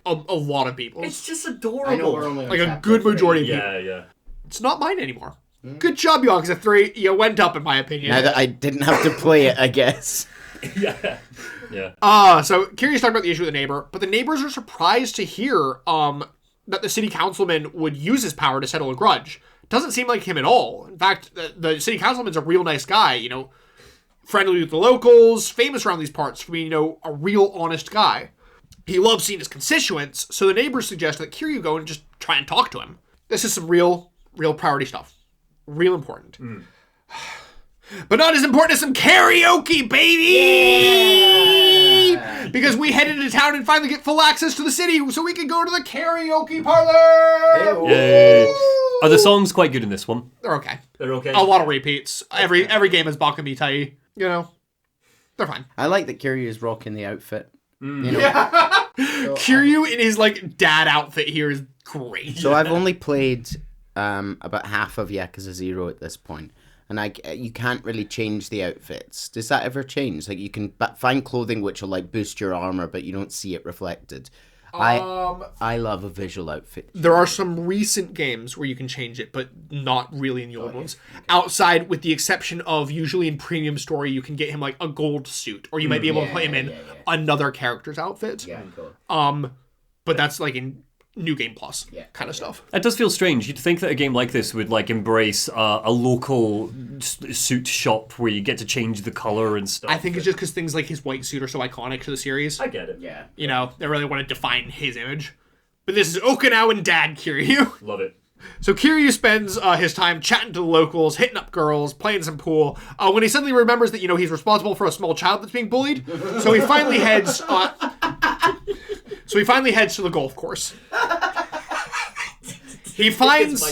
B: A lot of people.
C: It's just adorable.
D: I know we're only on
B: like a
D: chapter
B: good
D: 3.
B: majority of people.
C: Yeah.
B: It's not mine anymore. Good job, Yakuza 3. You went up, in my opinion.
D: Now that I didn't have to play it, I guess.
C: Yeah.
B: So Kiryu's talking about the issue with the neighbor, but the neighbors are surprised to hear that the city councilman would use his power to settle a grudge. Doesn't seem like him at all. In fact, the city councilman's a real nice guy, friendly with the locals, famous around these parts for being, a real honest guy. He loves seeing his constituents, so the neighbors suggest that Kiryu go and just try and talk to him. This is some real priority stuff. Real important. But not as important as some karaoke, baby! Yeah. Because we headed into town and finally get full access to the city so we can go to the karaoke parlor!
C: Yay! Are the songs quite good in this one?
B: They're okay.
C: They're okay?
B: A lot of repeats. Every game is Bakamitai. They're fine.
D: I like that Kiryu is rocking the outfit.
B: Kiryu in his, dad outfit here is great.
D: So I've only played about half of Yakuza 0 at this point, and you can't really change the outfits. Does that ever change? Like, you can find clothing which will boost your armor, but you don't see it reflected. I love a visual outfit.
B: There are some recent games where you can change it, but not really in the old ones. Okay. Outside, with the exception of usually in Premium Story, you can get him like a gold suit, or you might be able to put him in another character's outfit.
D: Yeah, cool.
B: But that's like in New Game Plus kind of stuff.
C: It does feel strange. You'd think that a game like this would like embrace a local suit shop where you get to change the color and stuff.
B: I think it's just because things like his white suit are so iconic to the series.
C: I get it.
D: Yeah.
B: You know, they really want to define his image. But this is Okinawan Dad Kiryu.
C: Love it.
B: So Kiryu spends his time chatting to the locals, hitting up girls, playing some pool, when he suddenly remembers that, he's responsible for a small child that's being bullied. So he finally heads... So he finally heads to the golf course. He finds,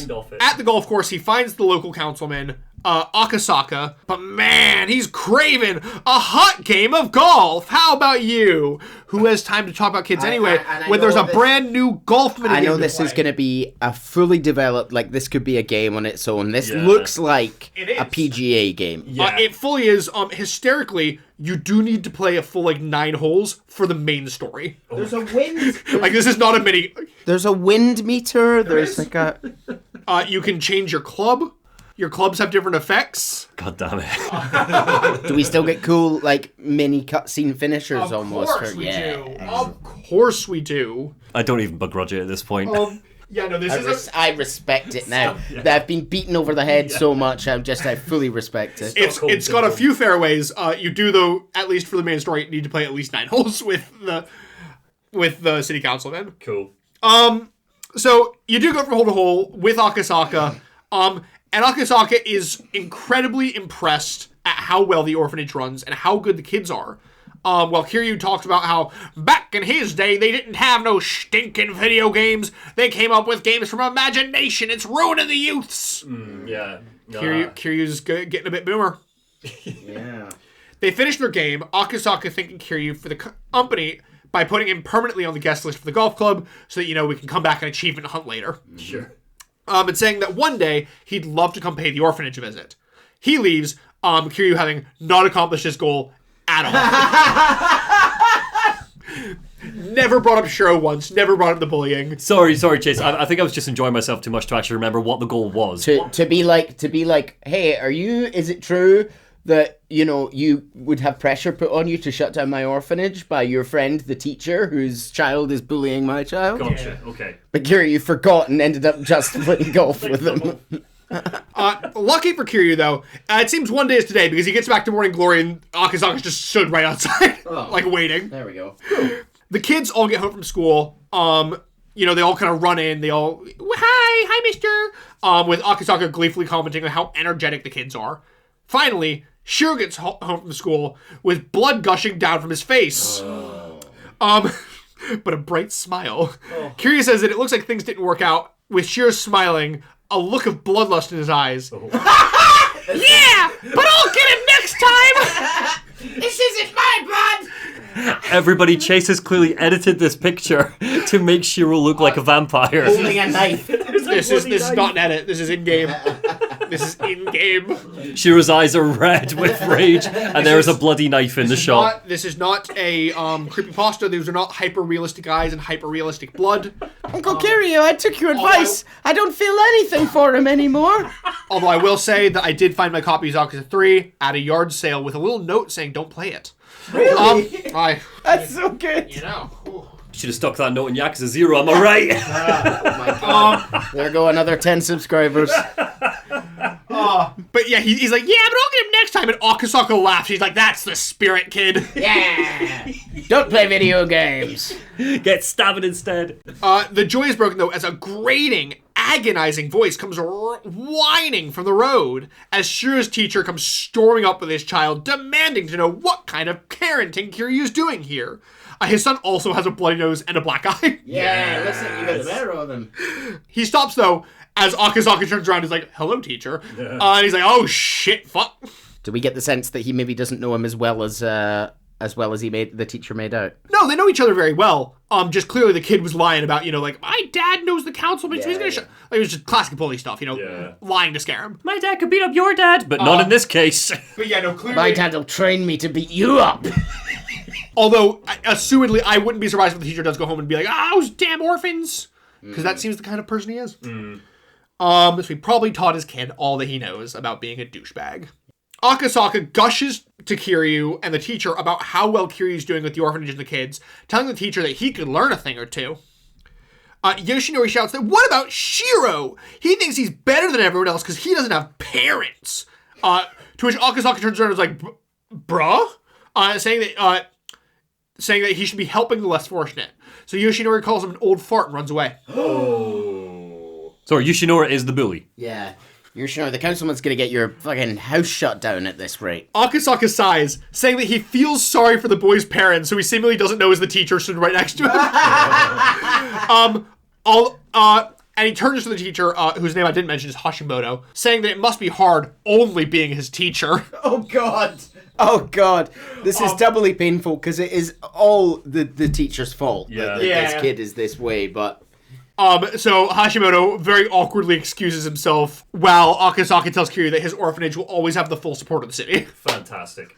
B: at the golf course, he finds the local councilman, Akasaka, but man, he's craving a hot game of golf. How about you? Who has time to talk about kids anyway, when there's a brand new golf minigame
D: I know this is going to be a fully developed, like this could be a game on its own. This looks like a PGA game.
B: Yeah. It fully is. Hysterically, you do need to play a full 9 holes for the main story.
D: There's a wind.
B: Like this is not a mini.
D: There's a wind meter. There's like a.
B: You can change your club. Your clubs have different effects.
C: God damn it.
D: Do we still get cool, mini cutscene finishers almost?
B: Of course we do. Of course we do.
C: I don't even begrudge it at this point.
D: I respect it now. I've been beaten over the head so much, I fully respect it.
B: It's got a few fairways. You do, though, at least for the main story, need to play at least 9 holes with the city councilman.
C: Cool.
B: So you do go from hole to hole with Akasaka. And Akasaka is incredibly impressed at how well the orphanage runs and how good the kids are. While Kiryu talks about how back in his day they didn't have no stinking video games. They came up with games from imagination. It's ruining the youths. Kiryu's getting a bit boomer.
D: Yeah.
B: They finish their game. Akasaka thanking Kiryu for the company by putting him permanently on the guest list for the golf club so that, we can come back and achievement hunt later.
C: Sure.
B: And saying that one day he'd love to come pay the orphanage a visit. He leaves, Kiryu having not accomplished his goal at all. Never brought up Shiro once, never brought up the bullying.
C: Sorry, Chase. I think I was just enjoying myself too much to actually remember what the goal was.
D: To be like, hey, is it true that, you would have pressure put on you to shut down my orphanage by your friend, the teacher, whose child is bullying my child?
C: Gotcha, okay.
D: But Kiryu forgot and ended up just playing golf with him.
B: Lucky for Kiryu, though, it seems one day is today because he gets back to Morning Glory and Akasaka's just stood right outside, waiting.
D: There we go.
B: The kids all get home from school. They all kind of run in. They all, hi, mister. With Akasaka gleefully commenting on how energetic the kids are. Finally, Shiro gets home from school with blood gushing down from his face. But a bright smile. Kiryu says that it looks like things didn't work out, with Shiro smiling, a look of bloodlust in his eyes. Yeah, but I'll get him next time! This isn't my blood!
C: Everybody, Chase has clearly edited this picture to make Shiro look like a vampire.
D: Holding a knife.
B: This is not an edit. This is in-game. This is in-game.
C: Shiro's eyes are red with rage, and there is a bloody knife in the shop.
B: This is not a creepypasta. These are not hyper-realistic eyes and hyper-realistic blood.
D: Uncle Kiryu, I took your advice. I don't feel anything for him anymore.
B: Although I will say that I did find my copy of Yakuza 3 at a yard sale with a little note saying, don't play it.
D: Really? That's so good.
C: Should have stuck that note in Yakuza 0, am I right?
D: Oh my god. There go another 10 subscribers.
B: But yeah, he's like, yeah, but I'll get him next time. And Akasaka laughs. He's like, that's the spirit, kid.
D: Yeah. Don't play video games.
C: Get stabbed instead.
B: The joy is broken, though, as a grating, agonizing voice comes whining from the road as Shiro's teacher comes storming up with his child, demanding to know what kind of parenting Kiryu's doing here. His son also has a bloody nose and a black eye.
D: Yeah, listen, you got the better of them.
B: He stops, though, as Akasaka turns around and is like, hello, teacher. And he's like, oh, shit, fuck.
D: Do we get the sense that he maybe doesn't know him as well as the teacher made out?
B: No, they know each other very well. Just clearly the kid was lying about, my dad knows the councilman, so he's gonna it was just classic bully stuff, lying to scare him.
C: My dad could beat up your dad, but not in this case.
B: But yeah, no, clearly...
D: My dad will train me to beat you up.
B: Although, assumedly, I wouldn't be surprised if the teacher does go home and be like, those damn orphans! Because that seems the kind of person he is. So he probably taught his kid all that he knows about being a douchebag. Akasaka gushes to Kiryu and the teacher about how well Kiryu's doing with the orphanage and the kids, telling the teacher that he could learn a thing or two. Yoshinori shouts that, what about Shiro? He thinks he's better than everyone else because he doesn't have parents. To which Akasaka turns around and is like, bruh? Saying that he should be helping the less fortunate. So Yoshinori calls him an old fart and runs away.
C: Sorry, Yoshinori is the bully.
D: Yeah. You're sure the councilman's gonna get your fucking house shut down at this rate.
B: Akasaka sighs, saying that he feels sorry for the boy's parents, who he seemingly doesn't know is the teacher stood right next to him. And he turns to the teacher, whose name I didn't mention is Hashimoto, saying that it must be hard only being his teacher.
D: Oh god. Oh god. This is doubly painful because it is all the teacher's fault that this kid is this way, but...
B: So Hashimoto very awkwardly excuses himself while Akasaka tells Kiryu that his orphanage will always have the full support of the city.
C: Fantastic.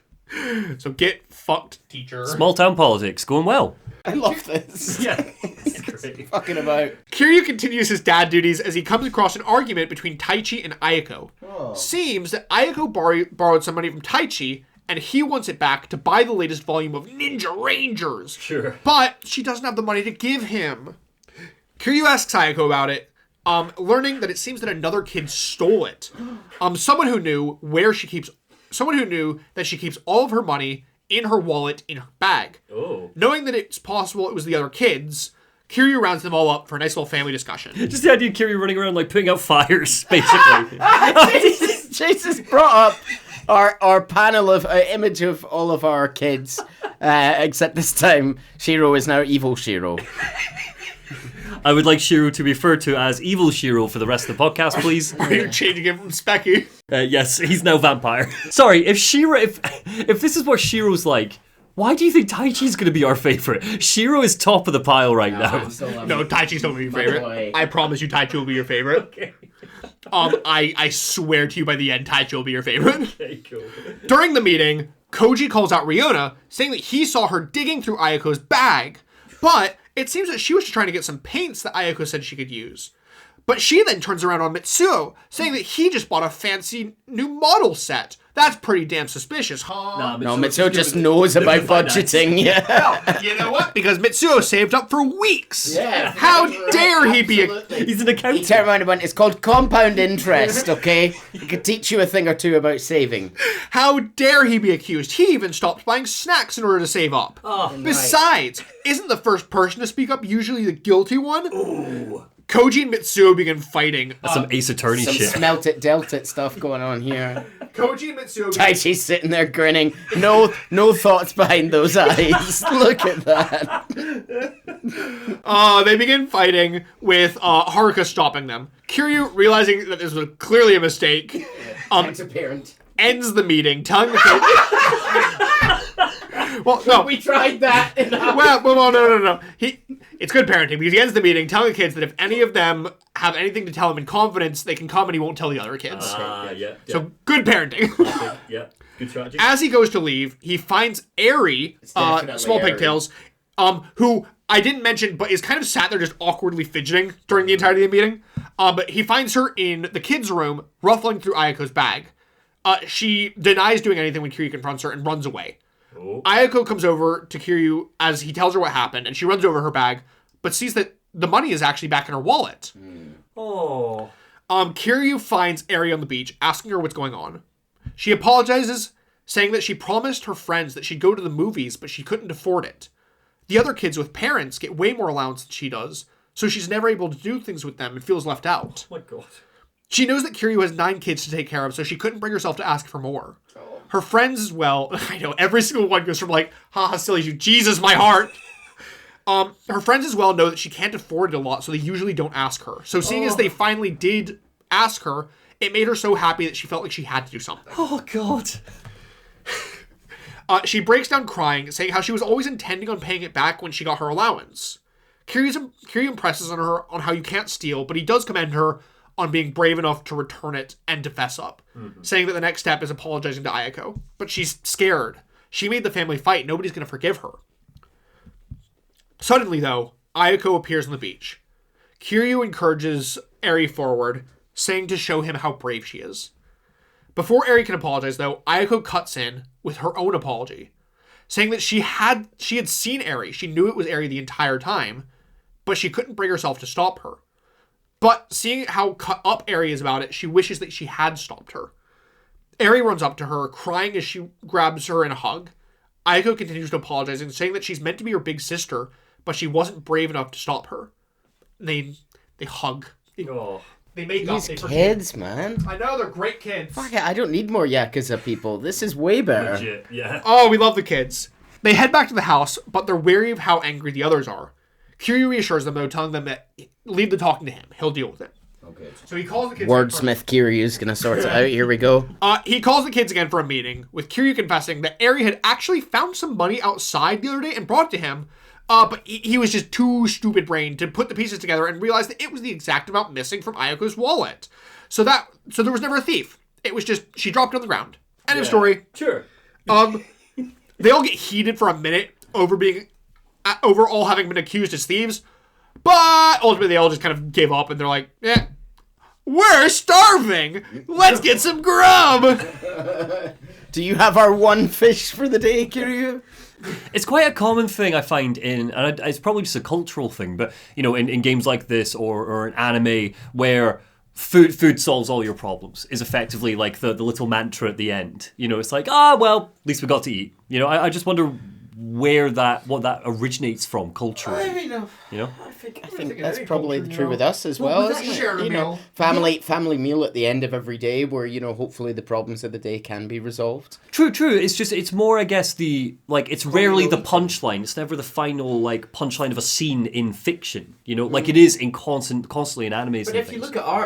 B: So get fucked, teacher.
C: Small town politics going well.
D: I love this.
C: Yeah, it's great.
D: Fucking about.
B: Kiryu continues his dad duties as he comes across an argument between Taichi and Ayako. Seems that Ayako borrowed some money from Taichi, and he wants it back to buy the latest volume of Ninja Rangers.
C: Sure.
B: But she doesn't have the money to give him. Kiryu asks Ayako about it, learning that it seems that another kid stole it. Someone who knew that she keeps all of her money in her wallet in her bag.
C: Oh.
B: Knowing that it's possible it was the other kids, Kiryu rounds them all up for a nice little family discussion.
C: Just the idea of Kiryu running around like putting out fires, basically.
D: Jesus brought up our panel of image of all of our kids, except this time Shiro is now evil Shiro.
C: I would like Shiro to be referred to as Evil Shiro for the rest of the podcast, please.
B: Are you changing him from Specky?
C: Yes, he's now vampire. Sorry, if this is what Shiro's like, why do you think Taichi's going to be our favorite? Shiro is top of the pile right now.
B: No, Taichi's not going to be your favorite. I promise you Taichi will be your favorite.
C: Okay.
B: I swear to you by the end, Taichi will be your favorite.
C: Okay, cool.
B: During the meeting, Koji calls out Ryona, saying that he saw her digging through Ayako's bag, but it seems that she was just trying to get some paints that Ayako said she could use. But she then turns around on Mitsuo, saying that he just bought a fancy new model set. That's pretty damn suspicious, huh?
D: No, Mitsuo just knows about budgeting, yeah.
B: Well, you know what? Because Mitsuo saved up for weeks.
D: Yeah.
B: How dare he be
C: He's an accountant.
D: He turned around and went, it's called compound interest, okay? It could teach you a thing or two about saving.
B: How dare he be accused? He even stopped buying snacks in order to save up. Besides, isn't the first person to speak up usually the guilty one?
C: Ooh.
B: Koji and Mitsuo begin fighting.
C: That's some Ace Attorney
D: Some
C: shit.
D: smelt it, dealt it stuff going on here.
B: Koji and Mitsuo...
D: Taichi's sitting there grinning. No thoughts behind those eyes. Look at that.
B: They begin fighting with Haruka stopping them. Kiryu, realizing that this was clearly a mistake,
D: Transparent.
B: ends the meeting, telling the kids... Well, no.
D: We tried that.
B: Well, no. It's good parenting because he ends the meeting telling the kids that if any of them have anything to tell him in confidence, they can come and he won't tell the other kids.
C: Yeah.
B: So good parenting.
C: Yeah, good strategy.
B: As he goes to leave, he finds Eri, Small
D: Eri.
B: Pigtails, who I didn't mention, but is kind of sat there just awkwardly fidgeting during the entirety of the meeting. But he finds her in the kids' room, ruffling through Ayako's bag. She denies doing anything when Kiryu confronts her and runs away.
C: Oh.
B: Ayako comes over to Kiryu as he tells her what happened, and she runs over her bag, but sees that the money is actually back in her wallet.
C: Oh.
B: Kiryu finds Eri on the beach, asking her what's going on. She apologizes, saying that she promised her friends that she'd go to the movies, but she couldn't afford it. The other kids with parents get way more allowance than she does, so she's never able to do things with them and feels left out.
C: Oh my god.
B: She knows that Kiryu has 9 kids to take care of, so she couldn't bring herself to ask for more. Her friends as well, I know, every single one goes from like, haha, silly you, Jesus, my heart. Her friends as well know that she can't afford it a lot, so they usually don't ask her. So seeing as they finally did ask her, it made her so happy that she felt like she had to do something.
C: Oh god.
B: She breaks down crying, saying how she was always intending on paying it back when she got her allowance. Kiryu impresses on her on how you can't steal, but he does commend her on being brave enough to return it and to fess up, saying that the next step is apologizing to Ayako. But she's scared, She made the family fight. Nobody's going to forgive her. Suddenly, though, Ayako appears on the beach. Kiryu encourages Eri forward, saying to show him how brave she is. Before Eri can apologize, though, Ayako cuts in with her own apology, saying that she had seen Eri. She knew it was Eri the entire time, but she couldn't bring herself to stop her. But seeing how cut up Eri is about it, she wishes that she had stopped her. Eri runs up to her, crying as she grabs her in a hug. Ayako continues to apologize and saying that she's meant to be her big sister, but she wasn't brave enough to stop her. They hug. They make up.
D: These kids, man.
B: I know, they're great kids.
D: Fuck it, I don't need more Yakuza people. This is way better.
C: Legit, yeah.
B: Oh, we love the kids. They head back to the house, but they're wary of how angry the others are. Kiryu reassures them, though, telling them that leave the talking to him. He'll deal with it.
D: Okay.
B: So he calls the kids.
D: Wordsmith Kiryu's gonna sort it out. Here we go.
B: He calls the kids again for a meeting, with Kiryu confessing that Eri had actually found some money outside the other day and brought it to him. But he was just too stupid-brained to put the pieces together and realize that it was the exact amount missing from Ayako's wallet. So there was never a thief. It was just, she dropped it on the ground. End of story.
C: Sure.
B: They all get heated for a minute over all having been accused as thieves. But ultimately they all just kind of gave up and they're like, yeah, we're starving. Let's get some grub.
D: Do you have our one fish for the day, Kiryu?
C: It's quite a common thing I find and it's probably just a cultural thing, but in games like this or an anime where food solves all your problems is effectively like the little mantra at the end. It's like, well, at least we got to eat. I just wonder what that originates from culturally.
D: I think that's probably true with us as well, isn't it? Family meal at the end of every day where, hopefully the problems of the day can be resolved.
C: True. It's more, I guess, it's rarely the punchline. It's never the final, punchline of a scene in fiction, like it is in constantly in animes.
D: But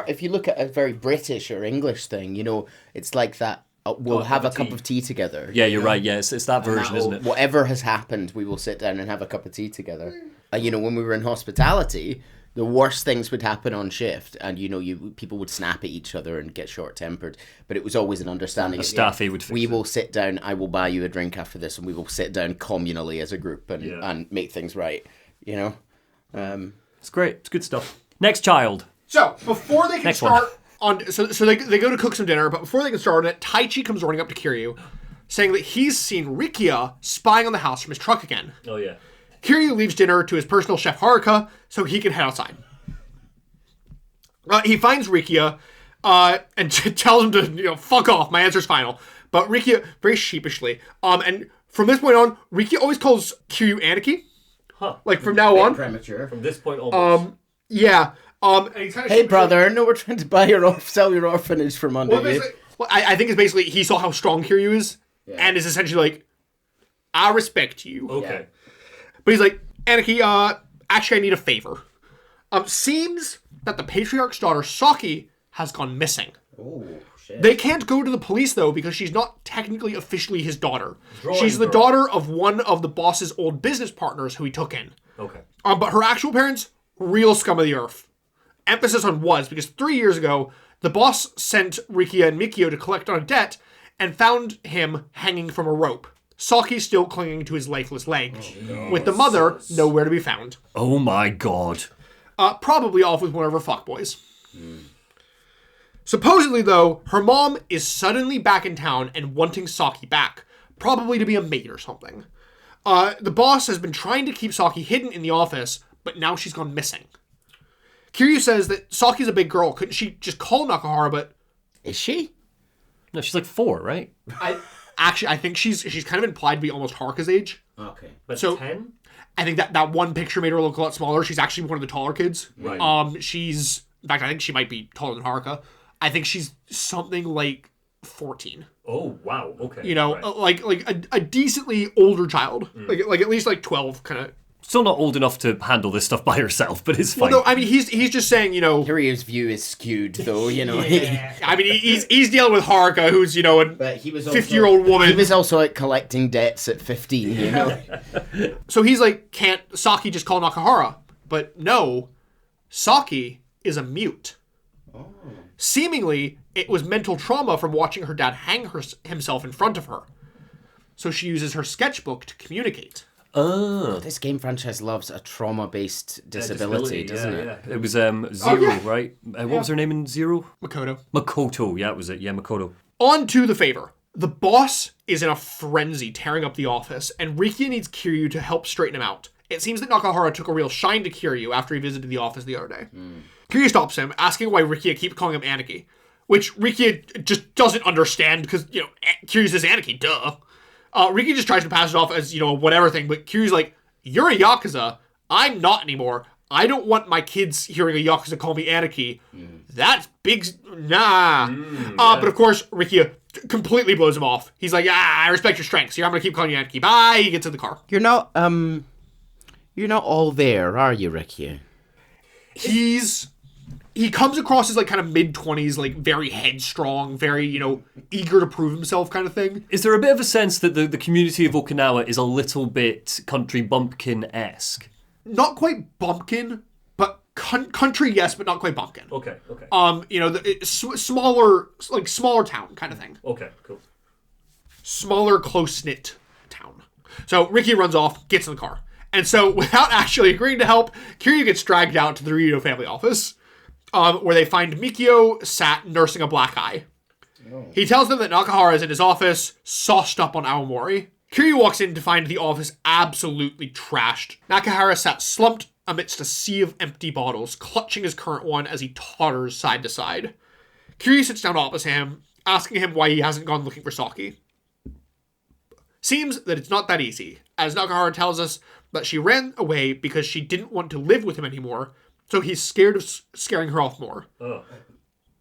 D: if you look at a very British or English thing, it's like that. We'll have a cup of tea together.
C: Yeah, you're right. Yeah, it's that version, isn't it?
D: Whatever has happened, we will sit down and have a cup of tea together. When we were in hospitality, the worst things would happen on shift, and people would snap at each other and get short-tempered. But it was always an understanding.
C: A staffy would fix
D: we
C: it.
D: will sit down. I will buy you a drink after this, and we will sit down communally as a group and make things right.
C: It's great. It's good stuff. Next child.
B: So before they can
C: Next
B: start.
C: one.
B: So they go to cook some dinner, but before they can start on it, Taichi comes running up to Kiryu, saying that he's seen Rikia spying on the house from his truck again.
C: Oh, yeah.
B: Kiryu leaves dinner to his personal chef Haruka so he can head outside. He finds Rikia and tells him to, fuck off, my answer's final. But Rikia, very sheepishly, and from this point on, Rikia always calls Kiryu Aniki.
C: Huh.
B: From now on.
D: Premature.
C: From this point onwards.
B: Yeah.
D: Hey, brother, no, we're trying to sell your orphanage from under you.
B: I think it's basically he saw how strong Kiryu is, and is essentially like, I respect you.
C: Okay.
B: But he's like, Aniki, actually I need a favor. Seems that the patriarch's daughter, Saki, has gone missing.
D: Oh, shit.
B: They can't go to the police, though, because she's not technically officially his daughter. She's the daughter of one of the boss's old business partners who he took in.
C: Okay.
B: But her actual parents, real scum of the earth. Emphasis on was, because 3 years ago, the boss sent Rikia and Mikio to collect on a debt and found him hanging from a rope. Saki still clinging to his lifeless legs, with the mother nowhere to be found.
C: Oh my god.
B: Probably off with one of her fuckboys. Supposedly, though, her mom is suddenly back in town and wanting Saki back, probably to be a maid or something. The boss has been trying to keep Saki hidden in the office, but now she's gone missing. Kiryu says that Saki's a big girl. Couldn't she just call Nakahara, but...
D: Is she?
C: No, she's like 4, right?
B: I think she's kind of implied to be almost Haruka's age.
D: Okay.
C: But
B: So-
C: 10?
B: I think that one picture made her look a lot smaller. She's actually one of the taller kids.
C: Right.
B: In fact, I think she might be taller than Haruka. I think she's something like 14.
C: Oh, wow. Okay.
B: Like a decently older child. Like at least like 12 kind of.
C: Still not old enough to handle this stuff by herself, but it's fine.
B: Well, no, I mean he's just saying,
D: Kiryu's view is skewed, though,
B: I mean he's dealing with Haruka, who's
D: But he was
B: 50-year-old woman.
D: He was also like collecting debts at 15,
B: So he's like, can't Saki just call Nakahara? But no, Saki is a mute.
D: Oh.
B: Seemingly, it was mental trauma from watching her dad hang himself in front of her. so she uses her sketchbook to communicate.
C: Oh.
D: This game franchise loves a trauma-based disability, doesn't it?
C: Yeah. It was Zero, right? What was her name in Zero?
B: Makoto.
C: Yeah, it was it. Yeah, Makoto.
B: On to the favor. The boss is in a frenzy, tearing up the office, and Rikia needs Kiryu to help straighten him out. It seems that Nakahara took a real shine to Kiryu after he visited the office the other day. Kiryu stops him, asking why Rikia keeps calling him Aniki, which Rikia just doesn't understand because, Kiryu's this Aniki, duh. Rikia just tries to pass it off as, a whatever thing, but Kiryu's like, you're a Yakuza. I'm not anymore. I don't want my kids hearing a Yakuza call me Aniki. That's big... Nah. But of course, Rikia completely blows him off. He's like, I respect your strengths. I'm going to keep calling you Aniki. Bye. He gets in the car.
D: You're not all there, are you, Rikia?
B: He comes across as, kind of mid-20s, very headstrong, very, eager to prove himself kind of thing.
C: Is there a bit of a sense that the community of Okinawa is a little bit country bumpkin-esque?
B: Not quite bumpkin, but country, yes, but not quite bumpkin.
C: Okay.
B: Smaller town kind of thing.
C: Okay, cool.
B: Smaller, close-knit town. So Ricky runs off, gets in the car. And so, without actually agreeing to help, Kiryu gets dragged out to the Ryudo family office, where they find Mikio sat nursing a black eye. Oh. He tells them that Nakahara is in his office, sauced up on Aomori. Kiryu walks in to find the office absolutely trashed. Nakahara sat slumped amidst a sea of empty bottles, clutching his current one as he totters side to side. Kiryu sits down opposite him, asking him why he hasn't gone looking for sake. Seems that it's not that easy, as Nakahara tells us that she ran away because she didn't want to live with him anymore, so he's scared of scaring her off more. Oh.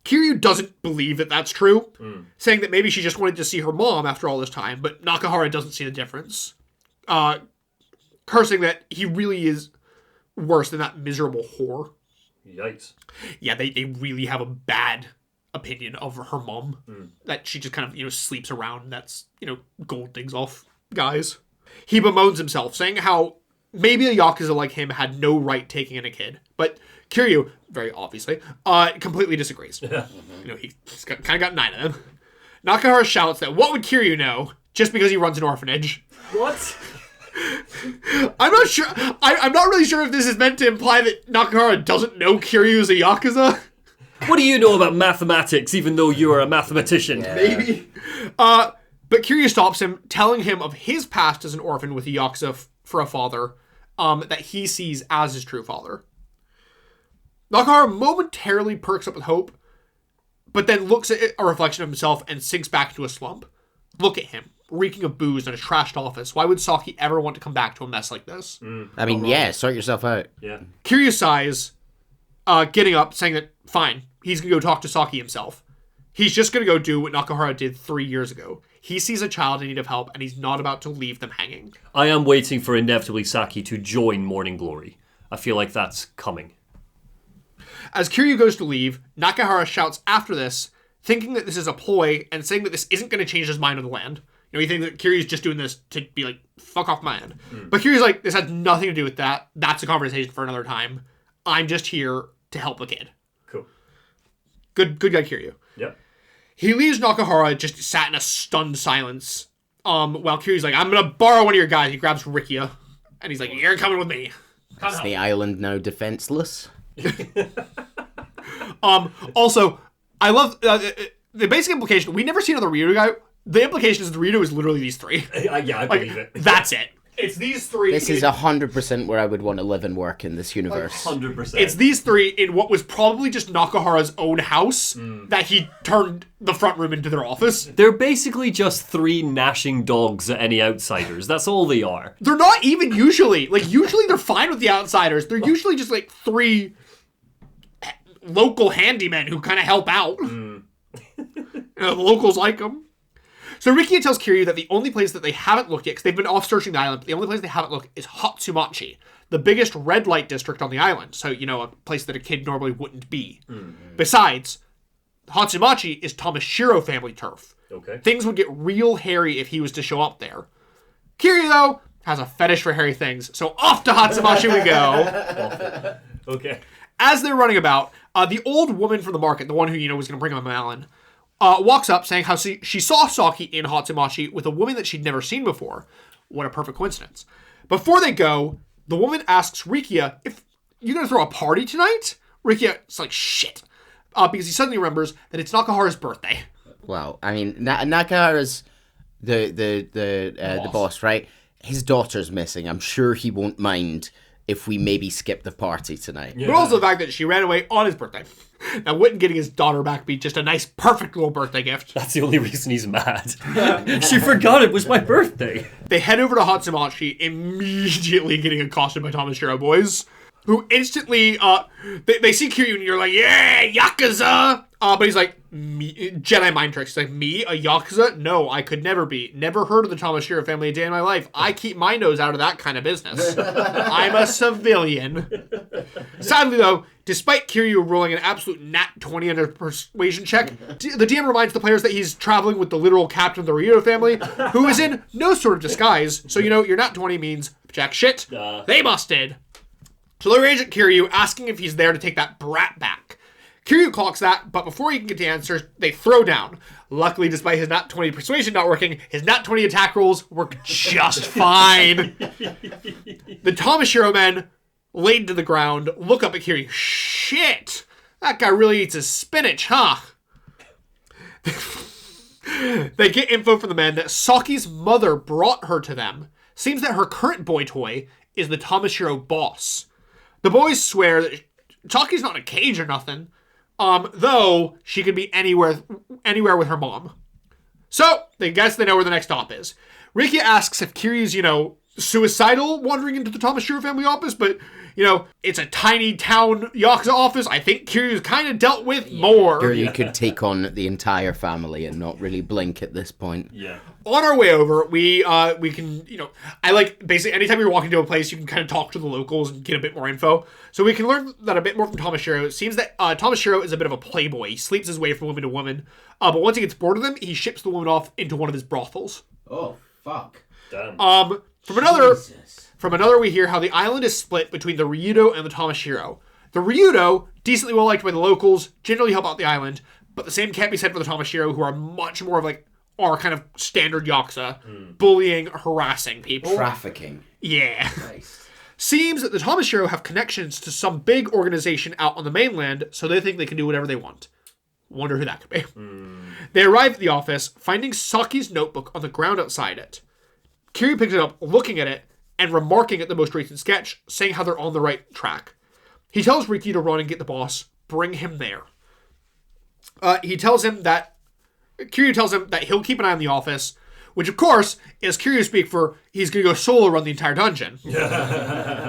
B: Kiryu doesn't believe that that's true, saying that maybe she just wanted to see her mom after all this time, but Nakahara doesn't see the difference. Cursing that he really is worse than that miserable whore.
C: Yikes.
B: Yeah, they really have a bad opinion of her mom. That she just kind of, sleeps around. That's, gold digs off guys. He bemoans himself, saying how maybe a Yakuza like him had no right taking in a kid. But Kiryu, very obviously, completely disagrees. He's kind of got 9 of them. Nakahara shouts that what would Kiryu know just because he runs an orphanage?
C: What?
B: I'm not sure. I'm not really sure if this is meant to imply that Nakahara doesn't know Kiryu is a Yakuza.
C: What do you know about mathematics, even though you are a mathematician?
B: Yeah. Maybe. But Kiryu stops him, telling him of his past as an orphan with a Yakuza for a father, that he sees as his true father. Nakahara momentarily perks up with hope, but then looks at a reflection of himself and sinks back into a slump. Look at him, reeking of booze in a trashed office. Why would Saki ever want to come back to a mess like this?
D: I mean, sort yourself out.
C: Yeah.
B: Kiryu sighs, getting up, saying that, fine, he's going to go talk to Saki himself. He's just going to go do what Nakahara did 3 years ago. He sees a child in need of help, and he's not about to leave them hanging.
C: I am waiting for inevitably Saki to join Morning Glory. I feel like that's coming.
B: As Kiryu goes to leave, Nakahara shouts after this, thinking that this is a ploy, and saying that this isn't going to change his mind on the land. You think that Kiryu's just doing this to be like, fuck off my land. But Kiryu's like, this has nothing to do with that. That's a conversation for another time. I'm just here to help the kid.
C: Cool.
B: Good guy Kiryu.
C: Yep.
B: He leaves Nakahara just sat in a stunned silence. While Kiryu's like, I'm gonna borrow one of your guys. He grabs Rikia, and he's like, you're coming with me.
D: Is the island now defenseless?
B: Also, I love the basic implication. We never see another Ryudo guy. The implication is the Ryudo is literally these 3.
C: I believe it.
B: That's it. It's these 3.
D: This is 100% where I would want to live and work in this universe.
C: 100%.
B: It's these 3 in what was probably just Nakahara's own house that he turned the front room into their office.
C: They're basically just 3 gnashing dogs at any outsiders. That's all they are.
B: They're not even usually. Usually they're fine with the outsiders. They're usually just 3 local handymen who kind of help out. The locals like them. So Rikia tells Kiryu that the only place that they haven't looked yet, because they've been off searching the island, but the only place they haven't looked is Hatsumachi, the biggest red light district on the island. So, a place that a kid normally wouldn't be. Besides, Hatsumachi is Tamashiro family turf.
C: Okay.
B: Things would get real hairy if he was to show up there. Kiryu, though, has a fetish for hairy things, so off to Hatsumachi we go.
C: Okay.
B: As they're running about, the old woman from the market, the one who, was going to bring him a melon, walks up saying how she saw Saki in Hatsumachi with a woman that she'd never seen before. What a perfect coincidence. Before they go, the woman asks Rikia if you're going to throw a party tonight? Rikia's like, shit. Because he suddenly remembers that it's Nakahara's birthday.
D: Well, I mean, Nakahara's the boss, right? His daughter's missing. I'm sure he won't mind if we maybe skip the party tonight.
B: Yeah. But also the fact that she ran away on his birthday. Now, wouldn't getting his daughter back be just a nice, perfect little birthday gift?
C: That's the only reason he's mad. She forgot it was my birthday.
B: They head over to Hatsumachi, immediately getting accosted by Tamashiro boys, who instantly, they see Kiryu and you're like, yeah, Yakuza! But he's like, Jedi mind tricks. He's like, me, a Yakuza? No, I could never be. Never heard of the Tamashiro family a day in my life. I keep my nose out of that kind of business. I'm a civilian. Sadly, though, despite Kiryu rolling an absolute nat 20 under persuasion check, the DM reminds the players that he's traveling with the literal captain of the Ryudo family, who is in no sort of disguise. So, your nat 20 means jack shit. They busted. So they rage at Kiryu, asking if he's there to take that brat back. Kiryu clocks that, but before he can get the answers, they throw down. Luckily, despite his nat 20 persuasion not working, his nat 20 attack rolls work just fine. The Tamashiro men, laid to the ground, look up at Kiryu. Shit! That guy really eats his spinach, huh? They get info from the men that Saki's mother brought her to them. Seems that her current boy toy is the Tamashiro boss. The boys swear that Saki's not in a cage or nothing. Though she could be anywhere with her mom. So, they guess they know where the next stop is. Rikia asks if Kiryu's, suicidal wandering into the Tamashiro family office, but, it's a tiny town Yakuza office. I think Kiryu's kind of dealt with more.
D: Kiryu could take on the entire family and not really blink at this point.
C: Yeah.
B: On our way over, we can, I like, basically, anytime you're walking to a place, you can kind of talk to the locals and get a bit more info. So we can learn that a bit more from Tamashiro. It seems that Tamashiro is a bit of a playboy. He sleeps his way from woman to woman. But once he gets bored of them, he ships the woman off into one of his brothels.
D: Oh, fuck.
C: Damn.
B: From another, we hear how the island is split between the Ryudo and the Tamashiro. The Ryudo, decently well liked by the locals, generally help out the island, but the same can't be said for the Tamashiro, who are much more of our kind of standard Yakuza, bullying, harassing people.
D: Trafficking.
B: Yeah.
D: Nice.
B: Seems that the Tamashiro have connections to some big organization out on the mainland, so they think they can do whatever they want. Wonder who that could be. They arrive at the office, finding Saki's notebook on the ground outside it. Kiryu picks it up, looking at it, and remarking at the most recent sketch, saying how they're on the right track. He tells Riki to run and get the boss, bring him there. Kiryu tells him that he'll keep an eye on the office, which of course is Kiryu speak for he's going to go solo run the entire dungeon.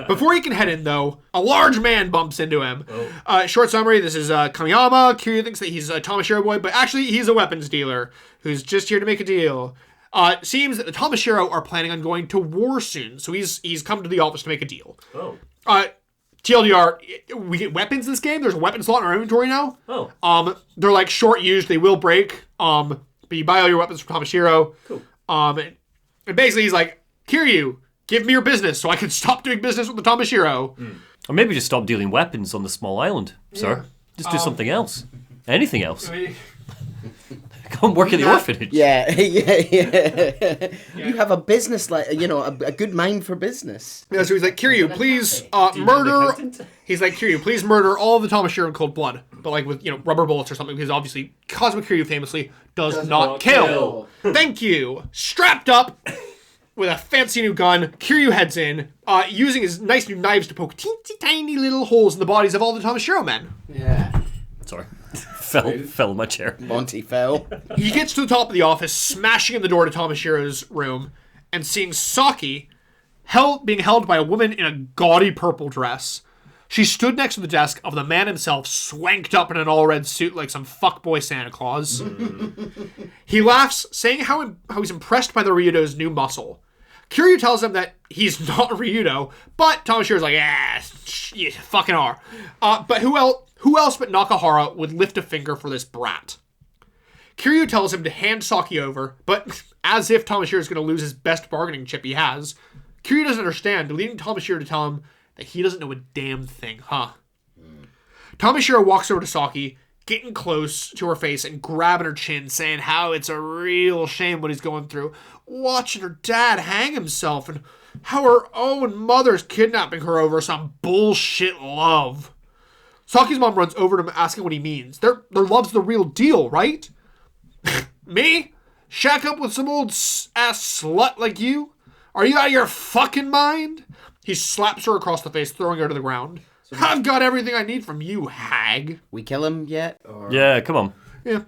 B: Before he can head in, though, a large man bumps into him. Short summary, this is Kamiyama. Kiryu thinks that he's a Tamashiro boy, but actually he's a weapons dealer who's just here to make a deal. Seems that the Tamashiro are planning on going to war soon, so he's come to the office to make a deal. TLDR, we get weapons in this game. There's a weapon slot in our inventory now. They're like short used, they will break. But you buy all your weapons from Tamashiro.
C: Cool.
B: And basically he's like, Kiryu, give me your business so I can stop doing business with the Tamashiro.
C: Or maybe just stop dealing weapons on the small island, sir. Just do something else. Anything else. Go and work at the orphanage.
D: Yeah. You have a business, a good mind for business.
B: Yeah, so he's like, Kiryu, please murder. He's like, Kiryu, please murder all of the Tamashiro in cold blood, but like with rubber bullets or something, because obviously Cosmic Kiryu famously does not kill. Thank you. Strapped up with a fancy new gun, Kiryu heads in, using his nice new knives to poke teensy tiny little holes in the bodies of all the Tamashiro men.
D: Yeah.
C: Sorry. Fell in my chair.
D: Monty fell.
B: He gets to the top of the office, smashing in the door to Tamashiro's room, and seeing Saki being held by a woman in a gaudy purple dress. She stood next to the desk of the man himself, swanked up in an all-red suit like some fuckboy Santa Claus. He laughs, saying how he's impressed by the Ryudo's new muscle. Kiryu tells him that he's not Ryudo, but Tamashiro's like, you fucking are. But who else but Nakahara would lift a finger for this brat? Kiryu tells him to hand Saki over, but as if Tamashiro is going to lose his best bargaining chip he has, Kiryu doesn't understand, leading Tamashiro to tell him that he doesn't know a damn thing, huh? Tamashiro walks over to Saki, getting close to her face and grabbing her chin, saying how it's a real shame what he's going through, watching her dad hang himself, and how her own mother's kidnapping her over some bullshit love. Saki's mom runs over to him asking what he means. Their love's the real deal, right? Me? Shack up with some old ass slut like you? Are you out of your fucking mind? He slaps her across the face, throwing her to the ground. I've got everything I need from you, hag.
D: We kill him yet? Or...
C: Yeah, come on.
B: Yeah.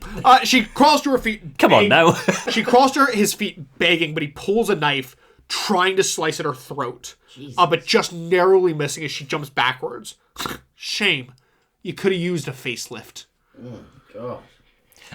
B: She crawls to her feet.
C: Come on now.
B: She crawls to his feet begging, but he pulls a knife, trying to slice at her throat. But just narrowly missing as she jumps backwards. Shame. You could have used a facelift.
D: Oh, God.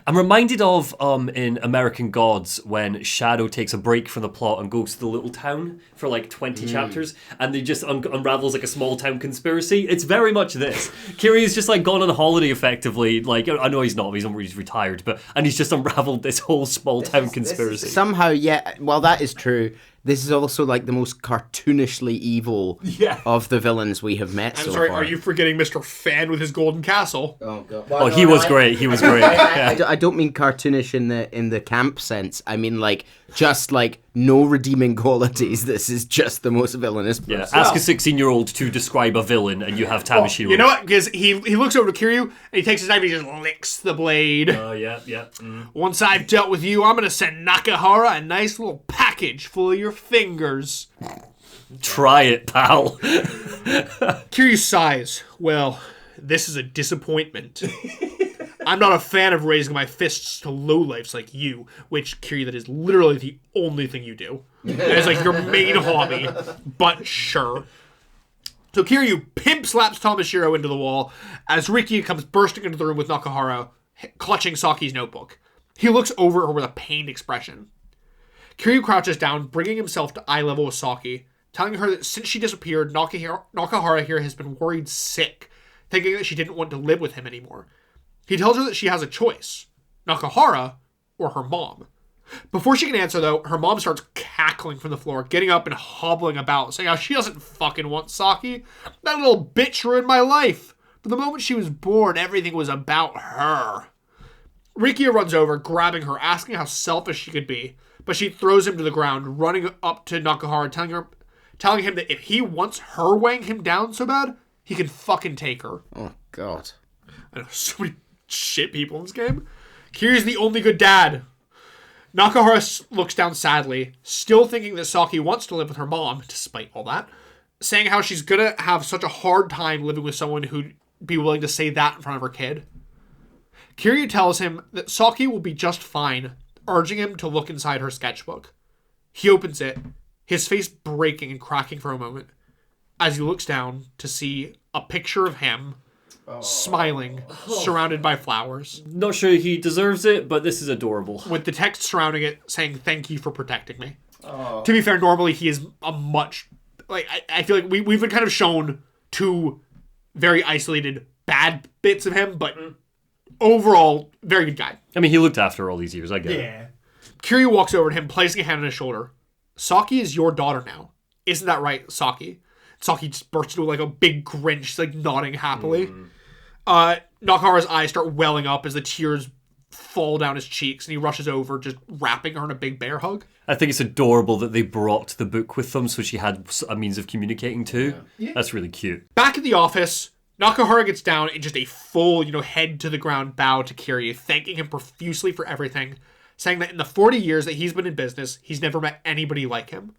C: I'm reminded of in American Gods when Shadow takes a break from the plot and goes to the little town for like 20 chapters, and they just unravels like a small town conspiracy. It's very much this. Kiryu's just like gone on holiday effectively. Like, I know he's not, he's retired, and he's just unraveled this whole small town conspiracy.
D: Somehow, yeah, well, that is true. This is also like the most cartoonishly evil of the villains we have met so far.
B: Are you forgetting Mr. Fan with his golden castle?
D: Oh, God.
C: Well, he was great. He was great.
D: I don't mean cartoonish in the camp sense. I mean like just like no redeeming qualities. This is just the most villainous person.
C: Yeah, ask a 16-year-old to describe a villain and you have Tamashiro.
B: You know what? Because he looks over to Kiryu and he takes his knife and he just licks the blade.
C: Oh, yeah. Mm.
B: Once I've dealt with you, I'm going to send Nakahara a nice little package full of your fingers.
C: Try it, pal.
B: Kiryu sighs. Well, this is a disappointment. I'm not a fan of raising my fists to lowlifes like you, which, Kiryu, that is literally the only thing you do. That is like your main hobby, but sure. So Kiryu pimp slaps Tamashiro into the wall as Rikiya comes bursting into the room with Nakahara, clutching Saki's notebook. He looks over her with a pained expression. Kiryu crouches down, bringing himself to eye level with Saki, telling her that since she disappeared, Nakahara here has been worried sick, thinking that she didn't want to live with him anymore. He tells her that she has a choice, Nakahara or her mom. Before she can answer, though, her mom starts cackling from the floor, getting up and hobbling about, saying how she doesn't fucking want Saki. That little bitch ruined my life. From the moment she was born, everything was about her. Rikiya runs over, grabbing her, asking how selfish she could be, but she throws him to the ground, running up to Nakahara, telling him that if he wants her weighing him down so bad, he can fucking take her.
D: Oh, God.
B: I know, so many shit people in this game. Kiryu's the only good dad. Nakahara looks down sadly, still thinking that Saki wants to live with her mom, despite all that, saying how she's gonna have such a hard time living with someone who'd be willing to say that in front of her kid. Kiryu tells him that Saki will be just fine, urging him to look inside her sketchbook. He opens it, his face breaking and cracking for a moment, as he looks down to see a picture of him smiling, surrounded by flowers.
C: Not sure he deserves it, but this is adorable.
B: With the text surrounding it saying, "Thank you for protecting me." To be fair, normally he is a much... Like, I feel like we've been kind of shown two very isolated bad bits of him, but overall, very good guy.
C: I mean, he looked after her all these years, I get it.
B: Kiryu walks over to him, placing a hand on his shoulder. Saki is your daughter now. Isn't that right, Saki? Saki just bursts into like a big grin. She's like nodding happily. Nakahara's eyes start welling up as the tears fall down his cheeks, and he rushes over, just wrapping her in a big bear hug.
C: I think it's adorable that they brought the book with them so she had a means of communicating too. Yeah. That's really cute.
B: Back at the office, Nakahara gets down in just a full, head to the ground bow to Kiryu, thanking him profusely for everything, saying that in the 40 years that he's been in business, he's never met anybody like him.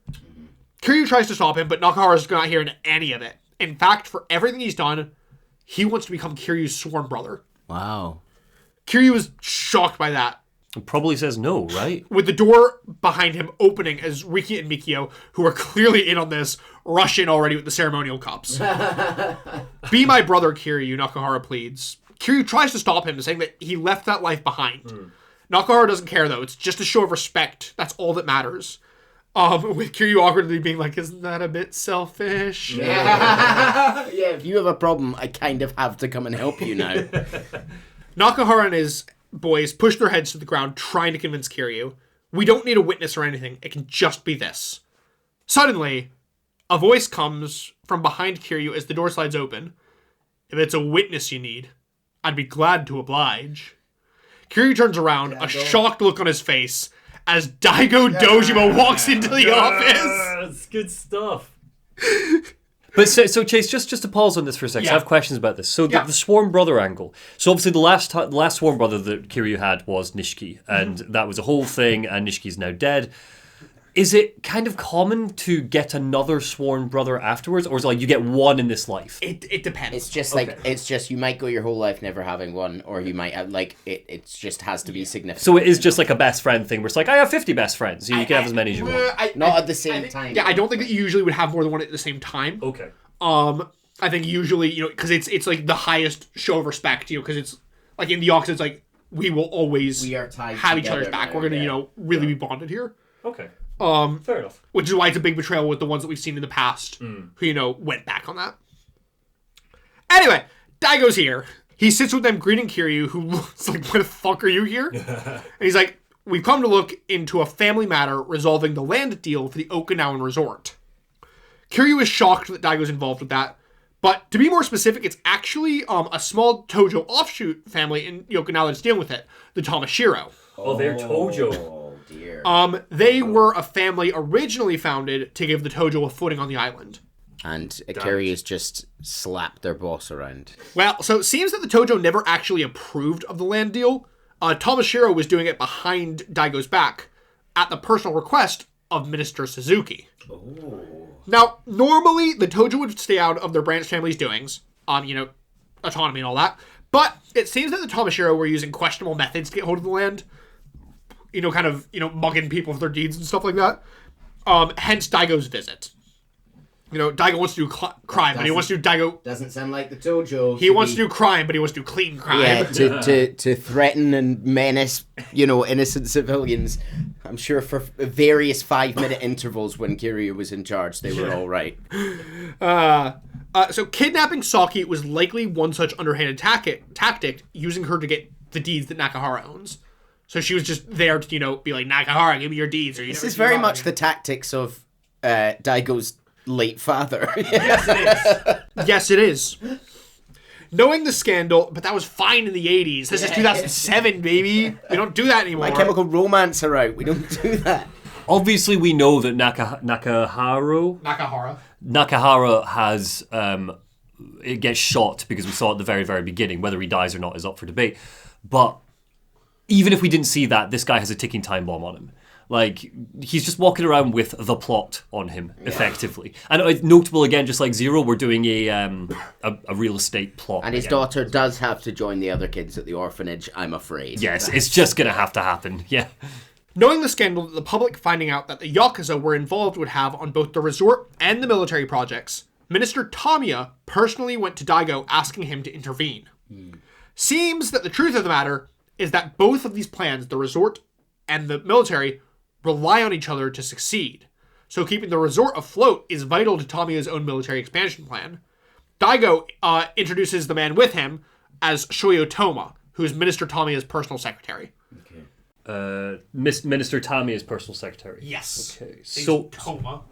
B: Kiryu tries to stop him, but Nakahara's not hearing any of it. In fact, for everything he's done, he wants to become Kiryu's sworn brother.
D: Wow.
B: Kiryu is shocked by that.
C: It probably says no, right?
B: With the door behind him opening as Riki and Mikio, who are clearly in on this, rush in already with the ceremonial cups. Be my brother, Kiryu, Nakahara pleads. Kiryu tries to stop him, saying that he left that life behind. Nakahara doesn't care, though. It's just a show of respect. That's all that matters. With Kiryu awkwardly being like, isn't that a bit selfish?
D: Yeah, if you have a problem, I kind of have to come and help you now.
B: Nakahara and his boys push their heads to the ground, trying to convince Kiryu. We don't need a witness or anything. It can just be this. Suddenly, a voice comes from behind Kiryu as the door slides open. If it's a witness you need, I'd be glad to oblige. Kiryu turns around, a shocked look on his face, as Daigo Dojima walks into the office.
C: That's good stuff. But so Chase, just to pause on this for a second, I have questions about this. So the Swarm Brother angle. So obviously the last Swarm Brother that Kiryu had was Nishiki, and that was a whole thing, and Nishiki's now dead. Is it kind of common to get another Sworn Brother afterwards, or is it like you get one in this life?
B: It depends.
D: It's just it's just you might go your whole life never having one, or you might have, it just has to be significant.
C: So it is just like a best friend thing where it's like, I have 50 best friends. You can have as many as you want.
D: Not at the same time.
B: Yeah, I don't think that you usually would have more than one at the same time.
C: Okay.
B: I think usually, because it's like the highest show of respect, because it's like in the Yakuza, it's like we will always have each other's back. We're gonna, really be bonded here.
C: Okay.
B: Fair enough. Which is why it's a big betrayal with the ones that we've seen in the past who, went back on that. Anyway, Daigo's here. He sits with them greeting Kiryu, who looks like, why the fuck are you here? And he's like, we've come to look into a family matter resolving the land deal for the Okinawan resort. Kiryu is shocked that Daigo's involved with that. But to be more specific, it's actually a small Tojo offshoot family in Okinawa that's dealing with it. The Tamashiro.
C: Oh, they're Tojo.
D: Dear.
B: They were a family originally founded to give the Tojo a footing on the island.
D: And Kiryu's just slapped their boss around.
B: Well, so it seems that the Tojo never actually approved of the land deal. Tamashiro was doing it behind Daigo's back at the personal request of Minister Suzuki.
D: Oh.
B: Now, normally the Tojo would stay out of their branch family's doings, autonomy and all that. But it seems that the Tamashiro were using questionable methods to get hold of the land. Mugging people for their deeds and stuff like that. Hence Daigo's visit. Daigo wants to do crime, but he wants to do Daigo...
D: Doesn't sound like the Tojo.
B: He wants to do crime, but he wants to do clean crime.
D: Yeah, to threaten and menace, innocent civilians. I'm sure for various 5-minute intervals when Kiryu was in charge, they were all right.
B: So kidnapping Saki was likely one such underhanded tactic, using her to get the deeds that Nakahara owns. So she was just there to, be like, Nakahara, give me your deeds. Or
D: this is very much the tactics of Daigo's late father.
B: Yes, it is. Yes, it is. Knowing the scandal, but that was fine in the 80s. This is 2007, baby. We don't do that anymore.
D: My Chemical Romance are out. We don't do that.
C: Obviously, we know that Nakahara has... it gets shot because we saw at the very, very beginning. Whether he dies or not is up for debate. But... even if we didn't see that, this guy has a ticking time bomb on him. Like, he's just walking around with the plot on him, effectively. And it's notable again, just like Zero, we're doing a real estate plot.
D: And his daughter does have to join the other kids at the orphanage, I'm afraid.
C: Yes, it's just going to have to happen, yeah.
B: Knowing the scandal that the public finding out that the Yakuza were involved would have on both the resort and the military projects, Minister Tamiya personally went to Daigo asking him to intervene. Seems that the truth of the matter is that both of these plans, the resort and the military, rely on each other to succeed. So keeping the resort afloat is vital to Tamiya's own military expansion plan. Daigo introduces the man with him as Shoyo Toma, who is Minister Tamiya's personal secretary.
C: Okay. Minister Tamiya's personal secretary.
B: Yes.
C: Okay. So
B: Toma.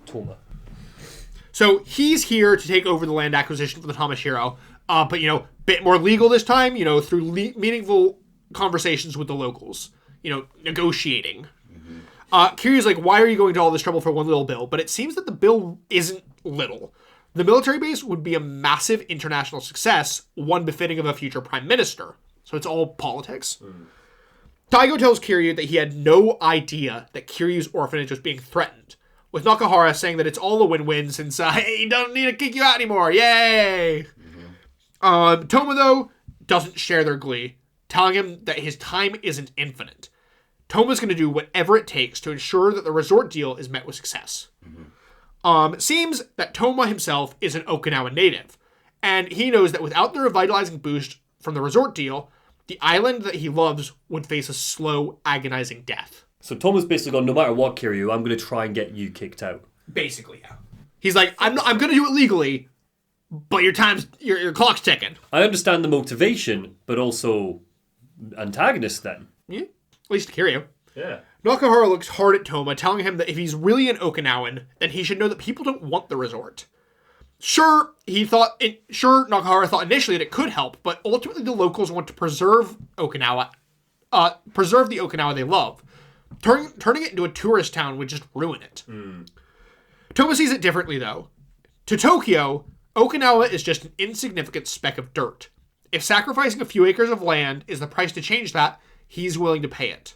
C: So
B: he's here to take over the land acquisition for the Tamashiro, but bit more legal this time. Through meaningful conversations with the locals, negotiating. Kiryu's like, why are you going to all this trouble for one little bill? But it seems that the bill isn't little. The military base would be a massive international success, one befitting of a future prime minister. So it's all politics. Daigo tells Kiryu that he had no idea that Kiryu's orphanage was being threatened, with Nakahara saying that it's all a win-win since he doesn't need to kick you out anymore. Yay! Toma, though, doesn't share their glee, telling him that his time isn't infinite. Toma's going to do whatever it takes to ensure that the resort deal is met with success. Seems that Toma himself is an Okinawa native, and he knows that without the revitalizing boost from the resort deal, the island that he loves would face a slow, agonizing death.
C: So Toma's basically gone, no matter what, Kiryu, I'm going to try and get you kicked out.
B: Basically, yeah. He's like, I'm going to do it legally, but your clock's ticking.
C: I understand the motivation, but also antagonist then.
B: Yeah. At least to Kiryu.
C: Yeah.
B: Nakahara looks hard at Toma, telling him that if he's really an Okinawan, then he should know that people don't want the resort. Sure, Nakahara thought initially that it could help, but ultimately the locals want to preserve the Okinawa they love. Turning it into a tourist town would just ruin it. Toma sees it differently, though. To Tokyo, Okinawa is just an insignificant speck of dirt. If sacrificing a few acres of land is the price to change that, he's willing to pay it.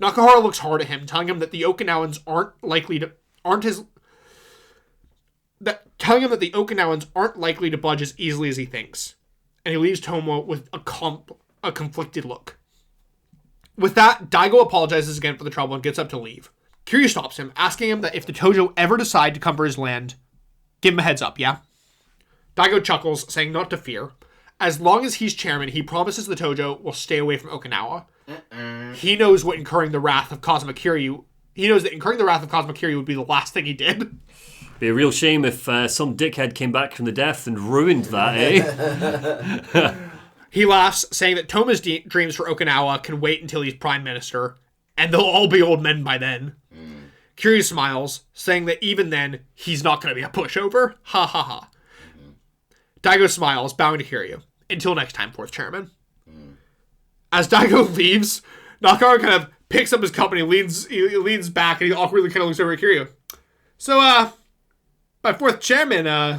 B: Nakahara looks hard at him, telling him that the Okinawans aren't likely to budge as easily as he thinks. And he leaves Toma with a conflicted look. With that, Daigo apologizes again for the trouble and gets up to leave. Kiryu stops him, asking him that if the Tojo ever decide to come for his land, give him a heads up, yeah? Daigo chuckles, saying not to fear. As long as he's chairman, he promises the Tojo will stay away from Okinawa. He knows that incurring the wrath of Kazuma Kiryu would be the last thing he did.
C: Be a real shame if some dickhead came back from the death and ruined that, eh?
B: He laughs, saying that Toma's dreams for Okinawa can wait until he's prime minister, and they'll all be old men by then. Kiryu smiles, saying that even then, he's not going to be a pushover. Ha ha ha. Daigo smiles, bowing to Kiryu. Until next time, fourth chairman. As Daigo leaves, Nakahara kind of picks up his cup and he leans back and he awkwardly kind of looks over at Kiryu. So, my fourth chairman,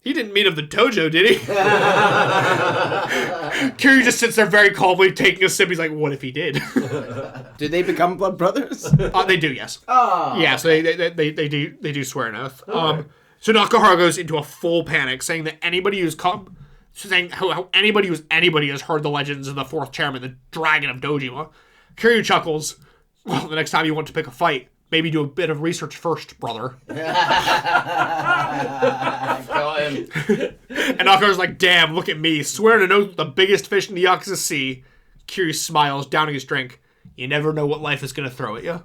B: he didn't mean of the Tojo, did he? Kiryu just sits there very calmly, taking a sip. He's like, what if he did?
D: Do they become blood brothers?
B: They do, yes. Oh. Yeah, so they do swear an oath. Okay. So Nakahara goes into a full panic, saying that anybody who's how anybody has heard the legends of the fourth chairman, the Dragon of Dojima. Kiryu chuckles. Well, the next time you want to pick a fight, maybe do a bit of research first, brother.
D: Got him.
B: And Nakahara's like, damn, look at me, swearing an oath with the biggest fish in the Yakuza Sea. Kiryu smiles, downing his drink. You never know what life is going to throw at you.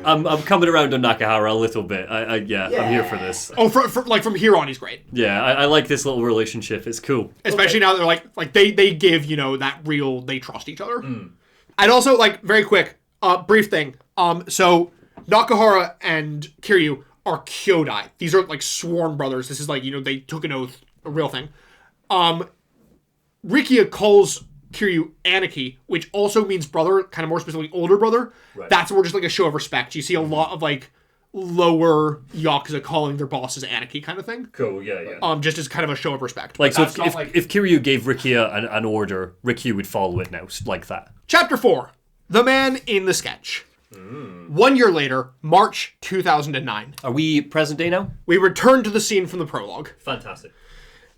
C: I'm coming around on Nakahara a little bit. I'm here for this.
B: Oh, from here on, he's great.
C: Yeah, I like this little relationship. It's cool.
B: Especially now that they're they give, that real, they trust each other. I'd also, very quick, brief thing. So Nakahara and Kiryu are Kyodai. These are, sworn brothers. This is, they took an oath, a real thing. Rikia calls Kiryu Aniki, which also means brother, kind of more specifically older brother. Right. That's more just a show of respect. You see a lot of lower Yakuza calling their bosses Aniki kind of thing.
C: Cool, yeah.
B: Just as kind of a show of respect.
C: So if Kiryu gave Rikia an order, Rikia would follow it now, like that.
B: Chapter 4. The Man in the Sketch. 1 year later, March 2009.
C: Are we present day now?
B: We return to the scene from the prologue.
C: Fantastic.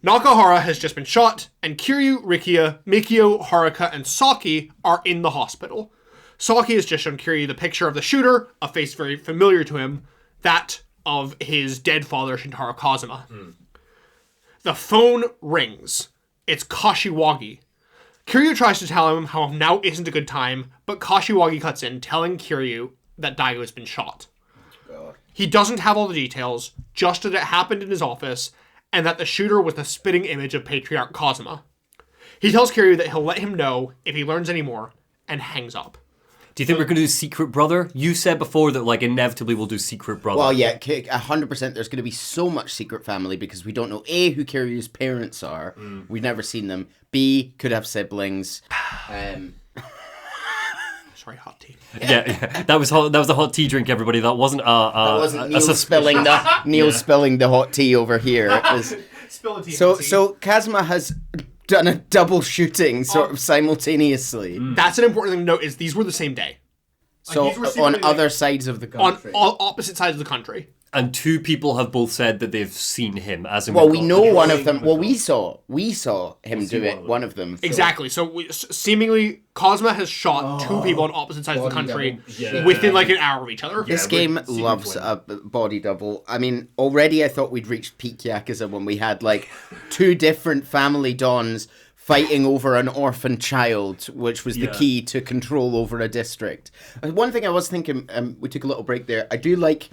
B: Nakahara has just been shot, and Kiryu, Rikia, Mikio, Haruka, and Saki are in the hospital. Saki has just shown Kiryu the picture of the shooter, a face very familiar to him, that of his dead father, Shintaro Kazuma. The phone rings. It's Kashiwagi. Kiryu tries to tell him how now isn't a good time, but Kashiwagi cuts in, telling Kiryu that Daigo has been shot. He doesn't have all the details, just that it happened in his office, and that the shooter was the spitting image of Patriarch Kazuma. He tells Kiryu that he'll let him know if he learns any more, and hangs up.
C: Do you think we're going to do Secret Brother? You said before that, inevitably we'll do Secret Brother.
D: Well, yeah, 100% there's going to be so much Secret Family because we don't know, A, who Kiryu's parents are. We've never seen them. B, could have siblings.
B: Sorry, hot tea.
C: Yeah, that was a hot tea drink, everybody. That wasn't
D: Neil spilling the hot tea over here.
B: Spill tea.
D: So Kazuma has done a double shooting sort of simultaneously.
B: That's an important thing to note, is these were the same day.
D: So on other sides of the country.
B: On opposite sides of the country.
C: And two people have both said that they've seen him.
D: We know one of them. Well, we saw him do it. One of them.
B: Exactly. So seemingly, Kazuma has shot two people on opposite sides of the country within an hour of each other.
D: This game loves a body double. I mean, already I thought we'd reached peak Yakuza when we had two different family dons fighting over an orphan child, which was the key to control over a district. One thing I was thinking, we took a little break there. I do like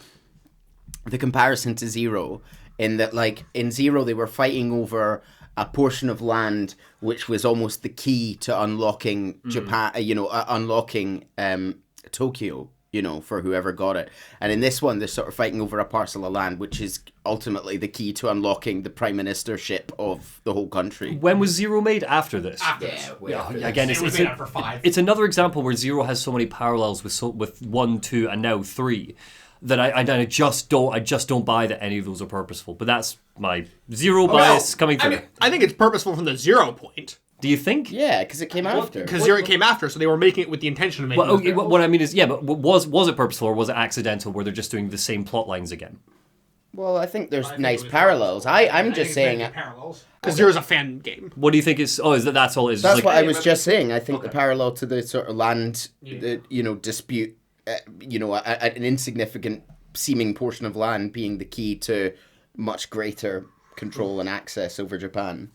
D: the comparison to Zero, in that in Zero they were fighting over a portion of land which was almost the key to unlocking Japan, unlocking Tokyo, for whoever got it. And in this one, they're sort of fighting over a parcel of land, which is ultimately the key to unlocking the prime ministership of the whole country.
C: When was Zero made? After this? Again, it's another example where Zero has so many parallels with 1, 2, and now 3 that I just don't buy that any of those are purposeful. But that's my Zero bias coming through.
B: I think it's purposeful from the Zero point.
C: Do you think?
D: Yeah, because it came after.
B: Because Zero came after, so they were making it with the intention of making it.
C: What I mean is, but was it purposeful or was it accidental where they're just doing the same plot lines again?
D: Well, I think there's nice parallels. I'm just saying...
B: Parallels. Because Zero's a fan game.
C: What do you think is... Oh, that's all it is?
D: That's what I was just saying. I think the parallel to the sort of land, dispute, an insignificant seeming portion of land being the key to much greater control and access over Japan.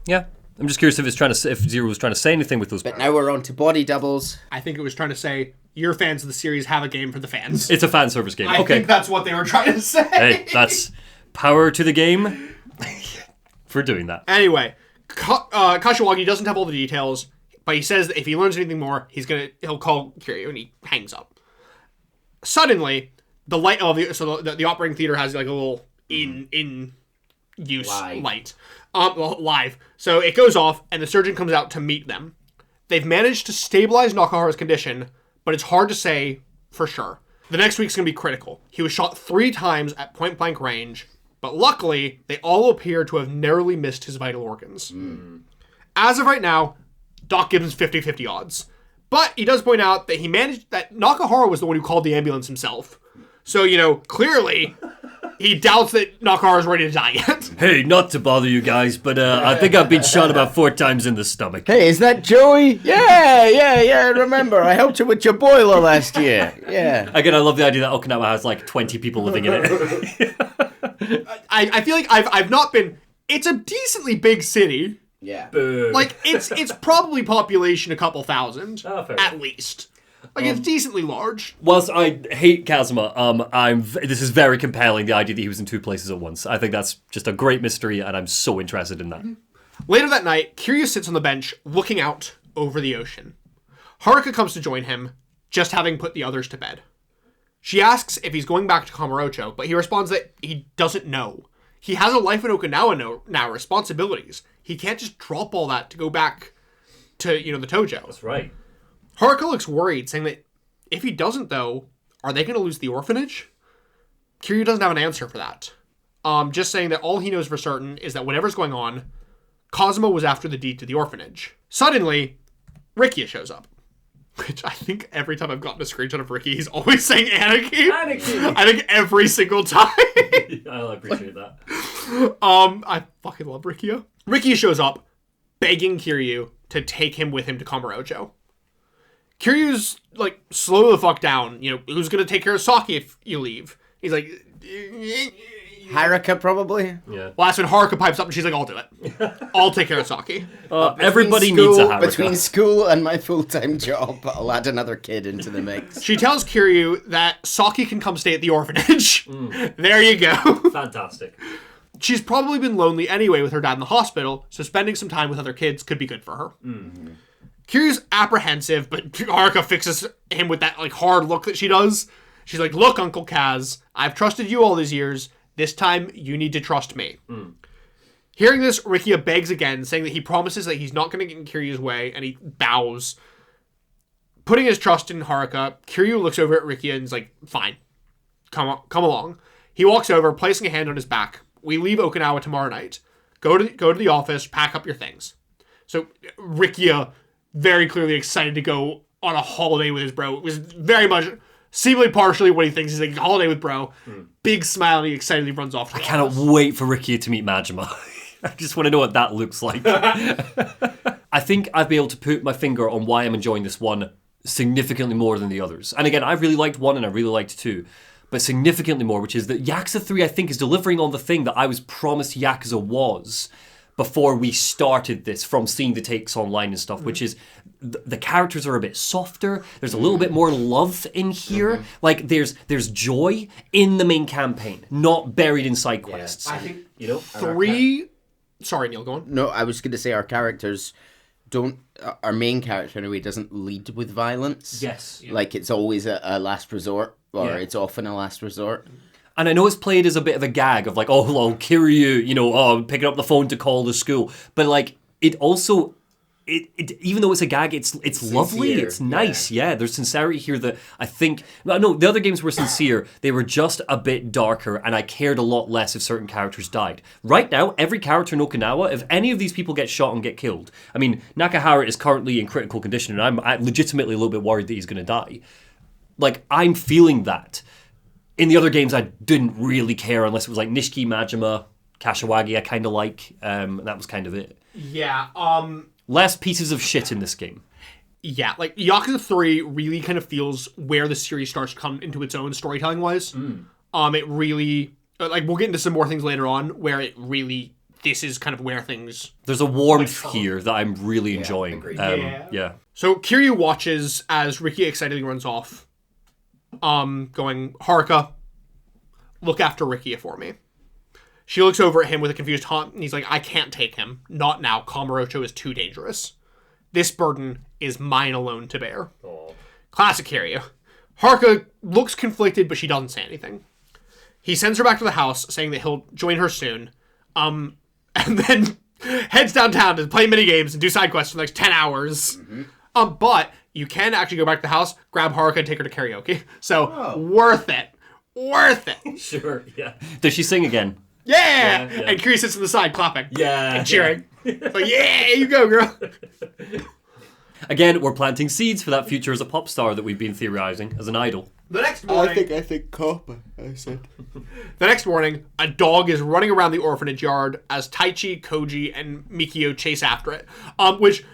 C: Yeah. I'm just curious if Zero was trying to say anything with those.
D: But now we're on to body doubles.
B: I think it was trying to say, you're fans of the series, have a game for the fans.
C: It's a fan service game.
B: I think that's what they were trying to say.
C: Hey, that's power to the game for doing that.
B: Anyway, Kashiwagi doesn't have all the details, but he says that if he learns anything more, he'll call Kiryu, and he hangs up. Suddenly, the light of the operating theater has like a little in use light. Live. So it goes off, and the surgeon comes out to meet them. They've managed to stabilize Nakahara's condition, but it's hard to say for sure. The next week's going to be critical. He was shot 3 times at point-blank range, but luckily, they all appear to have narrowly missed his vital organs. As of right now, Doc gives him 50-50 odds. But he does point out that that Nakahara was the one who called the ambulance himself. So, clearly... He doubts that Nakahara's ready to die yet.
C: Hey, not to bother you guys, but I think I've been shot about 4 times in the stomach.
D: Hey, is that Joey? Yeah, remember, I helped you with your boiler last year. Yeah.
C: Again, I love the idea that Okinawa has like 20 people living in it.
B: I feel like I've not been... It's a decently big city.
D: Yeah.
B: Like, it's probably population a couple thousand, at least. Like, it's decently large.
C: Whilst I hate Kazuma, this is very compelling, the idea that he was in 2 places at once. I think that's just a great mystery, and I'm so interested in that.
B: Later that night, Kiryu sits on the bench, looking out over the ocean. Haruka comes to join him, just having put the others to bed. She asks if he's going back to Kamurocho, but he responds that he doesn't know. He has a life in Okinawa now, responsibilities. He can't just drop all that to go back to, the Tojo.
C: That's right.
B: Haruka looks worried, saying that if he doesn't, though, are they going to lose the orphanage? Kiryu doesn't have an answer for that. Just saying that all he knows for certain is that whatever's going on, Kazuma was after the deed to the orphanage. Suddenly, Rikia shows up. Which I think every time I've gotten a screenshot of Ricky, he's always saying Anarchy. I think every single time.
C: I appreciate that.
B: I fucking love Rikia. Rikia shows up, begging Kiryu to take him with him to Kamurocho. Kiryu's like, slow the fuck down. Who's gonna take care of Saki if you leave? He's like...
D: Haruka, probably?
C: Yeah.
B: Well, that's when Haruka pipes up and she's like, I'll do it. I'll take care of Saki.
C: Everybody needs a Haruka.
D: Between school and my full-time job, I'll add another kid into the mix.
B: She tells Kiryu that Saki can come stay at the orphanage. There you go.
C: Fantastic.
B: She's probably been lonely anyway with her dad in the hospital, so spending some time with other kids could be good for her. Mm-hmm. Kiryu's apprehensive, but Haruka fixes him with that hard look that she does. She's like, look, Uncle Kaz, I've trusted you all these years. This time, you need to trust me. Hearing this, Rikia begs again, saying that he promises that he's not going to get in Kiryu's way, and he bows. Putting his trust in Haruka, Kiryu looks over at Rikia and is like, fine, come along. He walks over, placing a hand on his back. We leave Okinawa tomorrow night. Go to the office, pack up your things. So Rikia, very clearly excited to go on a holiday with his bro. It was very much... seemingly partially what he thinks. He's like, holiday with bro. Big smile, and he excitedly runs off.
C: I cannot wait for Rikia to meet Majima. I just want to know what that looks like. I think I've been able to put my finger on why I'm enjoying this one significantly more than the others. And again, I really liked 1 and I really liked 2. But significantly more, which is that Yakuza 3, I think, is delivering on the thing that I was promised Yakuza was before we started this, from seeing the takes online and stuff, which is the characters are a bit softer. There's a little bit more love in here. Like there's joy in the main campaign, not buried in side quests.
B: I think 3. Sorry, Neil, go on.
D: No, I was going to say our characters our main character in a way doesn't lead with violence.
C: Yes.
D: Like it's always a last resort, or it's often a last resort.
C: And I know it's played as a bit of a gag of like, oh, well, Kiryu, you know, picking up the phone to call the school. But like, it also, even though it's a gag, it's lovely, it's nice. Yeah, there's sincerity here that I think, no, the other games were sincere. They were just a bit darker, and I cared a lot less if certain characters died. Right now, every character in Okinawa, if any of these people get shot and get killed, I mean, Nakahara is currently in critical condition, and I'm legitimately a little bit worried that he's going to die. Like, I'm feeling that. In the other games, I didn't really care unless it was like Nishiki, Majima, Kashiwagi I kind of like, and that was kind of it.
B: Yeah,
C: Less pieces of shit in this game.
B: Yeah, like, Yakuza 3 really kind of feels where the series starts to come into its own storytelling-wise. It really, like, we'll get into some more things later on, where it really, this is kind of where things...
C: There's a warmth here that I'm really enjoying. Yeah.
B: So, Kiryu watches as Riki excitedly runs off. Going, Haruka, look after Ricky for me. She looks over at him with a confused haunt, and he's like, I can't take him. Not now. Kamurocho is too dangerous. This burden is mine alone to bear. Aww. Classic Kiryu. Haruka looks conflicted, but she doesn't say anything. He sends her back to the house, saying that he'll join her soon, and then heads downtown to play minigames and do side quests for the next 10 hours. But you can actually go back to the house, grab Haruka, and take her to karaoke. So, worth it. Worth it.
C: Sure, yeah. Does she sing again?
B: Yeah! And Kiryu sits on the side clapping.
C: Yeah.
B: And cheering. Like, yeah, you go, girl.
C: Again, we're planting seeds for that future as a pop star that we've been theorizing as an idol.
B: The next morning...
D: I think copper, I said.
B: The next morning, a dog is running around the orphanage yard as Taichi, Koji, and Mikio chase after it. Which,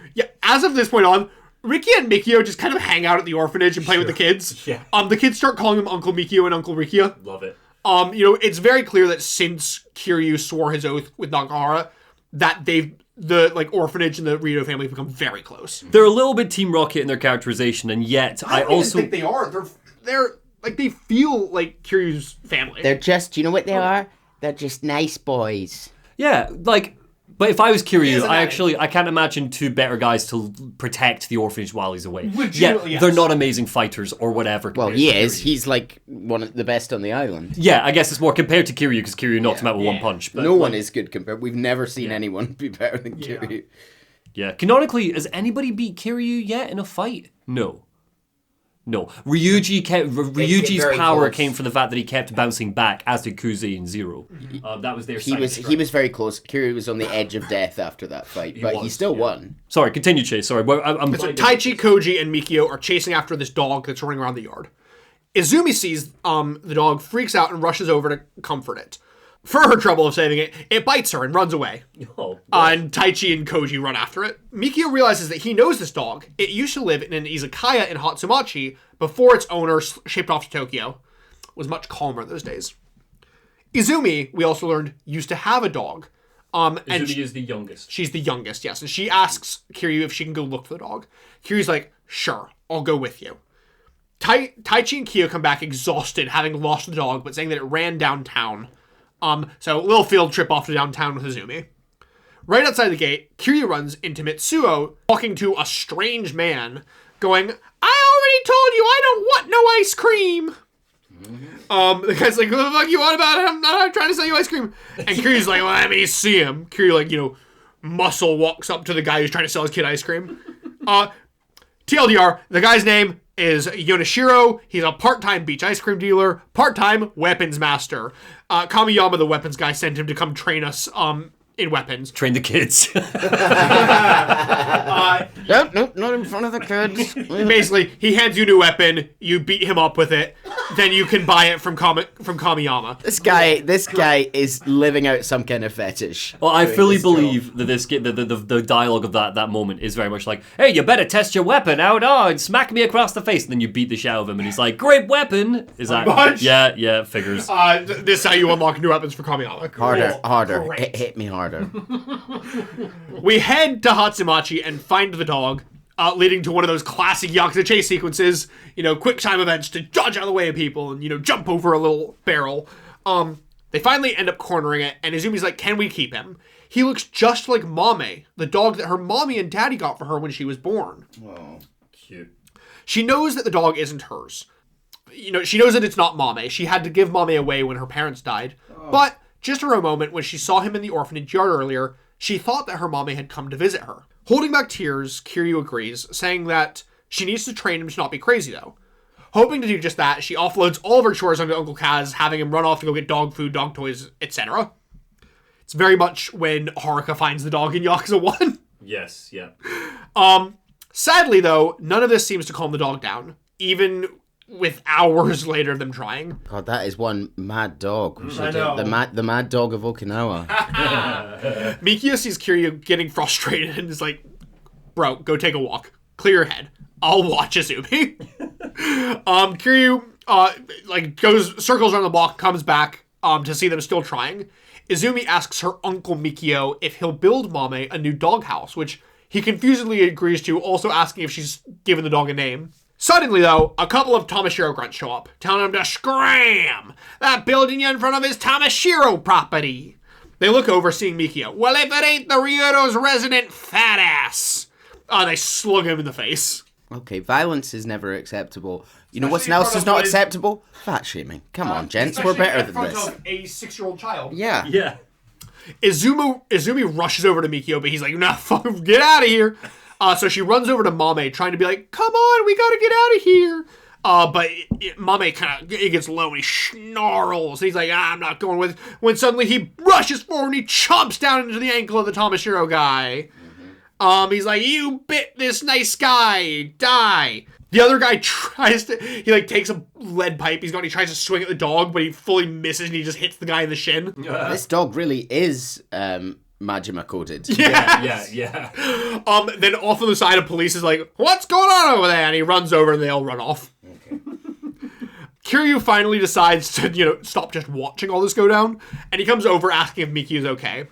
B: as of this point on, Ricky and Mikio just kind of hang out at the orphanage and play with the kids.
C: Yeah.
B: The kids start calling him Uncle Mikio and Uncle Rikia.
C: Love it.
B: It's very clear that since Kiryu swore his oath with Nakahara, that the orphanage and the Ryudo family have become very close.
C: They're a little bit Team Rocket in their characterization, and yet I also
B: think they are. They're like, they feel like Kiryu's family.
D: They're just, you know what they are? They're just nice boys.
C: Yeah, like, but if I was Kiryu, I can't imagine two better guys to protect the orphanage while he's away.
B: Legitimately, yes.
C: They're not amazing fighters or whatever.
D: Well, he is. He's like one of the best on the island.
C: Yeah, I guess it's more compared to Kiryu because Kiryu knocked him out with one punch. But
D: no one is good compared. We've never seen anyone be better than Kiryu.
C: Yeah, canonically, has anybody beat Kiryu yet in a fight? No. Ryuji's power
D: close.
C: came from the fact that he kept bouncing back, as did Kuze and Zero. That was their
D: He was very close. Kiryu was on the edge of death after that fight, but he still won.
C: Sorry, continue, Chase. Sorry.
B: So Taichi, Koji, and Mikio are chasing after this dog that's running around the yard. Izumi sees the dog, freaks out, and rushes over to comfort it. For her trouble of saving it, it bites her and runs away. And Taichi and Koji run after it. Mikio realizes that he knows this dog. It used to live in an izakaya in Hatsumachi before its owner shipped off to Tokyo. It was much calmer those days. Izumi, we also learned, used to have a dog.
C: Izumi is the youngest.
B: She's the youngest, yes. And she asks Kiryu if she can go look for the dog. Kiryu's like, sure, I'll go with you. Taichi and Kyo come back exhausted, having lost the dog, but saying that it ran downtown. So a little field trip off to downtown with Izumi. Right outside the gate, Kiryu runs into Mitsuo, talking to a strange man, going, I already told you I don't want no ice cream. The guy's like, what the fuck you want about it? I'm not trying to sell you ice cream. And Kiryu's like, let me see him. Kiryu, muscle walks up to the guy who's trying to sell his kid ice cream. TLDR, the guy's name is Yonashiro. He's a part-time beach ice cream dealer, part-time weapons master. Kamiyama, the weapons guy, sent him to come train us in weapons.
C: Train the kids.
D: Nope, not in front of the kids.
B: Basically, he hands you a new weapon, you beat him up with it, then you can buy it from Kamiyama.
D: This guy is living out some kind of fetish.
C: Well, I fully believe that the dialogue of that moment is very much like, hey, you better test your weapon out, and smack me across the face, and then you beat the shit out of him, and he's like, great weapon. Is that?
B: Bunch?
C: Yeah, figures.
B: This is how you unlock new weapons for Kamiyama.
D: Harder. Hit me harder.
B: We head to Hatsumachi and find the dog, leading to one of those classic Yakuza chase sequences, quick time events to dodge out of the way of people and, jump over a little barrel. They finally end up cornering it, and Izumi's like, can we keep him? He looks just like Mame, the dog that her mommy and daddy got for her when she was born.
C: Oh, cute.
B: She knows that the dog isn't hers. She knows that it's not Mame. She had to give Mame away when her parents died. Oh. But just for a moment, when she saw him in the orphanage yard earlier, she thought that her Mame had come to visit her. Holding back tears, Kiryu agrees, saying that she needs to train him to not be crazy, though. Hoping to do just that, she offloads all of her chores onto Uncle Kaz, having him run off to go get dog food, dog toys, etc. It's very much when Haruka finds the dog in Yakuza 1.
C: Yes, yeah.
B: Sadly, though, none of this seems to calm the dog down, even with hours later of them trying.
D: God, that is one mad dog.
B: I know.
D: The mad dog of Okinawa.
B: Mikio sees Kiryu getting frustrated and is like, bro, go take a walk. Clear your head. I'll watch Izumi. Kiryu goes circles around the block, comes back to see them still trying. Izumi asks her uncle Mikio if he'll build Mame a new doghouse, which he confusedly agrees to, also asking if she's given the dog a name. Suddenly, though, a couple of Tamashiro grunts show up, telling him to scram! That building in front of his Tamashiro property. They look over, seeing Mikio. Well, if it ain't the Ryudo's resident fat ass! They slug him in the face.
D: Okay, violence is never acceptable. You know what else is not acceptable? Fat shaming. Come on, gents, we're better than this.
B: Of a 6-year-old child.
D: Yeah.
C: Yeah.
B: Izumi rushes over to Mikio, but he's like, nah, fuck, get out of here. So she runs over to Mame, trying to be like, come on, we gotta get out of here. But Mame kind of gets low and he snarls. And he's like, I'm not going with it. When suddenly he rushes forward and he chomps down into the ankle of the Tamashiro guy. He's like, you bit this nice guy, die. The other guy takes a lead pipe, he tries to swing at the dog, but he fully misses and he just hits the guy in the shin.
D: This dog really is Majima coded.
B: Yes.
C: Yeah.
B: Then off on the side, of police is like, what's going on over there? And he runs over and they all run off.
D: Okay.
B: Kiryu finally decides to, stop just watching all this go down. And he comes over asking if Mikio's okay.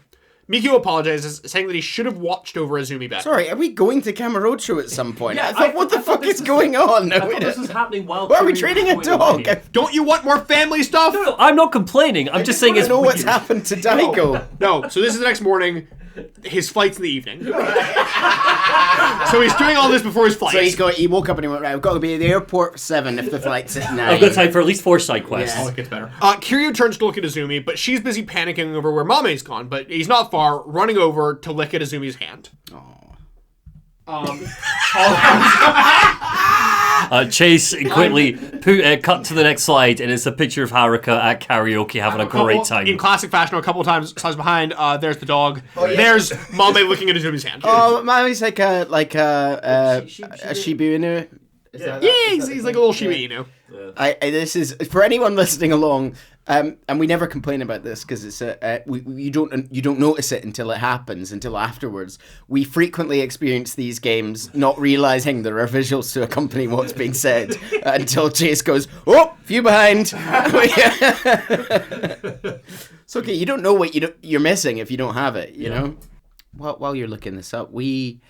B: Mikio apologizes, saying that he should have watched over Izumi better.
D: Sorry, are we going to Kamurocho at some point? Yeah, I thought, what the fuck is going on?
C: I thought this was happening while...
D: Why are we trading a dog?
B: Don't you want more family stuff?
C: No, I'm not complaining. I'm just saying it's...
D: I know what's happened to Daigo.
B: No, so this is the next morning. His flight's in the evening. So he's doing all this before his flight.
D: So he woke up and he went, right, I've got to be at the airport for 7 if the flight's at 9.
C: I've got time for at least 4 side quests.
B: Yeah. Oh, it gets better. Kiryu turns to look at Izumi, but she's busy panicking over where Mame's gone, but he's not far, running over to lick at Izumi's hand.
C: Chase quickly cut to the next slide, and it's a picture of Haruka at karaoke having a great time.
B: In classic fashion, a couple of times, slides behind. There's the dog. Oh, yeah. There's Mame looking at Izumi's hand.
D: Oh, Mame's like a Shiba Inu.
B: He's like a little Shiba Inu.
D: Yeah. This is for anyone listening along, and we never complain about this because it's you don't notice it until it happens, until afterwards. We frequently experience these games not realizing there are visuals to accompany what's being said until Chase goes, "Oh, few behind." It's okay. You don't know what you're missing if you don't have it. You know. While you're looking this up, we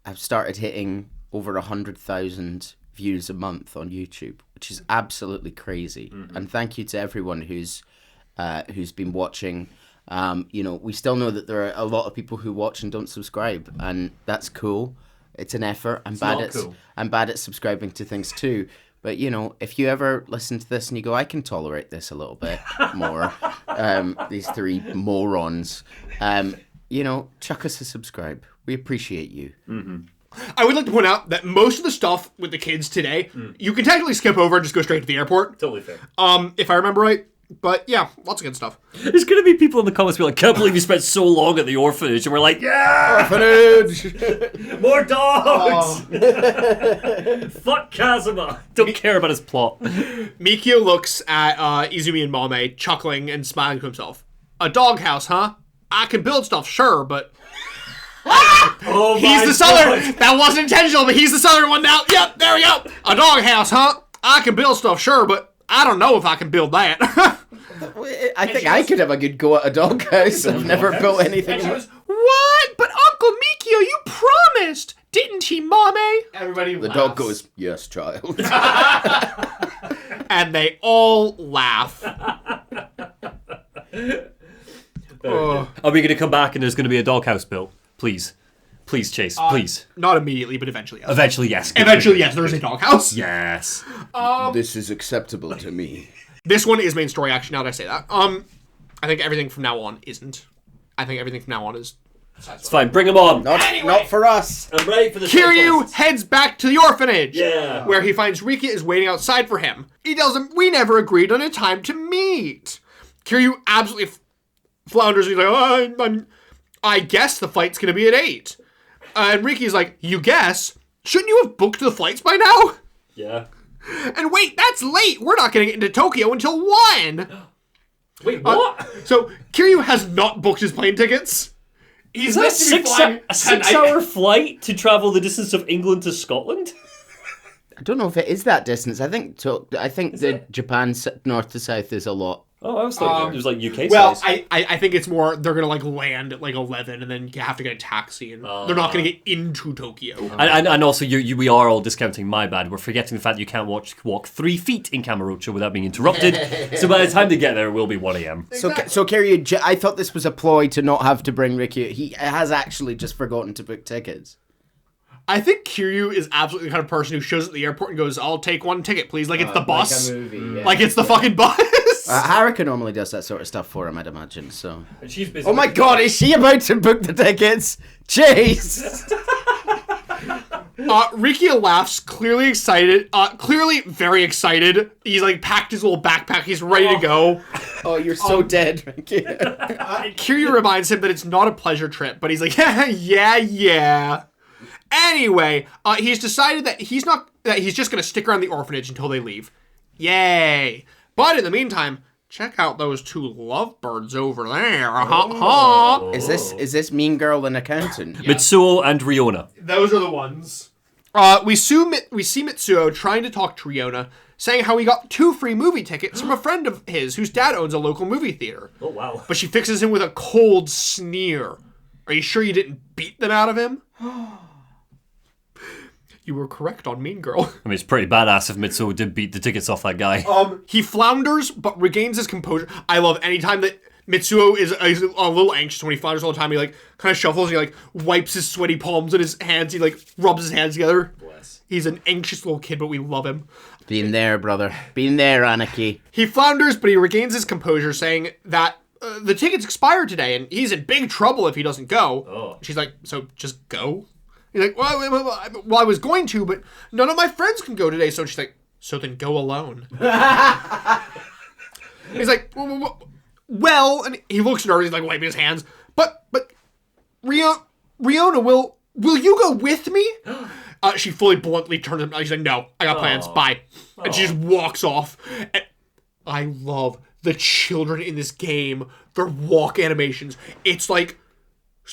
D: have started hitting over 100,000 views a month on YouTube, which is absolutely crazy. Mm-hmm. And thank you to everyone who's been watching. We still know that there are a lot of people who watch and don't subscribe, and that's cool. It's an effort. I'm bad at subscribing to things too. But if you ever listen to this and you go, I can tolerate this a little bit more. These 3 morons. Chuck us a subscribe. We appreciate you.
C: Mm-hmm.
B: I would like to point out that most of the stuff with the kids today, you can technically skip over and just go straight to the airport.
C: Totally fair.
B: If I remember right. But yeah, lots of good stuff.
C: There's going to be people in the comments be like, can't believe you spent so long at the orphanage. And we're like, yeah!
D: Orphanage!
C: More dogs! Fuck Kazuma. Don't care about his plot.
B: Mikio looks at Izumi and Mame, chuckling and smiling to himself. A doghouse, huh? I can build stuff, sure, but...
C: Oh
B: he's the southern. That wasn't intentional, but he's the southern one now. Yep, there we go. A doghouse, huh? I can build stuff, sure, but I don't know if I can build that.
D: I think I could have a good go at a doghouse. I've never built anything.
B: And she goes, what? But Uncle Mikio, you promised, didn't he, Mame? Everybody laughs.
D: The dog goes, yes, child.
B: And they all laugh.
C: Are we going to come back and there's going to be a doghouse built? Please. Please, Chase. Please.
B: Not immediately, but eventually, yes.
C: Eventually, yes.
B: Eventually, yes. There is a doghouse.
C: Yes.
D: This is acceptable to me.
B: This one is main story, actually, now that I say that. I think everything from now on isn't. I think everything from now on is...
C: It's fine. Bring him on.
D: Not for us.
C: I'm ready for the
B: Kiryu heads back to the orphanage,
C: Yeah.
B: where he finds Riki is waiting outside for him. He tells him, we never agreed on a time to meet. Kiryu absolutely flounders. He's like, I guess the flight's going to be at 8. And Riki's like, you guess? Shouldn't you have booked the flights by now?
C: Yeah.
B: And wait, that's late. We're not going to get into Tokyo until 1.
C: Wait, what?
B: So Kiryu has not booked his plane tickets. He's
C: Is that
B: meant to be flying
C: a 6-hour flight to travel the distance of England to Scotland?
D: I don't know if it is that distance. I think the Japan north to south is a lot.
C: Oh, I was thinking it was like UK
B: Well,
C: size.
B: I think it's more they're gonna like land at like 11 and then you have to get a taxi and they're not gonna get into Tokyo.
C: And also, we are all discounting my bad. We're forgetting the fact that you can't walk 3 feet in Kamurocho without being interrupted. So by the time they get there, it will be 1 a.m.
B: Exactly.
D: So Kiryu, I thought this was a ploy to not have to bring Riki. He has actually just forgotten to book tickets.
B: I think Kiryu is absolutely the kind of person who shows up at the airport and goes, I'll take 1 ticket, please. Like it's the bus.
D: Like a movie, yeah.
B: Like it's the fucking bus.
D: Haruka normally does that sort of stuff for him, I'd imagine. So.
C: And she's busy.
D: Oh my God! Is she about to book the tickets? Jeez.
B: Riki laughs, clearly excited. Clearly very excited. He's like packed his little backpack. He's ready to go.
D: Oh, you're so dead, Riki.
B: Kiryu reminds him that it's not a pleasure trip, but he's like, yeah. Anyway, he's decided that he's just gonna stick around the orphanage until they leave. Yay! But in the meantime, check out those 2 lovebirds over there.
D: Is this mean girl an accountant?
C: Mitsuo and Riona.
B: Those are the ones. We see Mitsuo trying to talk to Riona, saying how he got 2 free movie tickets from a friend of his whose dad owns a local movie theater.
C: Oh, wow.
B: But she fixes him with a cold sneer. Are you sure you didn't beat them out of him? You were correct on Mean Girl.
C: I mean, it's pretty badass if Mitsuo did beat the tickets off that guy.
B: He flounders, but regains his composure. I love anytime that Mitsuo is a little anxious when he flounders all the time. He like kind of shuffles. He like wipes his sweaty palms in his hands. He like rubs his hands together.
C: Bless.
B: He's an anxious little kid, but we love him.
D: Been there, brother. Been there, Aniki.
B: He flounders, but he regains his composure, saying that the tickets expired today, and he's in big trouble if he doesn't go.
C: Oh.
B: She's like, so just go? He's like, well, I was going to, but none of my friends can go today. So she's like, so then go alone. He's like, well, and he looks at her. He's like wiping his hands. But Riona, will you go with me? She fully bluntly turns him. She's like, no, I got plans. Bye. And she just walks off. And I love the children in this game. Their walk animations. It's like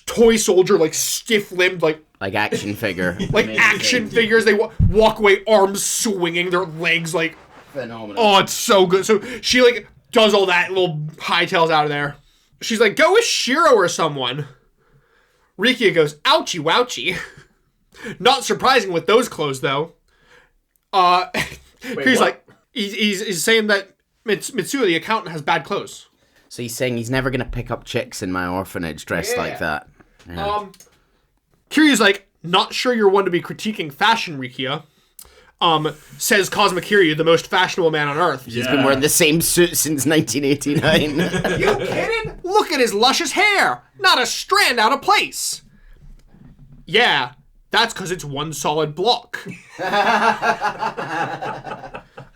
B: toy soldier, like stiff-limbed, like
D: action figure.
B: Like action figures. They walk away, arms swinging, their legs like...
D: Phenomenal.
B: Oh, it's so good. So she like does all that, little hightails out of there. She's like, go with Shiro or someone. Rikia goes, ouchie wouchie. Not surprising with those clothes, though. He's like, he's saying that Mitsuo, the accountant, has bad clothes.
D: So he's saying he's never going to pick up chicks in my orphanage dressed like that. Yeah.
B: Kiryu's like, not sure you're one to be critiquing fashion, Rikia. Says Cosmic Kiryu, the most fashionable man on Earth.
D: He's been wearing the same suit since 1989.
B: You kidding? Look at his luscious hair. Not a strand out of place. Yeah, that's because it's one solid block.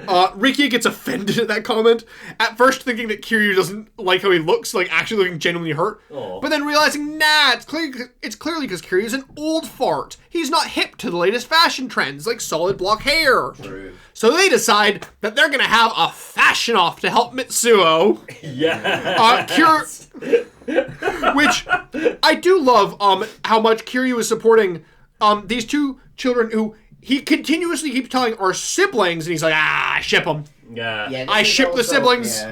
B: Rikia gets offended at that comment. At first thinking that Kiryu doesn't like how he looks, like actually looking genuinely hurt. But then realizing, nah, it's clearly because Kiryu's an old fart. He's not hip to the latest fashion trends, like solid block hair.
D: True.
B: So they decide that they're gonna have a fashion off to help Mitsuo.
C: Yeah.
B: Which I do love how much Kiryu is supporting these 2 children who he continuously keeps telling are siblings, and he's like, I ship them.
C: Yeah.
B: I ship the siblings.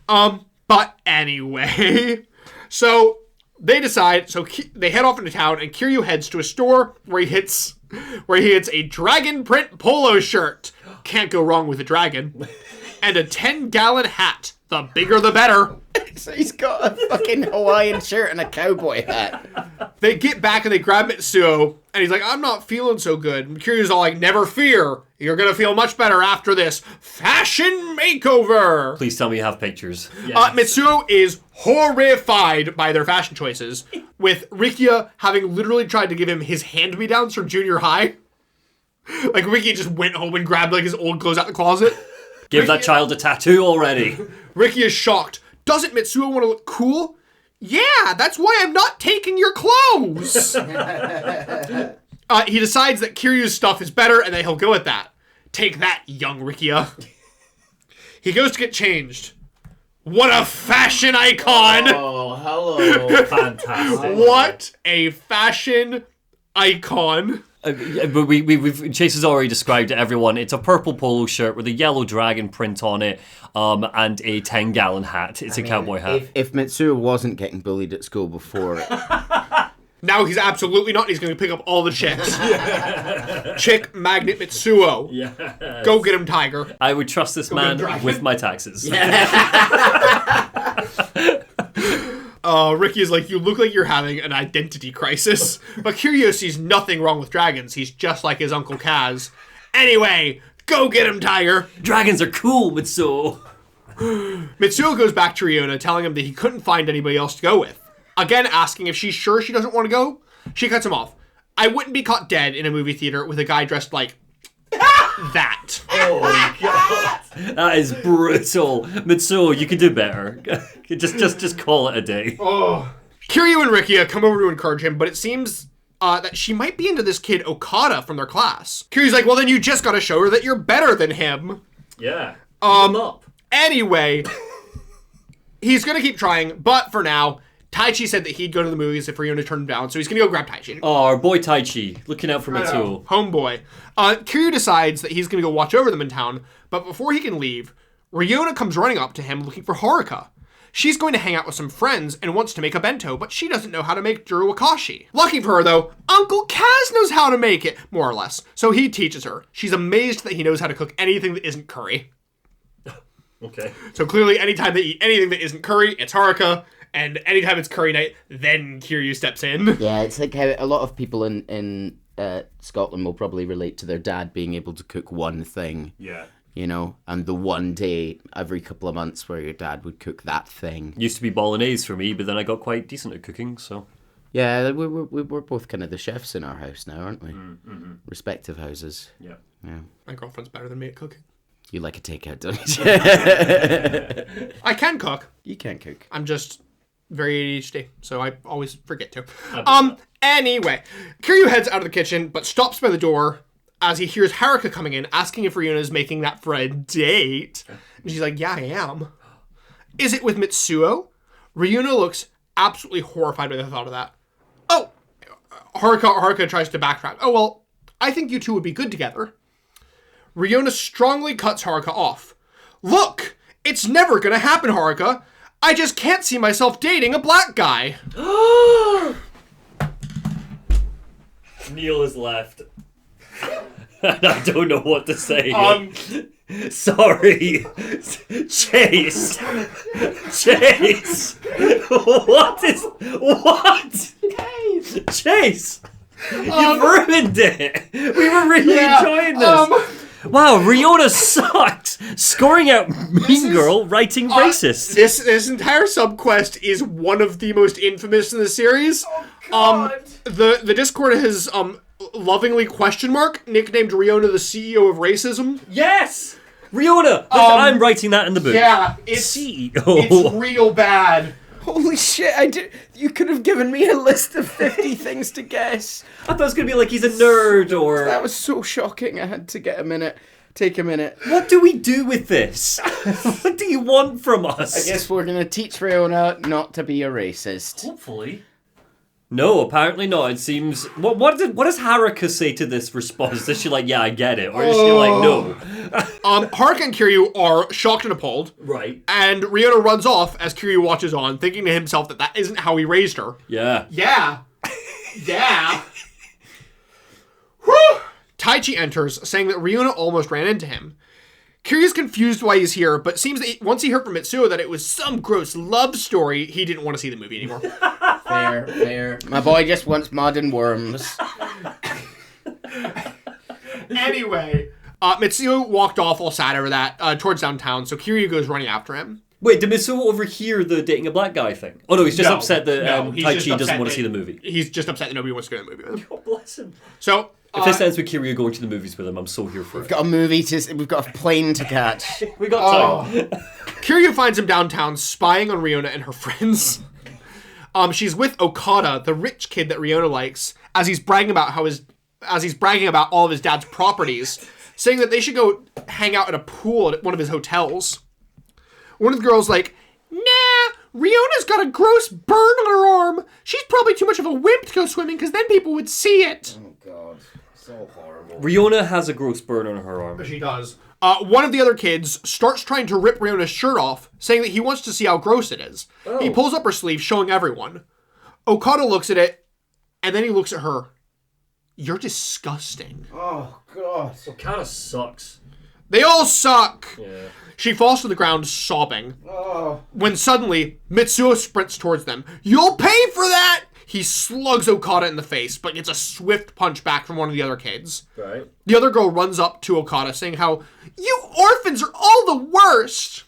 B: But anyway, so they decide, they head off into town, and Kiryu heads to a store where he hits a dragon print polo shirt. Can't go wrong with a dragon. And a 10-gallon hat. The bigger the better.
D: So he's got a fucking Hawaiian shirt and a cowboy hat.
B: They get back and they grab Mitsuo, and he's like, I'm not feeling so good. And Kiryu's all like, never fear. You're going to feel much better after this fashion makeover.
C: Please tell me you have pictures.
B: Mitsuo is horrified by their fashion choices, with Rikia having literally tried to give him his hand-me-downs from junior high. Like, Rikia just went home and grabbed, like, his old clothes out the closet.
C: Give that child a tattoo already.
B: Rikia is shocked. Doesn't Mitsuo want to look cool? Yeah, that's why I'm not taking your clothes. He decides that Kiryu's stuff is better and that he'll go with that. Take that, young Rikia. He goes to get changed. What a fashion icon!
D: Oh, hello.
C: Fantastic.
B: What a fashion icon.
C: But Chase has already described to everyone. It's a purple polo shirt with a yellow dragon print on it, and a 10-gallon hat. It's a cowboy hat.
D: If Mitsuo wasn't getting bullied at school before...
B: Now he's absolutely not. He's going to pick up all the chicks. Chick magnet Mitsuo.
C: Yeah.
B: Go get him, Tiger.
C: I would trust this man with my taxes.
B: Ricky is like, you look like you're having an identity crisis. But Kiryu sees nothing wrong with dragons. He's just like his Uncle Kaz. Anyway, go get him, Tiger.
C: Dragons are cool, Mitsuo.
B: Mitsuo goes back to Ryona, telling him that he couldn't find anybody else to go with. Again, asking if she's sure she doesn't want to go. She cuts him off. I wouldn't be caught dead in a movie theater with a guy dressed like that.
C: Oh, God. That is brutal. Mitsuo, you can do better. just call it a day.
B: Oh. Kiryu and Rikia come over to encourage him, but it seems that she might be into this kid Okada from their class. Kiryu's like, well, then you just gotta show her that you're better than him.
C: Yeah.
B: Up. Anyway, he's gonna keep trying, but for now, Taichi said that he'd go to the movies if Ryona turned him down, so he's gonna go grab Taichi.
C: Oh, our boy Taichi, looking out for Mitsuo.
B: Homeboy. Kiryu decides that he's gonna go watch over them in town, but before he can leave, Ryona comes running up to him looking for Haruka. She's going to hang out with some friends and wants to make a bento, but she doesn't know how to make Juru Wakashi. Lucky for her, though, Uncle Kaz knows how to make it, more or less, so he teaches her. She's amazed that he knows how to cook anything that isn't curry.
C: Okay.
B: So clearly, anytime they eat anything that isn't curry, it's Haruka. And anytime it's curry night, then Kiryu steps in.
D: Yeah, it's like how a lot of people in Scotland will probably relate to their dad being able to cook one thing.
C: Yeah.
D: You know, and the one day every couple of months where your dad would cook that thing.
C: Used to be bolognese for me, but then I got quite decent at cooking, so...
D: Yeah, we're both kind of the chefs in our house now, aren't we?
C: Mm-hmm.
D: Respective houses.
C: Yeah.
B: My girlfriend's better than me at cooking.
D: You like a takeout, don't you?
B: I can cook.
D: You can cook.
B: I'm just very ADHD, so I always forget to. Anyway, Kiryu heads out of the kitchen, but stops by the door as he hears Haruka coming in, asking if Ryona's making that for a date. And she's like, yeah, I am. Is it with Mitsuo? Ryona looks absolutely horrified by the thought of that. Oh, Haruka tries to backtrack. Oh, well, I think you two would be good together. Ryona strongly cuts Haruka off. Look, it's never gonna happen, Haruka. I just can't see myself dating a black guy.
C: Neil is left. And I don't know what to say. Sorry. Chase. What? Chase. You've ruined it. We were really enjoying this. Wow, Ryona sucked. Scoring out Mean Girl, writing racist.
B: This entire subquest is one of the most infamous in the series. Oh, God. The Discord has lovingly nicknamed Ryona the CEO of racism.
C: Yes! Ryona! I'm writing that in the book.
B: Yeah, it's
C: CEO.
B: It's real bad.
D: Holy shit, you could have given me a list of 50 things to guess.
C: I thought it was going to be like he's a nerd or...
D: That was so shocking, I had to take a minute.
C: What do we do with this? What do you want from us?
D: I guess we're going to teach Ryona not to be a racist.
C: Hopefully. No, apparently not. It seems... What does Haruka say to this response? Is she like, yeah, I get it? Or is she like, no?
B: Haruka and Kiryu are shocked and appalled.
C: Right.
B: And Ryona runs off as Kiryu watches on, thinking to himself that isn't how he raised her.
C: Yeah.
B: Yeah. Whew. Taichi enters, saying that Ryona almost ran into him. Kiryu's confused why he's here, but seems that once he heard from Mitsuo that it was some gross love story, he didn't want to see the movie anymore.
D: Fair. My boy just wants mud and worms.
B: Anyway, Mitsuo walked off all sad over that towards downtown, so Kiryu goes running after him.
C: Wait, did Mitsuo overhear the dating a black guy thing? Oh no, he's just upset that
B: he's
C: Tai
B: just
C: Chi
B: upset
C: doesn't want
B: that-
C: to see the movie.
B: He's just upset that nobody wants to go to the movie with him.
C: God bless him.
B: So,
C: If this ends with Kiryu going to the movies with him, I'm so here for it.
D: We've got a plane to catch.
C: We got time.
B: Kiryu finds him downtown spying on Riona and her friends. She's with Okada, the rich kid that Riona likes, as he's bragging about all of his dad's properties, saying that they should go hang out at a pool at one of his hotels. One of the girls like, nah, Riona's got a gross burn on her arm. She's probably too much of a wimp to go swimming because then people would see it.
D: Oh God, so horrible.
C: Riona has a gross burn on her arm.
B: She does. One of the other kids starts trying to rip Riona's shirt off, saying that he wants to see how gross it is. He pulls up her sleeve, showing everyone. Okada looks at it, and then he looks at her. You're disgusting.
D: Oh God.
C: So kind of sucks.
B: They all suck.
C: Yeah.
B: She falls to the ground, sobbing.
D: Oh.
B: When suddenly, Mitsuo sprints towards them. You'll pay for that! He slugs Okada in the face, but gets a swift punch back from one of the other kids.
C: Right.
B: The other girl runs up to Okada, saying how, you orphans are all the worst!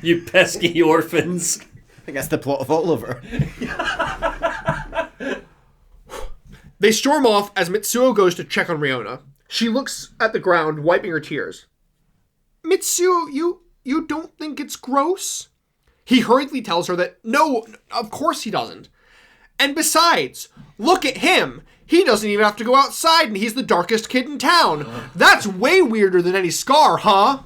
C: You pesky orphans.
D: I think that's the plot of Oliver.
B: They storm off as Mitsuo goes to check on Riona. She looks at the ground, wiping her tears. Mitsuo, you don't think it's gross? He hurriedly tells her that, no, of course he doesn't. And besides, look at him. He doesn't even have to go outside and he's the darkest kid in town. That's way weirder than any scar, huh?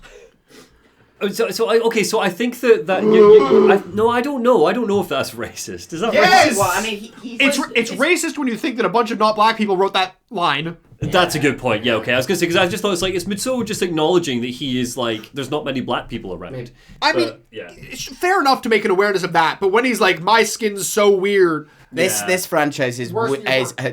C: So I think that I don't know. I don't know if that's racist. Is that
B: Yes!
C: racist?
D: Well, I mean,
B: It's racist when you think that a bunch of not black people wrote that line.
C: That's a good point. Yeah, okay. I was gonna say because I just thought it's Mitsuo just acknowledging that he is like there's not many black people around.
B: I mean,
C: yeah.
B: it's fair enough to make an awareness of that, but when he's like, my skin's so weird.
D: This franchise is
B: Worse than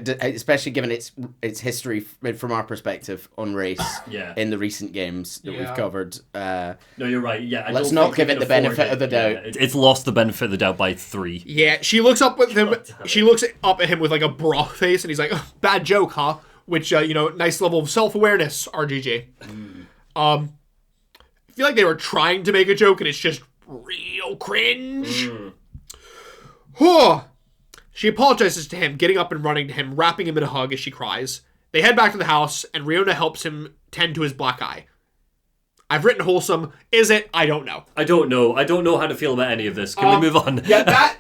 B: your
D: especially given its history from our perspective on race.
C: Yeah.
D: In the recent games that we've covered.
C: No, you're right. Yeah.
D: Let's not give it the benefit of the doubt.
C: Yeah, it's lost the benefit of the doubt by 3.
B: Yeah, she looks up with him. She looks up at him with like a bra face, and he's like, oh, "Bad joke, huh?" Which nice level of self-awareness, RGJ. I feel like they were trying to make a joke, and it's just real cringe. She apologizes to him, getting up and running to him, wrapping him in a hug as she cries. They head back to the house, and Riona helps him tend to his black eye. I've written wholesome. Is it? I don't know.
C: I don't know how to feel about any of this. Can we move on?
B: Yeah,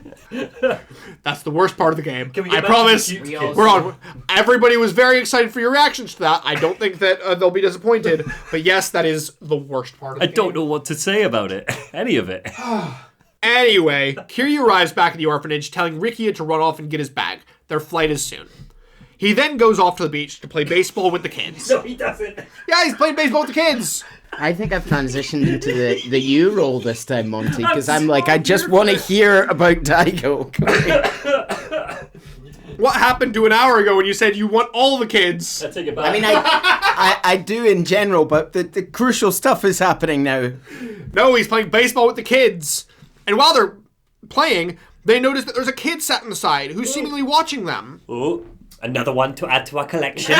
B: that's the worst part of the game.
C: Can we
B: I
C: get back to
B: promise.
C: the cute kids?
B: We're on. Everybody was very excited for your reactions to that. I don't think that they'll be disappointed. But yes, that is the worst part of the game.
C: I don't know what to say about it. Any of it.
B: Anyway, Kiryu arrives back at the orphanage, telling Rikia to run off and get his bag. Their flight is soon. He then goes off to the beach to play baseball with the kids.
C: No, he doesn't.
B: Yeah, he's playing baseball with the kids.
D: I think I've transitioned into the you role this time, Monty, because I'm like, I just want to hear about Daigo.
B: What happened to an hour ago when you said you want all the kids?
C: I take it back.
D: I mean, I do in general, but the crucial stuff is happening now.
B: No, he's playing baseball with the kids. And while they're playing, they notice that there's a kid sat on the side who's seemingly watching them.
C: Oh, another one to add to our collection.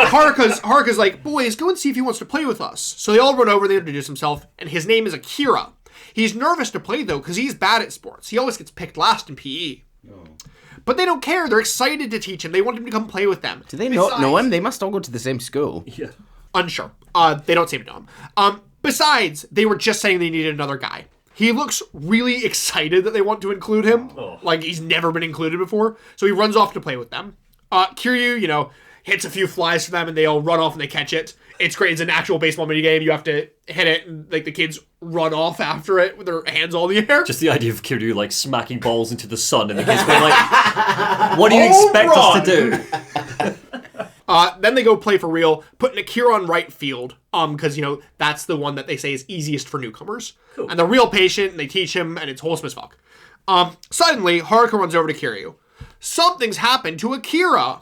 B: Haruka's like, boys, go and see if he wants to play with us. So they all run over, they introduce himself, and his name is Akira. He's nervous to play, though, because he's bad at sports. He always gets picked last in PE. But they don't care. They're excited to teach him. They want him to come play with them.
D: Do they not know him? They must all go to the same school.
C: Yeah.
B: Unsure. They don't seem to know him. Besides, they were just saying they needed another guy. He looks really excited that they want to include him. Like he's never been included before. So he runs off to play with them. Kiryu, hits a few flies for them and they all run off and they catch it. It's great. It's an actual baseball minigame. You have to hit it and like the kids run off after it with their hands all in the air.
C: Just the idea of Kiryu like smacking balls into the sun and the kids going like, what do you expect us to do?
B: Then they go play for real, putting Akira on right field, because, that's the one that they say is easiest for newcomers. Cool. And they're real patient, and they teach him, and it's wholesome as fuck. Suddenly, Haruka runs over to Kiryu. Something's happened to Akira.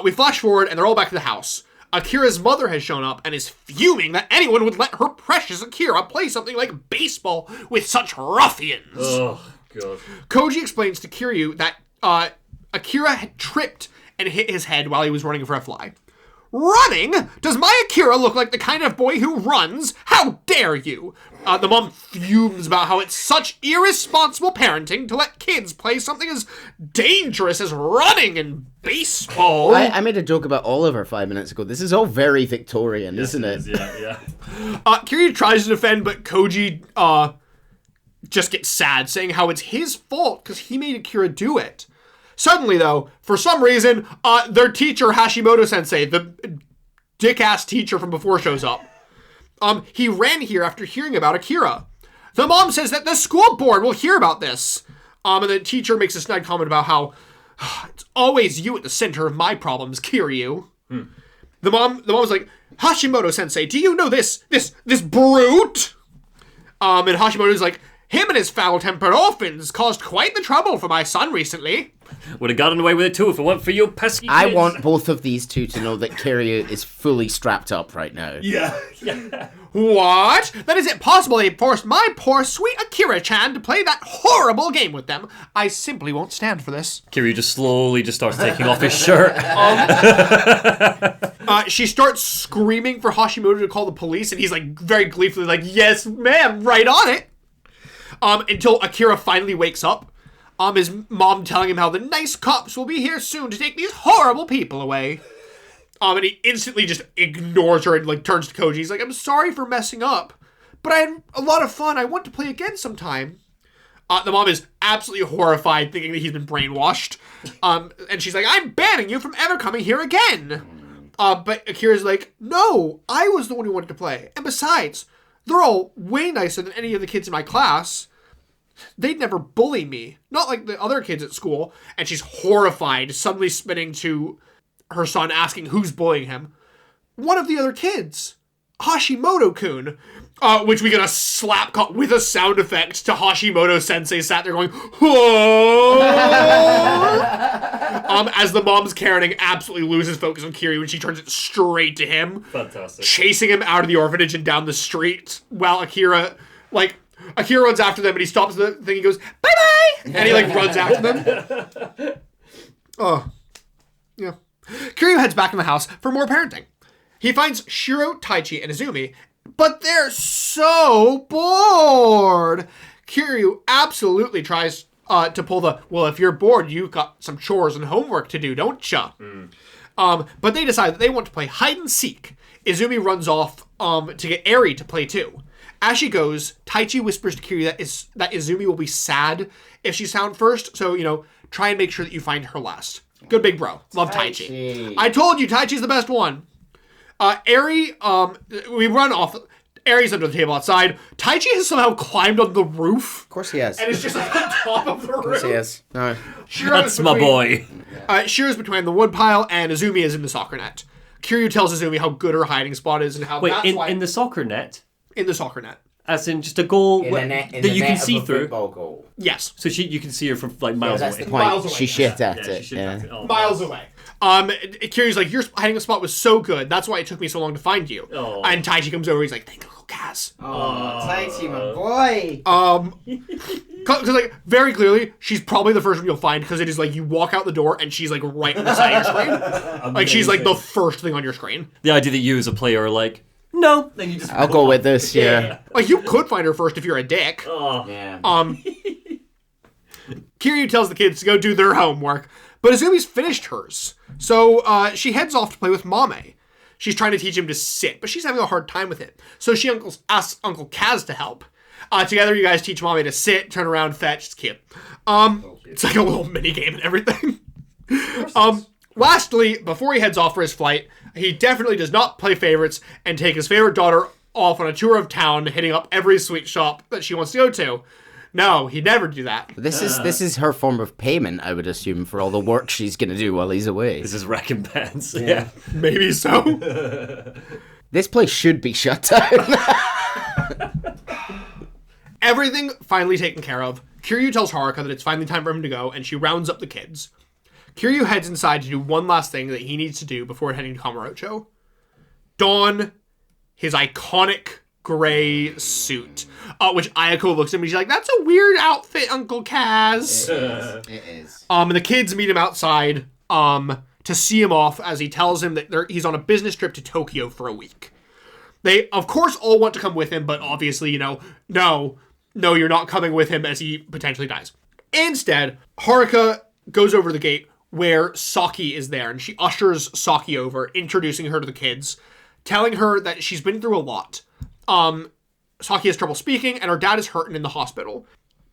B: We flash forward, and they're all back at the house. Akira's mother has shown up and is fuming that anyone would let her precious Akira play something like baseball with such ruffians.
C: Oh, God.
B: Koji explains to Kiryu that Akira had tripped and hit his head while he was running for a fly. Running? Does my Akira look like the kind of boy who runs? How dare you? The mom fumes about how it's such irresponsible parenting to let kids play something as dangerous as running and baseball.
D: I made a joke about Oliver 5 minutes ago. This is all very Victorian, isn't it?
C: Yeah.
B: Kiryu tries to defend, but Koji just gets sad, saying how it's his fault because he made Akira do it. Suddenly, though, for some reason, their teacher, Hashimoto-sensei, the dick-ass teacher from before, shows up. He ran here after hearing about Akira. The mom says that the school board will hear about this. And the teacher makes a snide comment about how it's always you at the center of my problems, Kiryu. The mom's like, Hashimoto-sensei, do you know this brute? And Hashimoto's like, him and his foul-tempered orphans caused quite the trouble for my son recently.
C: Would have gotten away with it too if it weren't for you pesky kids.
D: I want both of these two to know that Kiryu is fully strapped up right now.
C: Yeah.
B: What? Then is it possible they forced my poor sweet Akira-chan to play that horrible game with them? I simply won't stand for this.
C: Kiryu just slowly starts taking off his shirt.
B: She starts screaming for Hashimoto to call the police, and he's like very gleefully like, yes, ma'am, right on it. Until Akira finally wakes up. His mom telling him how the nice cops will be here soon to take these horrible people away. And he instantly just ignores her and like turns to Koji. He's like, I'm sorry for messing up, but I had a lot of fun. I want to play again sometime. The mom is absolutely horrified, thinking that he's been brainwashed. And she's like, I'm banning you from ever coming here again. But Akira's like, no, I was the one who wanted to play. And besides, they're all way nicer than any of the kids in my class. They'd never bully me. Not like the other kids at school. And she's horrified, suddenly spinning to her son, asking who's bullying him. One of the other kids. Hashimoto-kun. Which we get a slap cut with a sound effect to Hashimoto-sensei sat there going, whoa! As the mom's caring absolutely loses focus on Kiryu when she turns it straight to him.
C: Fantastic.
B: Chasing him out of the orphanage and down the street while Akira runs after them and he stops the thing, he goes, bye-bye! And he runs after them. Oh. Yeah. Kiryu heads back in the house for more parenting. He finds Shiro, Taichi, and Izumi, but they're so bored! Kiryu absolutely tries to pull the, well, if you're bored, you've got some chores and homework to do, don't ya? But they decide that they want to play hide and seek. Izumi runs off to get Eri to play too. As she goes, Taichi whispers to Kiryu that Izumi will be sad if she's found first, so, try and make sure that you find her last. Good big bro. Love Taichi. I told you, Taichi's the best one. Eri, we run off. Eri's under the table outside. Taichi has somehow climbed on the roof.
D: Of course he has.
B: And is just on top of the roof.
D: Of course he has. No.
C: That's my boy.
B: Shiro's between the woodpile, and Izumi is in the soccer net. Kiryu tells Izumi how good her hiding spot is and how
C: in the soccer net?
B: In the soccer net.
C: As in just a goal that you can see through.
D: Goal.
B: Yes.
C: So you can see her from miles
D: that's
C: away.
D: The point.
B: Miles away.
D: She shit at it.
B: Miles away. Kiryu's like, your hiding spot was so good. That's why it took me so long to find you.
C: Oh.
B: And Taichi comes over. He's like, thank Uncle Kaz.
D: Oh, Taichi, my boy.
B: Because very clearly, she's probably the first one you'll find because it is you walk out the door and she's right on the side of your screen. She's the first thing on your screen.
C: The idea that you as a player are like, no. Then you just
D: I'll go with this, yeah.
B: You could find her first if you're a dick.
C: Oh.
D: Yeah.
B: Kiryu tells the kids to go do their homework, but Izumi's finished hers. So she heads off to play with Mame. She's trying to teach him to sit, but she's having a hard time with it. So she asks Uncle Kaz to help. Together, you guys teach Mame to sit, turn around, fetch. It's cute. It's like a little mini game and everything. Lastly, before he heads off for his flight, he definitely does not play favorites and take his favorite daughter off on a tour of town, hitting up every sweet shop that she wants to go to. No, he'd never do that.
D: This is her form of payment, I would assume, for all the work she's going to do while he's away.
C: This is recompense.
B: Yeah. Maybe so.
D: This place should be shut down.
B: Everything finally taken care of. Kiryu tells Haruka that it's finally time for him to go, and she rounds up the kids. Kiryu heads inside to do one last thing that he needs to do before heading to Kamurocho. don his iconic gray suit. Which Ayako looks at me, she's like, that's a weird outfit, Uncle Kaz.
D: It is.
B: And the kids meet him outside to see him off as he tells him that he's on a business trip to Tokyo for a week. They, of course, all want to come with him, but obviously, no, you're not coming with him as he potentially dies. Instead, Haruka goes over to the gate where Saki is there, and she ushers Saki over, introducing her to the kids, telling her that she's been through a lot. Saki has trouble speaking, and her dad is hurting in the hospital.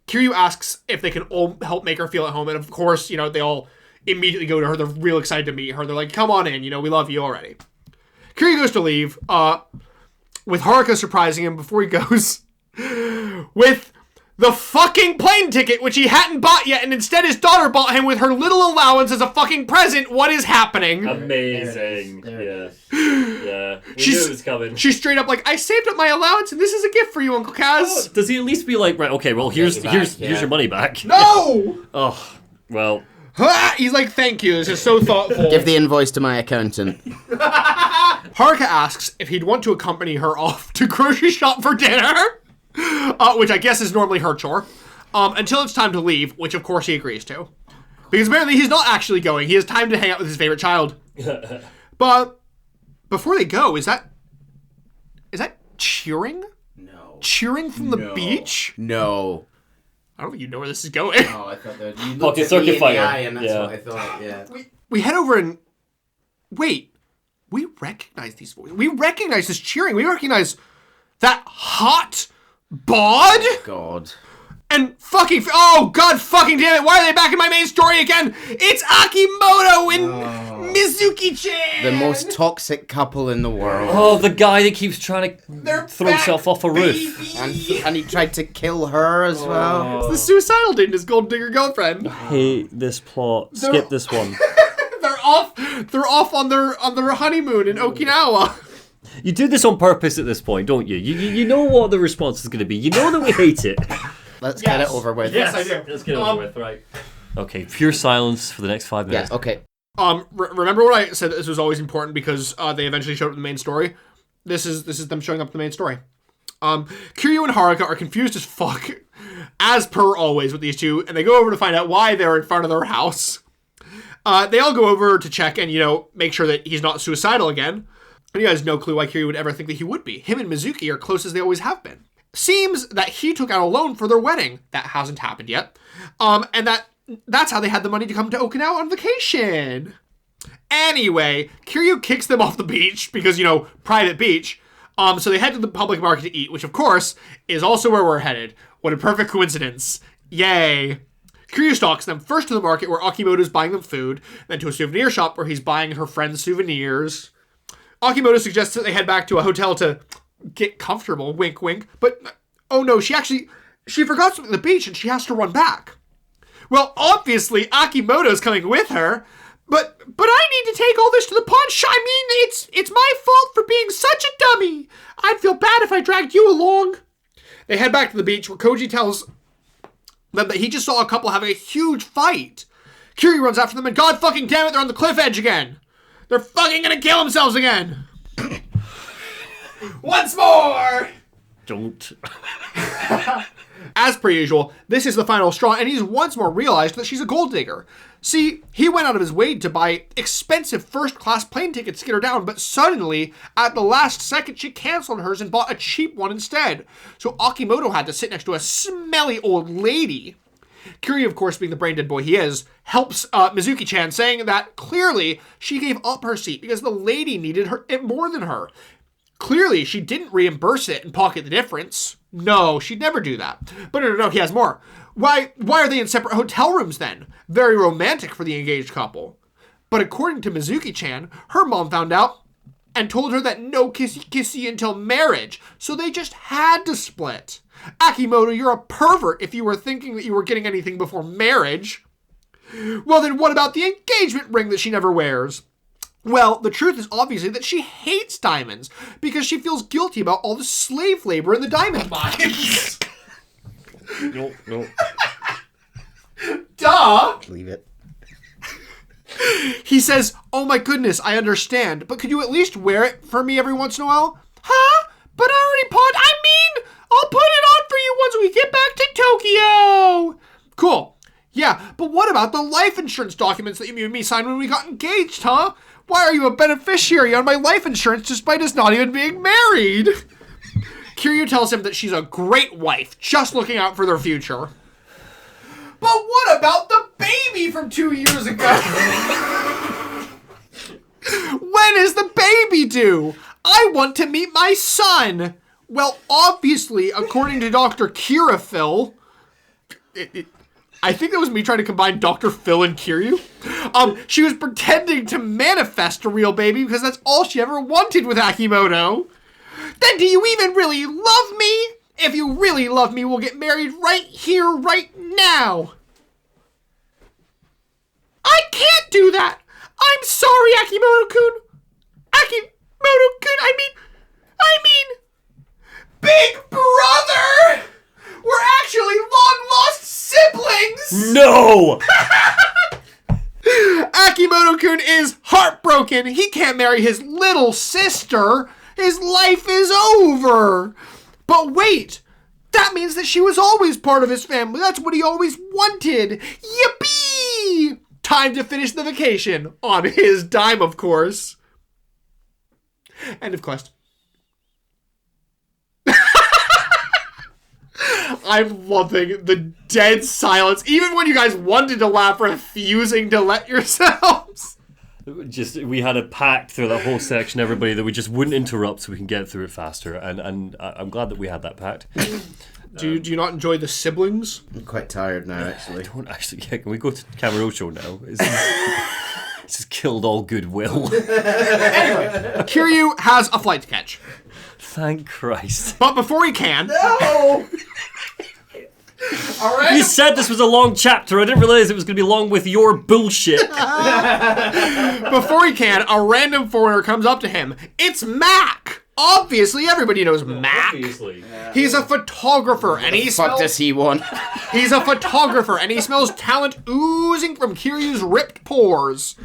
B: Kiryu asks if they can all help make her feel at home, and of course, they all immediately go to her. They're real excited to meet her. They're like, come on in, we love you already. Kiryu goes to leave, with Haruka surprising him before he goes with the fucking plane ticket, which he hadn't bought yet, and instead his daughter bought him with her little allowance as a fucking present. What is happening?
C: Amazing. Yeah. Yeah. We knew it was coming.
B: She's straight up like, I saved up my allowance, and this is a gift for you, Uncle Kaz.
C: Oh, does he at least be like, right, okay, well, here's your money back?
B: No!
C: Oh, well.
B: He's like, thank you, this is so thoughtful.
D: Give the invoice to my accountant.
B: Haruka asks if he'd want to accompany her off to grocery shop for dinner, which I guess is normally her chore, until it's time to leave, which of course he agrees to. Because apparently he's not actually going, he has time to hang out with his favorite child. But before they go, is that cheering?
D: No.
B: Cheering from the beach?
D: No.
B: I don't think you know where this is going.
D: Oh, I thought that you
C: looked at me in the eye,
D: and that's what I thought. Yeah.
B: We head over and wait. We recognize these voices. We recognize this cheering. We recognize that hot bod.
D: God.
B: And fucking oh god fucking damn it! Why are they back in my main story again? It's Akimoto and Mizuki-chan.
D: The most toxic couple in the world.
C: Oh, the guy that keeps trying to throw himself off a roof.
D: And he tried to kill her as well.
B: It's the suicidal dude and his gold digger girlfriend.
A: I hate this plot. Skip this one.
B: They're off on their honeymoon in Okinawa.
C: You do this on purpose at this point, don't you? You know what the response is going to be. You know that we hate it.
D: Let's get it over with.
B: Yes, I do.
C: Let's get it over with, right. Okay, pure silence for the next 5 minutes.
D: Yeah, okay.
B: Remember what I said that this was always important because they eventually showed up in the main story? This is them showing up in the main story. Kiryu and Haruka are confused as fuck, as per always with these two, and they go over to find out why they're in front of their house. They all go over to check and, make sure that he's not suicidal again. And he has no clue why Kiryu would ever think that he would be. Him and Mizuki are close as they always have been. Seems that he took out a loan for their wedding. That hasn't happened yet. And that's how they had the money to come to Okinawa on vacation. Anyway, Kiryu kicks them off the beach because, private beach. So they head to the public market to eat, which of course is also where we're headed. What a perfect coincidence. Yay. Kiryu stalks them first to the market where Akimoto's buying them food, then to a souvenir shop where he's buying her friends souvenirs. Akimoto suggests that they head back to a hotel to get comfortable, wink wink, but oh no, she forgot something at the beach and she has to run back. Well, obviously Akimoto's coming with her, but I need to take all this to the pawn shop. I mean, it's my fault for being such a dummy. I'd feel bad if I dragged you along. They head back to the beach where Koji tells them that he just saw a couple having a huge fight. Kiryu runs after them and god fucking damn it, they're on the cliff edge again. They're fucking gonna kill themselves again. Once more!
C: Don't.
B: As per usual, this is the final straw, and he's once more realized that she's a gold digger. See, he went out of his way to buy expensive first-class plane tickets to get her down, but suddenly, at the last second, she canceled hers and bought a cheap one instead. So Akimoto had to sit next to a smelly old lady. Kiryu, of course, being the brain-dead boy he is, helps Mizuki-chan, saying that clearly she gave up her seat because the lady needed it more than her. Clearly, she didn't reimburse it and pocket the difference. No, she'd never do that. But no, he has more. Why are they in separate hotel rooms then? Very romantic for the engaged couple. But according to Mizuki-chan, her mom found out and told her that no kissy-kissy until marriage, so they just had to split. Akimoto, you're a pervert if you were thinking that you were getting anything before marriage. Well, then what about the engagement ring that she never wears? Well, the truth is obviously that she hates diamonds because she feels guilty about all the slave labor in the diamond mines.
C: No.
B: Duh!
D: Leave it.
B: He says, "Oh my goodness, I understand, but could you at least wear it for me every once in a while?" Huh? But I already I'll put it on for you once we get back to Tokyo. Cool. Yeah, but what about the life insurance documents that you and me signed when we got engaged, huh? Why are you a beneficiary on my life insurance despite us not even being married? Kiryu tells him that she's a great wife, just looking out for their future. But what about the baby from 2 years ago? When is the baby due? I want to meet my son. Well, obviously, according to Dr. Kira Phil, I think that was me trying to combine Dr. Phil and Kiryu. She was pretending to manifest a real baby because that's all she ever wanted with Akimoto. Then do you even really love me? If you really love me, we'll get married right here, right now. I can't do that. I'm sorry, Akimoto-kun. Akimoto-kun, I mean, Big Brother! We're actually long-lost siblings!
C: No!
B: Akimoto-kun is heartbroken. He can't marry his little sister. His life is over. But wait, that means that she was always part of his family. That's what he always wanted. Yippee! Time to finish the vacation. On his dime, of course. End of quest. I'm loving the dead silence. Even when you guys wanted to laugh, refusing to let yourselves.
C: We had a pact through that whole section, everybody, that we just wouldn't interrupt so we can get through it faster. And I'm glad that we had that pact.
B: Do you not enjoy the siblings?
D: I'm quite tired now, actually.
C: I don't actually. Yeah, can we go to Kamurocho now? It's just killed all goodwill.
B: Anyway, Kiryu has a flight to catch.
C: Thank Christ.
B: But before he can...
D: No!
B: All right.
C: You said this was a long chapter. I didn't realize it was going to be long with your bullshit.
B: Before he can, a random foreigner comes up to him. It's Mac! Obviously, everybody knows Mac.
C: Obviously.
D: Yeah.
B: He's a photographer, and he
D: Fuck
B: smells...
D: does he want?
B: He's a photographer, and he smells talent oozing from Kiryu's ripped pores.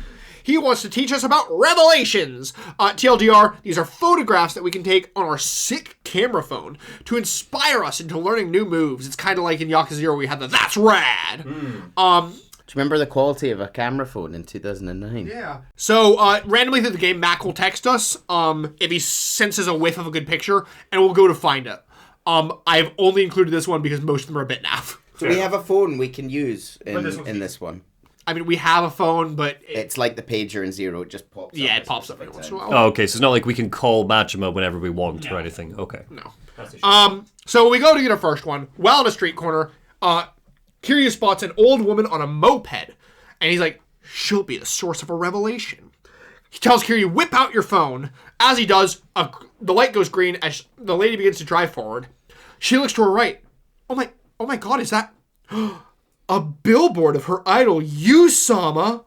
B: He wants to teach us about revelations. TLDR, these are photographs that we can take on our sick camera phone to inspire us into learning new moves. It's kind of like in Yakuza 0 we had the That's Rad.
D: Do you remember the quality of a camera phone in 2009?
B: Yeah. So, randomly through the game, Mac will text us if he senses a whiff of a good picture, and we'll go to find it. I've only included this one because most of them are a bit naff.
D: Do we have a phone we can use in this one?
B: I mean, we have a phone, but...
D: It's like the pager in Zero, it just pops up.
B: Yeah, it pops up every once in a while.
C: Oh, okay, so it's not like we can call Majima whenever we want or anything. Okay.
B: No. So we go to get our first one. Well, in a street corner, Kiryu spots an old woman on a moped, and he's like, she'll be the source of a revelation. He tells Kiryu, whip out your phone. As he does, the light goes green as the lady begins to drive forward. She looks to her right. Oh my god, is that... a billboard of her idol, Yu-sama.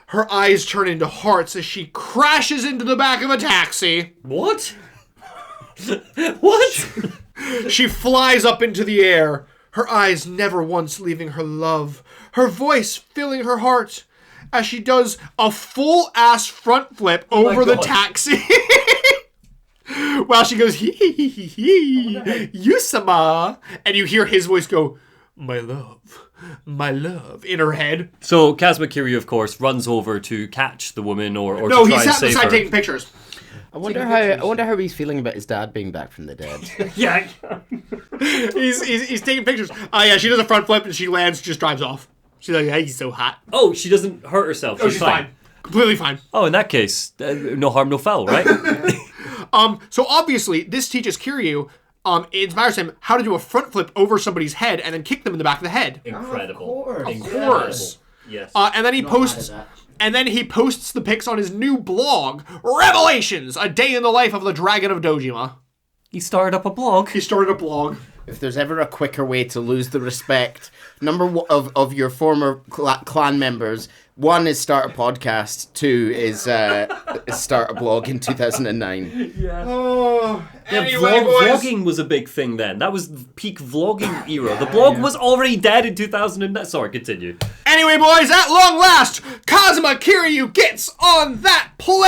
B: Her eyes turn into hearts as she crashes into the back of a taxi.
C: What? What?
B: She flies up into the air, her eyes never once leaving her love, her voice filling her heart as she does a full-ass front flip over the taxi. While she goes, hee hee hee hee hee, Yu-sama. And you hear his voice go, my love, in her head.
C: So Kazuma Kiryu, of course, runs over to catch the woman or
B: no,
C: to try
B: he's
C: and
B: sat
C: save
B: beside
C: her.
B: taking pictures.
D: I wonder how he's feeling about his dad being back from the dead.
C: Yeah.
B: He's taking pictures. Yeah, she does a front flip and she lands, just drives off. She's like, hey, he's so hot.
C: Oh, she doesn't hurt herself.
B: She's fine. Completely fine.
C: Oh, in that case, no harm, no foul, right?
B: So obviously, this teaches Kiryu, it inspires him how to do a front flip over somebody's head and then kick them in the back of the head.
C: Incredible.
B: Of course.
C: Yes.
B: And then he posts the pics on his new blog, Revelations, a day in the life of the Dragon of Dojima.
C: He started up a blog.
B: He started a blog.
D: If there's ever a quicker way to lose the respect of your former clan members, one is start a podcast, two is start a blog in 2009.
C: Yeah.
B: Oh,
C: Yeah,
B: anyway, boys.
C: vlogging was a big thing then. That was the peak vlogging era. The blog was already dead in 2009. Sorry, continue.
B: Anyway, Anyway, boys, at long last, Kazuma Kiryu gets on that plane!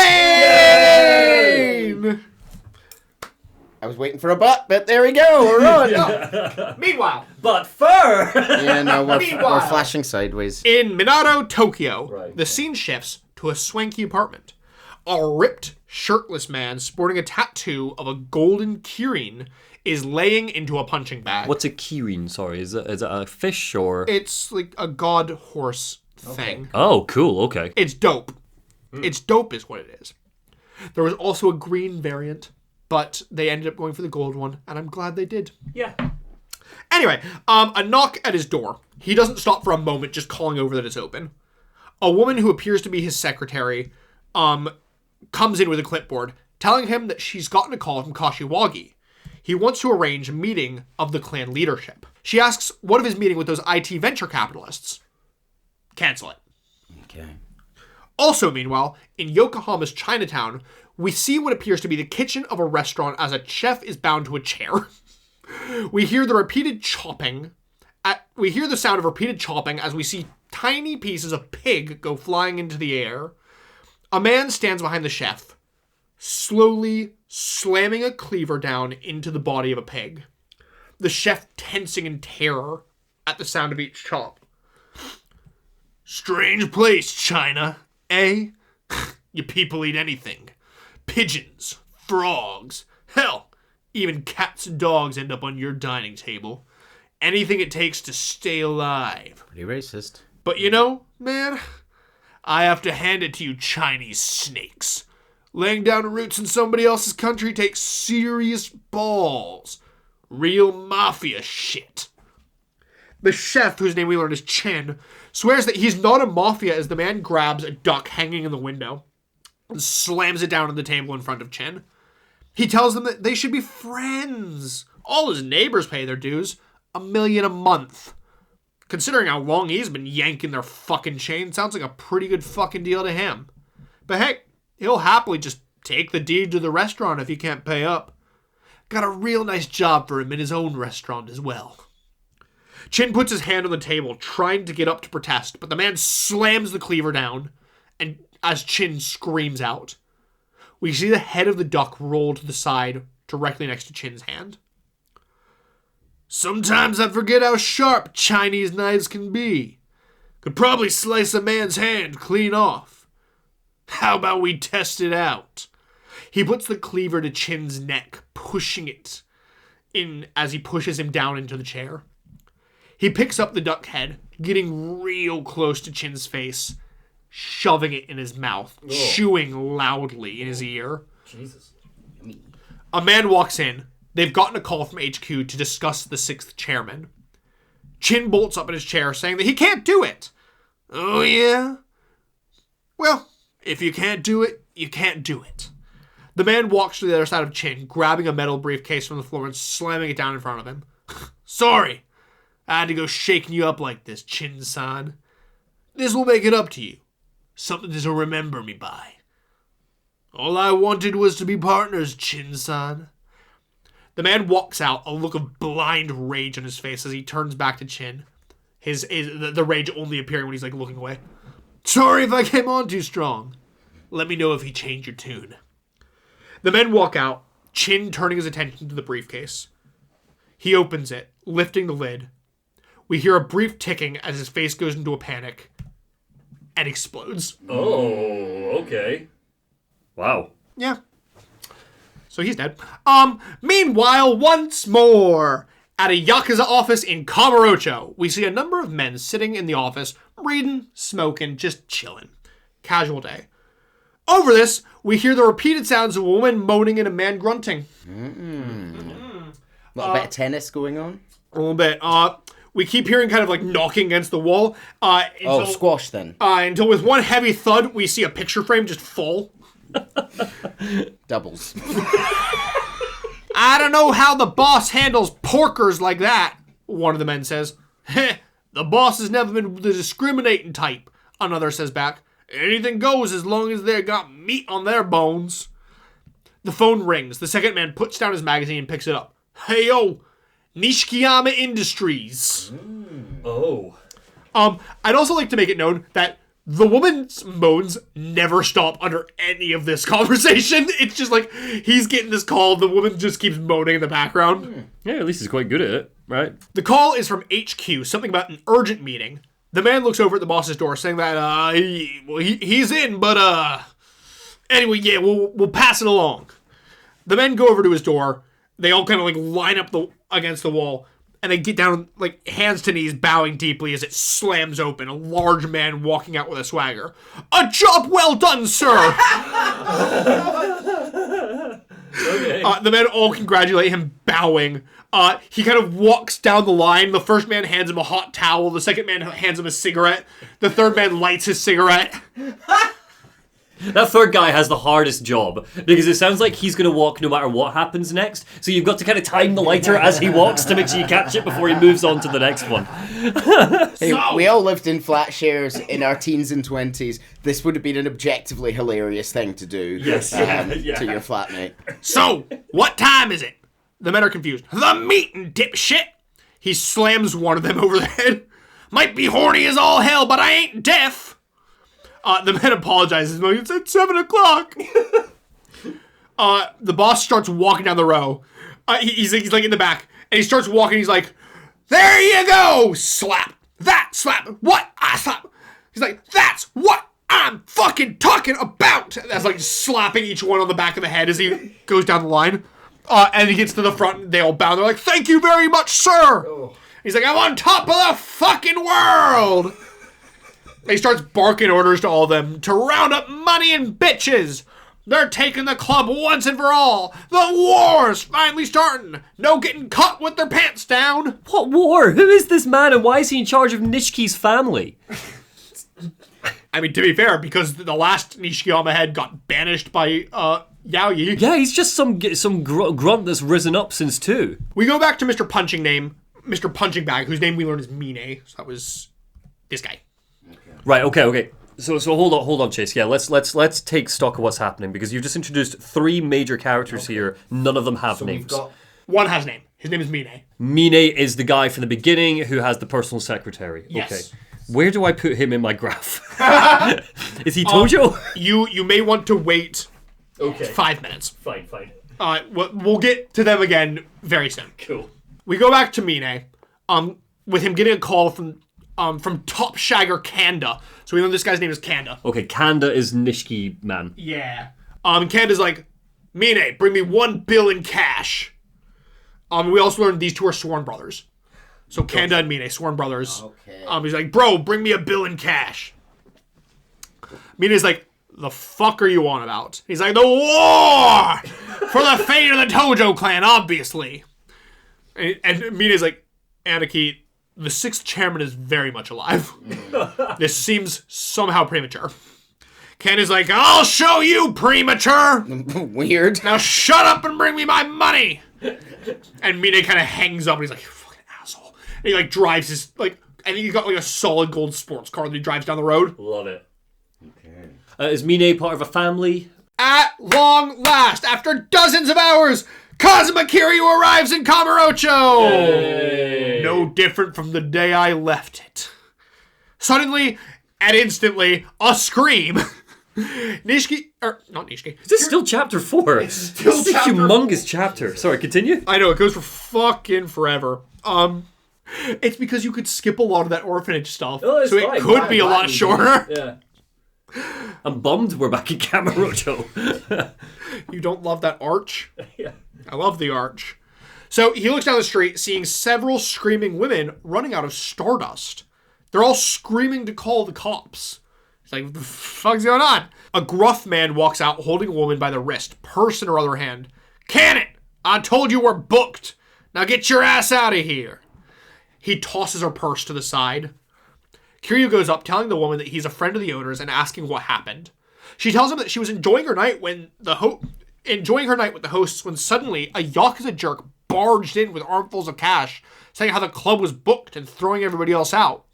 D: I was waiting for a but there we go. We're on.
B: Meanwhile,
C: But fur!
D: Yeah, no, we're
B: Meanwhile.
D: flashing sideways.
B: in Minato, Tokyo,
C: Right.
B: the scene shifts to a swanky apartment. A ripped, shirtless man sporting a tattoo of a golden kirin is laying into a punching bag.
C: What's a kirin, sorry? Is it a fish or...
B: It's like a god horse thing.
C: Oh, cool, okay.
B: It's dope. It's dope is what it is. There was also a green variant, but they ended up going for the gold one, and I'm glad they did.
C: Yeah.
B: Anyway, a knock at his door. He doesn't stop for a moment, just calling over that it's open. A woman who appears to be his secretary comes in with a clipboard, telling him that she's gotten a call from Kashiwagi. He wants to arrange a meeting of the clan leadership. She asks what of his meeting with those IT venture capitalists. Cancel it.
D: Okay.
B: Also, meanwhile, in Yokohama's Chinatown, we see what appears to be the kitchen of a restaurant as a chef is bound to a chair. We hear the sound of repeated chopping as we see tiny pieces of pig go flying into the air. A man stands behind the chef, slowly slamming a cleaver down into the body of a pig. The chef tensing in terror at the sound of each chop. Strange place, China, eh? You people eat anything. Pigeons, frogs, hell, even cats and dogs end up on your dining table. Anything it takes to stay alive.
D: Pretty racist.
B: But you know, man, I have to hand it to you Chinese snakes. Laying down roots in somebody else's country takes serious balls. Real mafia shit. The chef, whose name we learned is Chin, swears that he's not a mafia as the man grabs a duck hanging in the window and slams it down on the table in front of Chin. He tells them that they should be friends. All his neighbors pay their dues. $1 million a month. Considering how long he's been yanking their fucking chain, sounds like a pretty good fucking deal to him. But hey, he'll happily just take the deed to the restaurant if he can't pay up. Got a real nice job for him in his own restaurant as well. Chin puts his hand on the table, trying to get up to protest, but the man slams the cleaver down, and as Chin screams out, we see the head of the duck roll to the side directly next to Chin's hand. Sometimes I forget how sharp Chinese knives can be. Could probably slice a man's hand clean off. How about we test it out? He puts the cleaver to Chin's neck, pushing it in as he pushes him down into the chair. He picks up the duck head, getting real close to Chin's face, shoving it in his mouth, chewing loudly in his ear.
C: Jesus.
B: A man walks in. They've gotten a call from HQ to discuss the 6th chairman. Chin bolts up in his chair, saying that he can't do it. Oh, yeah? Well, if you can't do it, you can't do it. The man walks to the other side of Chin, grabbing a metal briefcase from the floor and slamming it down in front of him. Sorry, I had to go shaking you up like this, Chin-san. This will make it up to you. Something to remember me by. All I wanted was to be partners, Chin-san. The man walks out, a look of blind rage on his face as he turns back to Chin. The rage only appearing when he's like looking away. Sorry if I came on too strong. Let me know if you change your tune. The men walk out, Chin turning his attention to the briefcase. He opens it, lifting the lid. We hear a brief ticking as his face goes into a panic and explodes.
C: Oh, okay. Wow.
B: Yeah. So he's dead. Meanwhile, once more, at a Yakuza office in Kamurocho, we see a number of men sitting in the office, reading, smoking, just chilling. Casual day. Over this, we hear the repeated sounds of a woman moaning and a man grunting.
D: A little bit of tennis going on.
B: A little bit. We keep hearing kind of like knocking against the wall.
D: Squash then.
B: Until with one heavy thud, we see a picture frame just fall.
D: Doubles.
B: I don't know how the boss handles porkers like that, one of the men says. Heh, the boss has never been the discriminating type, another says back. Anything goes as long as they got meat on their bones. The phone rings. The second man puts down his magazine and picks it up. Hey, yo, Nishikiyama Industries.
C: Oh.
B: I'd also like to make it known that the woman's moans never stop under any of this conversation. It's just like, he's getting this call, the woman just keeps moaning in the background.
C: Yeah, at least he's quite good at it, right?
B: The call is from HQ, something about an urgent meeting. The man looks over at the boss's door, saying that, he's in, but, anyway, yeah, we'll pass it along. The men go over to his door. They all kind of, like, line up against the wall. And they get down, like, hands to knees, bowing deeply as it slams open. A large man walking out with a swagger. A job well done, sir!
C: Okay.
B: The men all congratulate him, bowing. He kind of walks down the line. The first man hands him a hot towel. The second man hands him a cigarette. The third man lights his cigarette.
C: That third guy has the hardest job, because it sounds like he's going to walk no matter what happens next, so you've got to kind of time the lighter as he walks to make sure you catch it before he moves on to the next one.
D: Hey, we all lived in flat shares in our teens and 20s. This would have been an objectively hilarious thing to do to your flatmate.
B: So, what time is it? The men are confused. The meeting, dipshit! He slams one of them over the head. Might be horny as all hell, but I ain't deaf. The man apologizes. It's at 7 o'clock. The boss starts walking down the row. He's like in the back. And he starts walking. He's like, there you go. Slap. That slap. What? I slap. He's like, that's what I'm fucking talking about. That's like slapping each one on the back of the head as he goes down the line. And he gets to the front. And they all bow. They're like, thank you very much, sir. Oh. He's like, I'm on top of the fucking world. He starts barking orders to all of them to round up money and bitches. They're taking the club once and for all. The war's finally starting. No getting caught with their pants down.
C: What war? Who is this man and why is he in charge of Nishiki's family?
B: I mean, to be fair, because the last Nishikiyama head got banished by Yaoi.
C: Yeah, he's just some grunt that's risen up since 2.
B: We go back to Mr. Punching Bag, whose name we learned is Mine. So that was this guy.
C: Right, okay. So hold on, Chase. Yeah, let's take stock of what's happening, because you've just introduced 3 major characters here. None of them have names.
B: One has a name. His name is Mine.
C: Mine is the guy from the beginning who has the personal secretary.
B: Yes.
C: Okay. Where do I put him in my graph? Is he Tojo?
B: You may want to wait 5 minutes.
C: Fine.
B: We'll get to them again very soon.
C: Cool.
B: We go back to Mine, with him getting a call from Top Shagger Kanda. So we know this guy's name is Kanda.
C: Okay, Kanda is Nishiki man.
B: Yeah. Kanda's like, Mine, bring me 1 bill in cash. We also learned these two are sworn brothers. So Kanda and Mine, sworn brothers.
D: Okay.
B: He's like, bro, bring me 1 bill in cash. Mine's like, the fuck are you on about? He's like, the war! For the fate of the Tojo clan, obviously. And Mine's like, Aniki, the 6th chairman is very much alive. This seems somehow premature. Ken is like, I'll show you, premature!
D: Weird.
B: Now shut up and bring me my money! And Mine kind of hangs up and he's like, you fucking asshole. And he like drives his, like, I think he's got like a solid gold sports car that he drives down the road.
C: Love it. Okay. Is Mine part of a family?
B: At long last, after dozens of hours, Kazuma Kiryu arrives in Kamurocho!
C: Hey.
B: No different from the day I left it. Suddenly, and instantly, a scream. Not Nishiki.
C: Is this still chapter 4?
B: It's still
C: this is a humongous chapter. Sorry, continue.
B: I know, it goes for fucking forever. It's because you could skip a lot of that orphanage stuff.
C: Oh,
B: so
C: fine.
B: it could be a lot shorter.
C: Yeah. I'm bummed we're back in Kamurocho.
B: You don't love that arch?
C: Yeah.
B: I love the arch. So he looks down the street, seeing several screaming women running out of stardust. They're all screaming to call the cops. He's like, what the fuck's going on? A gruff man walks out holding a woman by the wrist, purse in her other hand. Can it! I told you we're booked. Now get your ass out of here. He tosses her purse to the side. Kiryu goes up, telling the woman that he's a friend of the owners and asking what happened. She tells him that she was enjoying her night with the hosts when suddenly a Yakuza jerk barged in with armfuls of cash, saying how the club was booked and throwing everybody else out.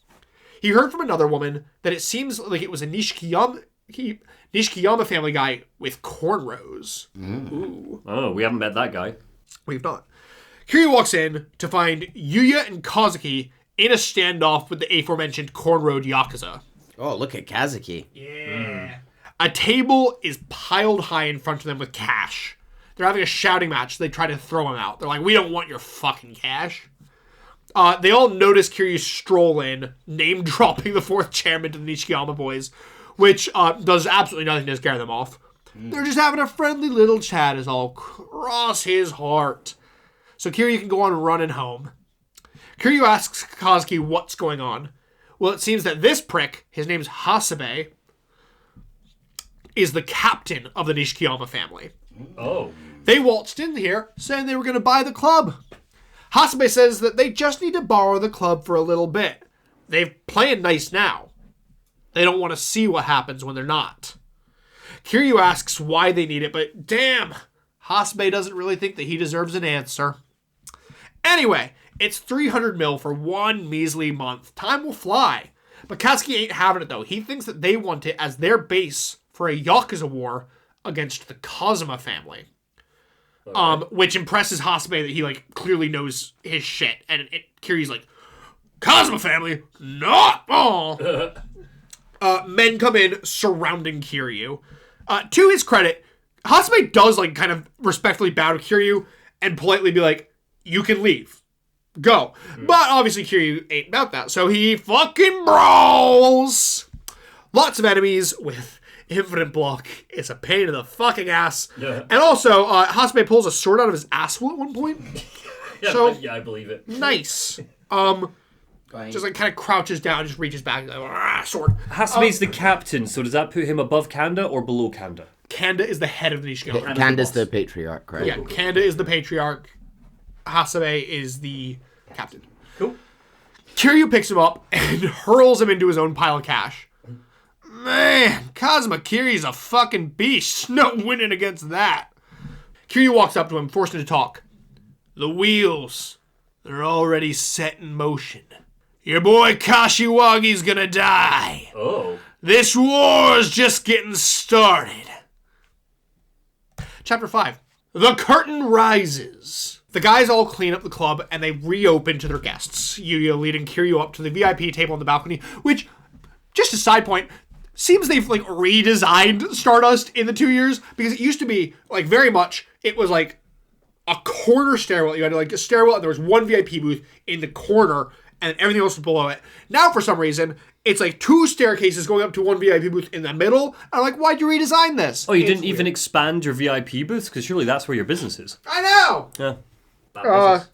B: He heard from another woman that it seems like it was a Nishikiyama family guy with cornrows. Ooh.
C: Oh, we haven't met that guy.
B: We've not. Kiryu walks in to find Yuya and Kazuki in a standoff with the aforementioned cornrowed Yakuza.
D: Oh, look at Kazuki.
B: Yeah. A table is piled high in front of them with cash. They're having a shouting match. So they try to throw him out. They're like, we don't want your fucking cash. They all notice Kiryu stroll in, name-dropping the fourth chairman to the Nishikiyama boys, which does absolutely nothing to scare them off. They're just having a friendly little chat is all cross his heart. So Kiryu can go on running home. Kiryu asks Kazuki what's going on. Well, it seems that this prick, his name's Hasebe, is the captain of the Nishikiyama family.
C: Oh.
B: They waltzed in here saying they were going to buy the club. Hasebe says that they just need to borrow the club for a little bit. They're playing nice now. They don't want to see what happens when they're not. Kiryu asks why they need it, but damn, Hasebe doesn't really think that he deserves an answer. Anyway, it's 300 mil for one measly month. Time will fly. But Kazuki ain't having it though. He thinks that they want it as their base for a Yakuza war against the Kazuma family. Which impresses Hasebe that he clearly knows his shit. And Kiryu's like, Kazuma family? Not all! Men come in surrounding Kiryu. To his credit, Hasebe does kind of respectfully bow to Kiryu and politely be like, you can leave. Go. But obviously Kiryu ain't about that, so he fucking brawls. Lots of enemies with infinite block. It's a pain in the fucking ass. Yeah. And also, Hasebe pulls a sword out of his asshole at one point.
C: Yeah, I believe it.
B: Nice. Just kind of crouches down, just reaches back, sword.
C: Hasebe's the captain, so does that put him above Kanda or below Kanda?
B: Kanda is the head of the Nishikiyama.
D: Kanda's the patriarch, right?
B: Yeah, Kanda is the patriarch. Hasebe is the captain.
C: Cool.
B: Kiryu picks him up and hurls him into his own pile of cash. Man, Kazuma Kiryu's a fucking beast. No winning against that. Kiryu walks up to him, forcing him to talk. The wheels, they're already set in motion. Your boy Kashiwagi's gonna die.
C: Oh.
B: This war's just getting started. Chapter 5. The curtain rises. The guys all clean up the club and they reopen to their guests. Yuya leading Kiryu up to the VIP table on the balcony, which, just a side point, seems they've redesigned Stardust in the 2 years, because it used to be very much, it was a corner stairwell. You had a stairwell and there was one VIP booth in the corner and everything else was below it. Now for some reason, it's two staircases going up to one VIP booth in the middle. I'm like, why'd you redesign this?
C: Oh, you didn't even expand your VIP booths? Because surely that's where your business is.
B: I know!
C: Yeah.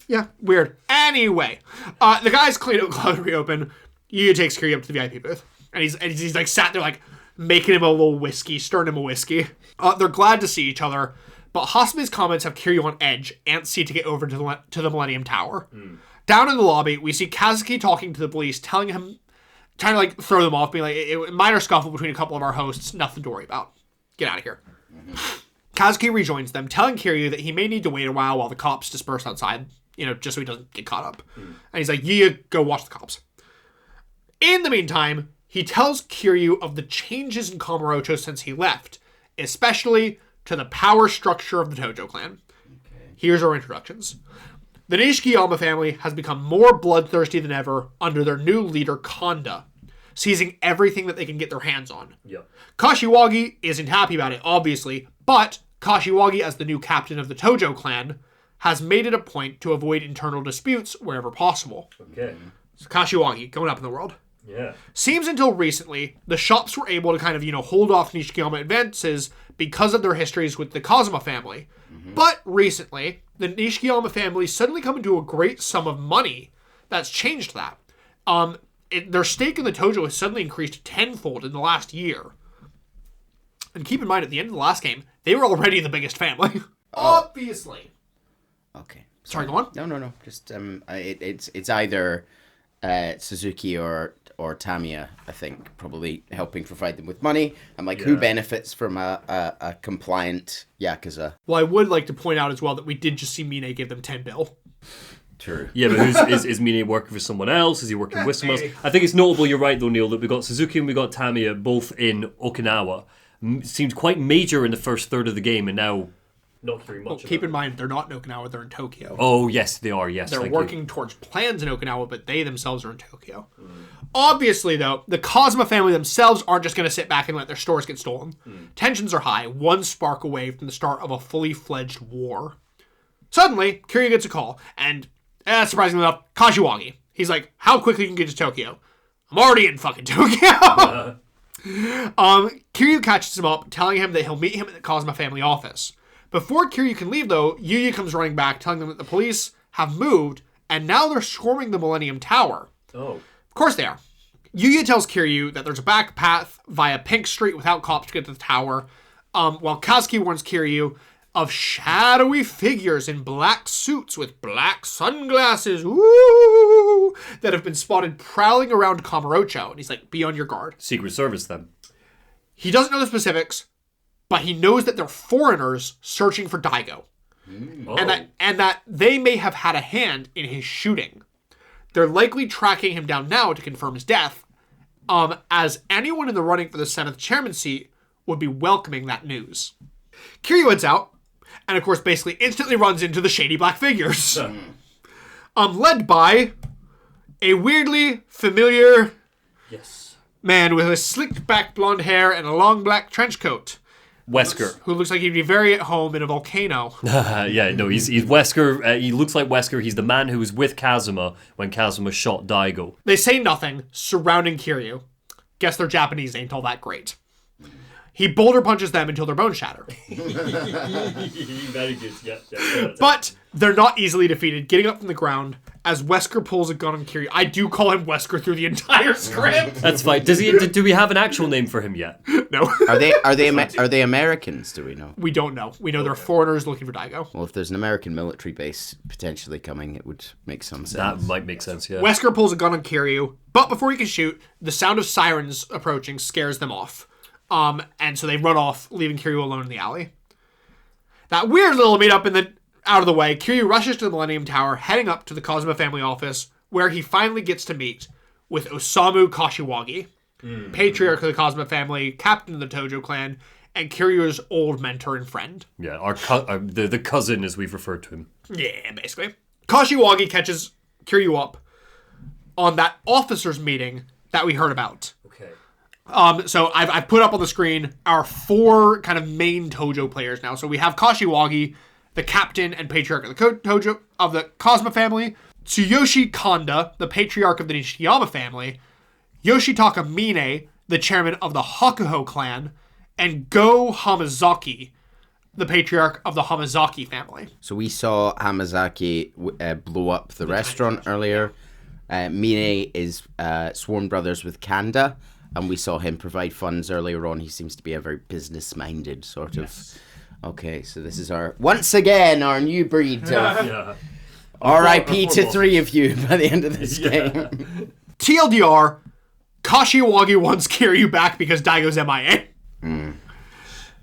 B: Yeah, weird. Anyway, the guys clean up the club and reopen. Yuya takes Kiryu up to the VIP booth. And he's sat there making him a little whiskey, stirring him a whiskey. They're glad to see each other, but Hasebe's comments have Kiryu on edge, antsy to get over to the Millennium Tower. Down in the lobby, we see Kazuki talking to the police, telling him, trying to throw them off, being minor scuffle between a couple of our hosts, nothing to worry about. Get out of here. Kazuki rejoins them, telling Kiryu that he may need to wait a while the cops disperse outside, just so he doesn't get caught up. And he's like, yeah, go watch the cops. In the meantime, he tells Kiryu of the changes in Kamurocho since he left, especially to the power structure of the Tojo clan. Okay. Here's our introductions. The Nishikiyama family has become more bloodthirsty than ever under their new leader, Kanda, seizing everything that they can get their hands on.
C: Yep.
B: Kashiwagi isn't happy about it, obviously, but Kashiwagi, as the new captain of the Tojo clan, has made it a point to avoid internal disputes wherever possible.
C: Okay.
B: So Kashiwagi, going up in the world.
C: Yeah.
B: Seems until recently, the shops were able to kind of, hold off Nishikiyama advances because of their histories with the Kazuma family. But recently, the Nishikiyama family suddenly come into a great sum of money that's changed that. Their stake in the Tojo has suddenly increased tenfold in the last year. And keep in mind, at the end of the last game, they were already the biggest family. Obviously.
D: Okay.
B: Sorry, go on.
D: No. Just it's either Suzuki or Tamiya, I think, probably helping provide them with money. I'm who benefits from a compliant Yakuza?
B: Well, I would like to point out as well that we did just see Mine give them 10 bill.
D: True.
C: Yeah, but is Mine working for someone else? Is he working with someone else? I think it's notable, you're right though, Neil, that we got Suzuki and we got Tamiya both in Okinawa. Seemed quite major in the first third of the game, and now Not hearing much
B: Keep in mind, they're not in Okinawa, they're in Tokyo.
C: Oh, yes, they are, yes.
B: They're working towards plans in Okinawa, but they themselves are in Tokyo. Obviously, though, the Kazuma family themselves aren't just going to sit back and let their stores get stolen. Tensions are high, one spark away from the start of a fully fledged war. Suddenly, Kiryu gets a call, and, surprisingly enough, Kashiwagi. He's like, how quickly can you get to Tokyo? I'm already in fucking Tokyo! Kiryu catches him up, telling him that he'll meet him at the Kazuma family office. Before Kiryu can leave, though, Yuya comes running back, telling them that the police have moved, and now they're swarming the Millennium Tower.
C: Oh.
B: Of course they are. Yuya tells Kiryu that there's a back path via Pink Street without cops to get to the tower, while Kazuki warns Kiryu of shadowy figures in black suits with black sunglasses, ooh, that have been spotted prowling around Kamurocho. And he's like, be on your guard.
C: Secret Service, then.
B: He doesn't know the specifics, but he knows that they're foreigners searching for Daigo.
C: Oh.
B: And that they may have had a hand in his shooting. They're likely tracking him down now to confirm his death, as anyone in the running for the 7th chairman seat would be welcoming that news. Kiryu heads out, and of course basically instantly runs into the shady black figures. Led by a weirdly familiar man with a slicked back blonde hair and a long black trench coat.
C: Wesker.
B: Who looks like he'd be very at home in a volcano.
C: Yeah, no, he's Wesker. He looks like Wesker. He's the man who was with Kazuma when Kazuma shot Daigo.
B: They say nothing, surrounding Kiryu. Guess their Japanese ain't all that great. He boulder punches them until their bones shatter.
C: Very good, yeah.
B: But they're not easily defeated, getting up from the ground as Wesker pulls a gun on Kiryu. I do call him Wesker through the entire script.
C: That's fine. Do we have an actual name for him yet?
B: No.
D: Are they Americans? Do we know?
B: We don't know. We know they're foreigners looking for Daigo.
D: Well, if there's an American military base potentially coming, it would make some sense.
C: That might make sense, yeah.
B: Wesker pulls a gun on Kiryu, but before he can shoot, the sound of sirens approaching scares them off. And so they run off, leaving Kiryu alone in the alley. That weird little meetup out of the way, Kiryu rushes to the Millennium Tower, heading up to the Kazuma family office, where he finally gets to meet with Osamu Kashiwagi, patriarch of the Kazuma family, captain of the Tojo clan, and Kiryu's old mentor and friend.
C: Yeah, the cousin, as we've referred to him.
B: Yeah, basically. Kashiwagi catches Kiryu up on that officers' meeting that we heard about.
C: Okay.
B: So I've put up on the screen our 4 kind of main Tojo players now. So we have Kashiwagi, the captain and patriarch of the Kazuma family, Tsuyoshi Kanda, the patriarch of the Nishiyama family, Yoshitaka Mine, the chairman of the Hakuho clan, and Go Hamazaki, the patriarch of the Hamazaki family.
D: So we saw Hamazaki blow up the restaurant earlier. Mine is sworn brothers with Kanda, and we saw him provide funds earlier on. He seems to be a very business-minded sort of... Okay, so this is once again, our new breed. R.I.P. to 3 of you by the end of this game.
B: TLDR, Kashiwagi wants Kiryu back because Daigo's MIA.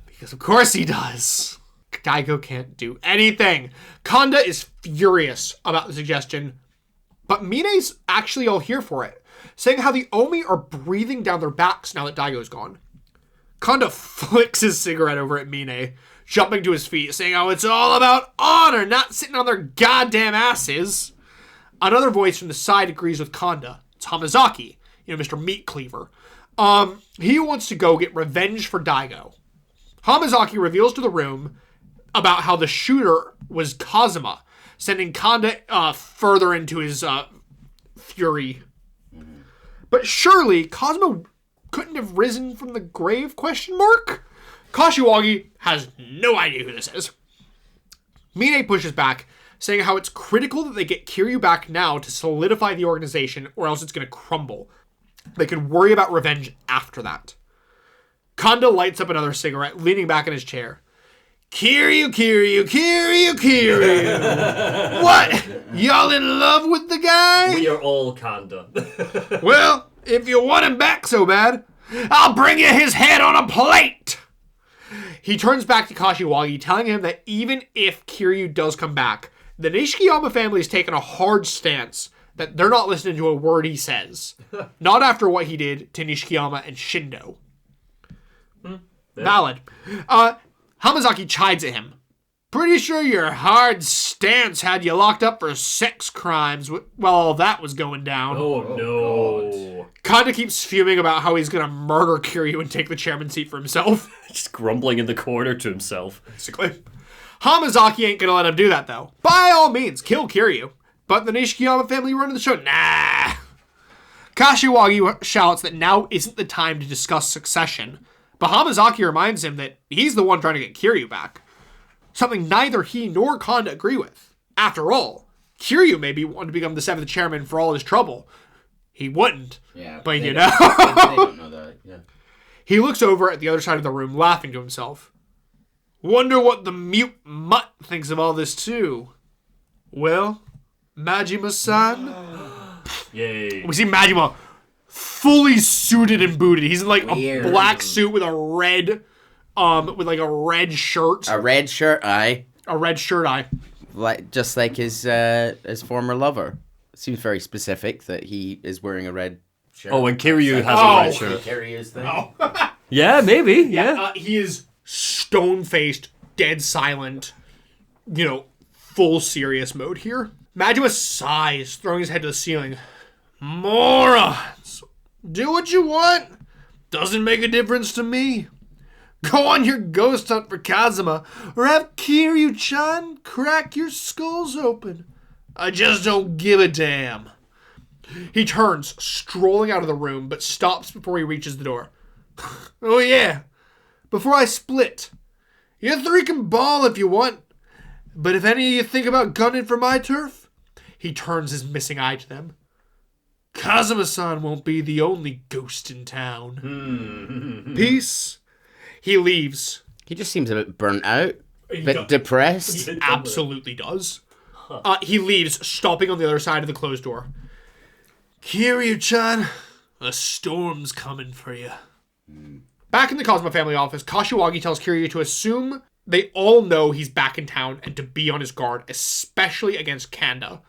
B: Because of course he does. Daigo can't do anything. Kanda is furious about the suggestion, but Mine's actually all here for it, saying how the Omi are breathing down their backs now that Daigo's gone. Kanda flicks his cigarette over at Mine, jumping to his feet, saying how it's all about honor, not sitting on their goddamn asses. Another voice from the side agrees with Kanda. It's Hamazaki, Mr. Meat Cleaver. He wants to go get revenge for Daigo. Hamazaki reveals to the room about how the shooter was Kazuma, sending Kanda further into his fury. But surely Kazuma couldn't have risen from the grave, ? Kashiwagi has no idea who this is. Mine pushes back, saying how it's critical that they get Kiryu back now to solidify the organization, or else it's going to crumble. They could worry about revenge after that. Kanda lights up another cigarette, leaning back in his chair. Kiryu. What? Y'all in love with the guy?
C: We are all Kanda.
B: Well, if you want him back so bad, I'll bring you his head on a plate. He turns back to Kashiwagi, telling him that even if Kiryu does come back, the Nishiyama family has taken a hard stance that they're not listening to a word he says. Not after what he did to Nishiyama and Shindo. Valid. Hamazaki chides at him, Pretty sure your hard stance had you locked up for sex crimes while all that was going down.
C: Oh no.
B: Kanda keeps fuming about how he's going to murder Kiryu and take the chairman seat for himself.
C: Just grumbling in the corner to himself.
B: Basically. Hamazaki ain't going to let him do that, though. By all means, kill Kiryu. But the Nishikiyama family running the show, nah. Kashiwagi shouts that now isn't the time to discuss succession, but Hamazaki reminds him that he's the one trying to get Kiryu back. Something neither he nor Kanda agree with. After all, Kiryu maybe wanted to become the 7th chairman for all his trouble. He wouldn't. Yeah, but you know. They don't know that, yeah. He looks over at the other side of the room, laughing to himself. Wonder what the mute mutt thinks of all this, too. Well, Majima-san?
C: Yay.
B: We see Majima fully suited and booted. He's in like a black suit with a red, with like a red shirt.
D: A red shirt, aye.
B: A red shirt, aye.
D: Just like his former lover. Seems very specific that he is wearing a red shirt.
C: Oh, and Kiryu has a red shirt.
D: Kiryu's thing.
B: Oh.
C: Yeah, maybe. Yeah.
B: He is stone-faced, dead silent, full serious mode here. Majima sighs, throwing his head to the ceiling. Morons! Do what you want. Doesn't make a difference to me. Go on your ghost hunt for Kazuma, or have Kiryu-chan crack your skulls open. I just don't give a damn. He turns, strolling out of the room, but stops before he reaches the door. Oh yeah, before I split. You three can ball if you want, but if any of you think about gunning for my turf, he turns his missing eye to them. Kazuma-san won't be the only ghost in town. Peace. He leaves.
D: He just seems a bit burnt out, a bit depressed.
B: He absolutely does. He leaves, stopping on the other side of the closed door. Kiryu-chan, a storm's coming for you. Back in the Kazuma family office, Kashiwagi tells Kiryu to assume they all know he's back in town and to be on his guard, especially against Kanda.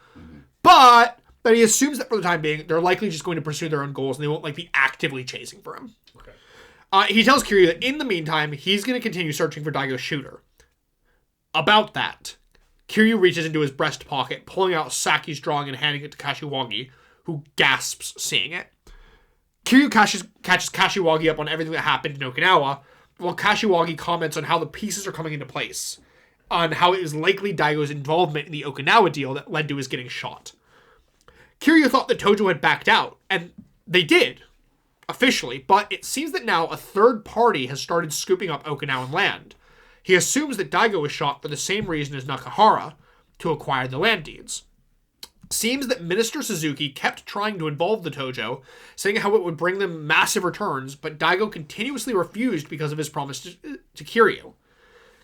B: But that he assumes that for the time being, they're likely just going to pursue their own goals and they won't be actively chasing for him. Okay. He tells Kiryu that in the meantime, he's going to continue searching for Daigo's shooter. About that, Kiryu reaches into his breast pocket, pulling out Saki's drawing and handing it to Kashiwagi, who gasps seeing it. Kiryu catches Kashiwagi up on everything that happened in Okinawa, while Kashiwagi comments on how the pieces are coming into place, on how it was likely Daigo's involvement in the Okinawa deal that led to his getting shot. Kiryu thought that Tojo had backed out, and they did, officially, but it seems that now a third party has started scooping up Okinawan land. He assumes that Daigo was shot for the same reason as Nakahara, to acquire the land deeds. Seems that Minister Suzuki kept trying to involve the Tojo, saying how it would bring them massive returns, but Daigo continuously refused because of his promise to Kiryu.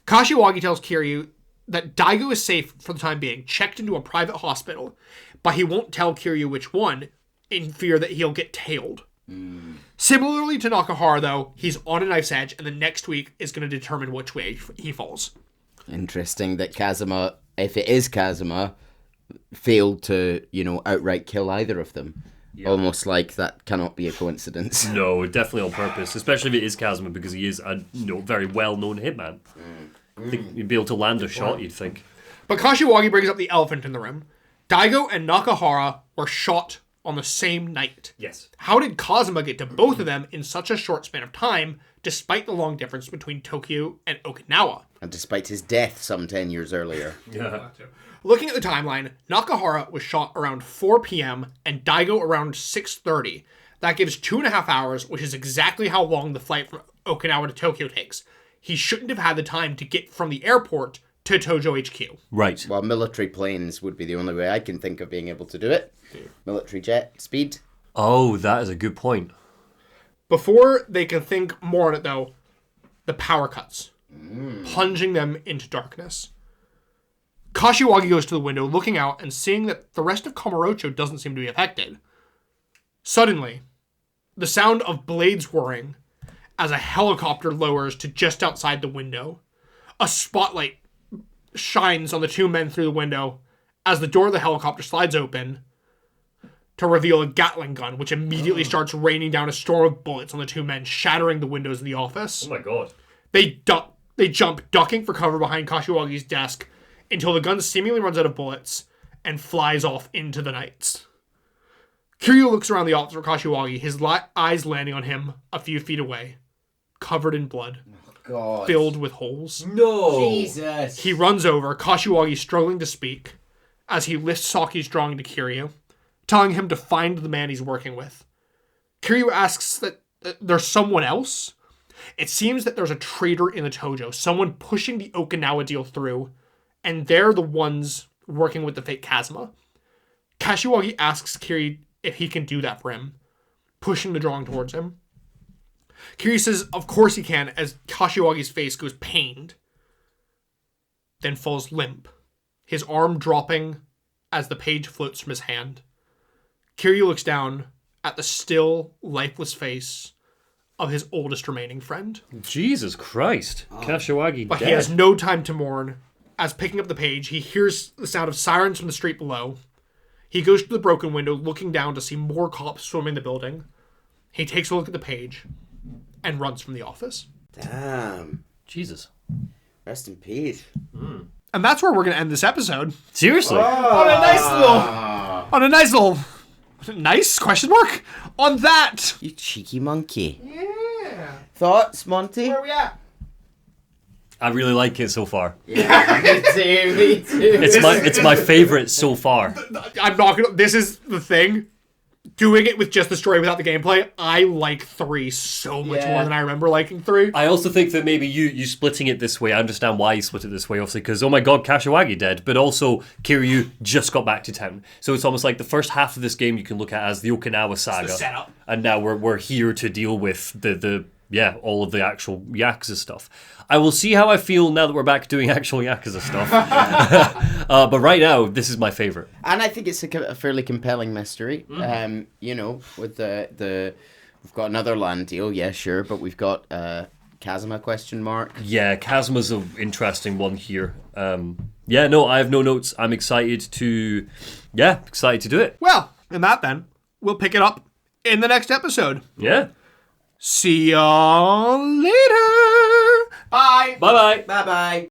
B: Kashiwagi tells Kiryu that Daigo is safe for the time being, checked into a private hospital, but he won't tell Kiryu which one, in fear that he'll get tailed. Similarly to Nakahara, though, he's on a knife's edge, and the next week is going to determine which way he falls.
D: Interesting that Kazuma, if it is Kazuma, failed to, outright kill either of them. Yep. Almost like that cannot be a coincidence.
C: No, definitely on purpose, especially if it is Kazuma, because he is a very well-known hitman. I think you'd be able to land a shot, you'd think.
B: But Kashiwagi brings up the elephant in the room. Daigo and Nakahara were shot on the same night.
C: Yes.
B: How did Kazuma get to both of them in such a short span of time, despite the long difference between Tokyo and Okinawa?
D: And despite his death some 10 years earlier.
C: Yeah.
B: Looking at the timeline, Nakahara was shot around 4 p.m. and Daigo around 6:30. That gives 2.5 hours, which is exactly how long the flight from Okinawa to Tokyo takes. He shouldn't have had the time to get from the airport to Tojo HQ.
C: Right.
D: Well, military planes would be the only way I can think of being able to do it. Military jet speed.
C: Oh, that is a good point.
B: Before they can think more on it, though, the power cuts, plunging them into darkness. Kashiwagi goes to the window, looking out and seeing that the rest of Kamurocho doesn't seem to be affected. Suddenly, the sound of blades whirring as a helicopter lowers to just outside the window. A spotlight shines on the two men through the window as the door of the helicopter slides open to reveal a Gatling gun, which immediately starts raining down a storm of bullets on the two men, shattering the windows of the office.
C: Oh my god.
B: They duck They jump, ducking for cover behind Kashiwagi's desk until the gun seemingly runs out of bullets and flies off into the nights. Kiryu looks around the office for Kashiwagi, his eyes landing on him a few feet away, covered in blood, filled with holes.
E: No!
D: Jesus.
B: He runs over, Kashiwagi struggling to speak, as he lifts Saki's drawing to Kiryu, telling him to find the man he's working with. Kiryu asks that there's someone else. It seems that there's a traitor in the Tojo, someone pushing the Okinawa deal through, and they're the ones working with the fake Kazuma. Kashiwagi asks Kiryu if he can do that for him, pushing the drawing towards him. Kiryu says of course he can, as Kashiwagi's face goes pained, then falls limp, his arm dropping as the page floats from his hand. Kiryu looks down at the still, lifeless face of his oldest remaining friend.
C: Jesus Christ. Kashiwagi
B: But
C: dead.
B: he has no time to mourn. As picking up the page, he hears the sound of sirens from the street below. He goes to the broken window, looking down to see more cops swarming the building. He takes a look at the page and runs from the office.
D: Damn.
C: Jesus.
D: Rest in peace.
B: And that's where we're going to end this episode.
C: Seriously?
B: On a nice little... Nice? Question mark? On that.
D: You cheeky monkey.
B: Yeah.
D: Thoughts, Monty?
B: Where are we at?
C: I really like it so far.
D: Yeah, me too, me too.
C: It's my favorite so far.
B: I'm not gonna... This is the thing. Doing it with just the story without the gameplay, I like 3 so much more than I remember liking 3.
C: I also think that maybe you splitting it this way, I understand why you split it this way, obviously, because, oh my god, Kashiwagi dead, but also Kiryu just got back to town. So it's almost like the first half of this game you can look at as the Okinawa saga.
B: setup.
C: And now we're here to deal with all of the actual Yakuza stuff. I will see how I feel now that we're back doing actual Yakuza stuff. But right now, this is my favorite.
D: And I think it's a fairly compelling mystery. You know, with the we've got another land deal, yeah, sure, but we've got Kazuma question mark.
C: Yeah, Kazuma's an interesting one here. I have no notes. I'm excited to do it.
B: Well, in that then, we'll pick it up in the next episode.
C: Yeah.
B: See y'all later. Bye.
C: Bye-bye.
D: Bye bye.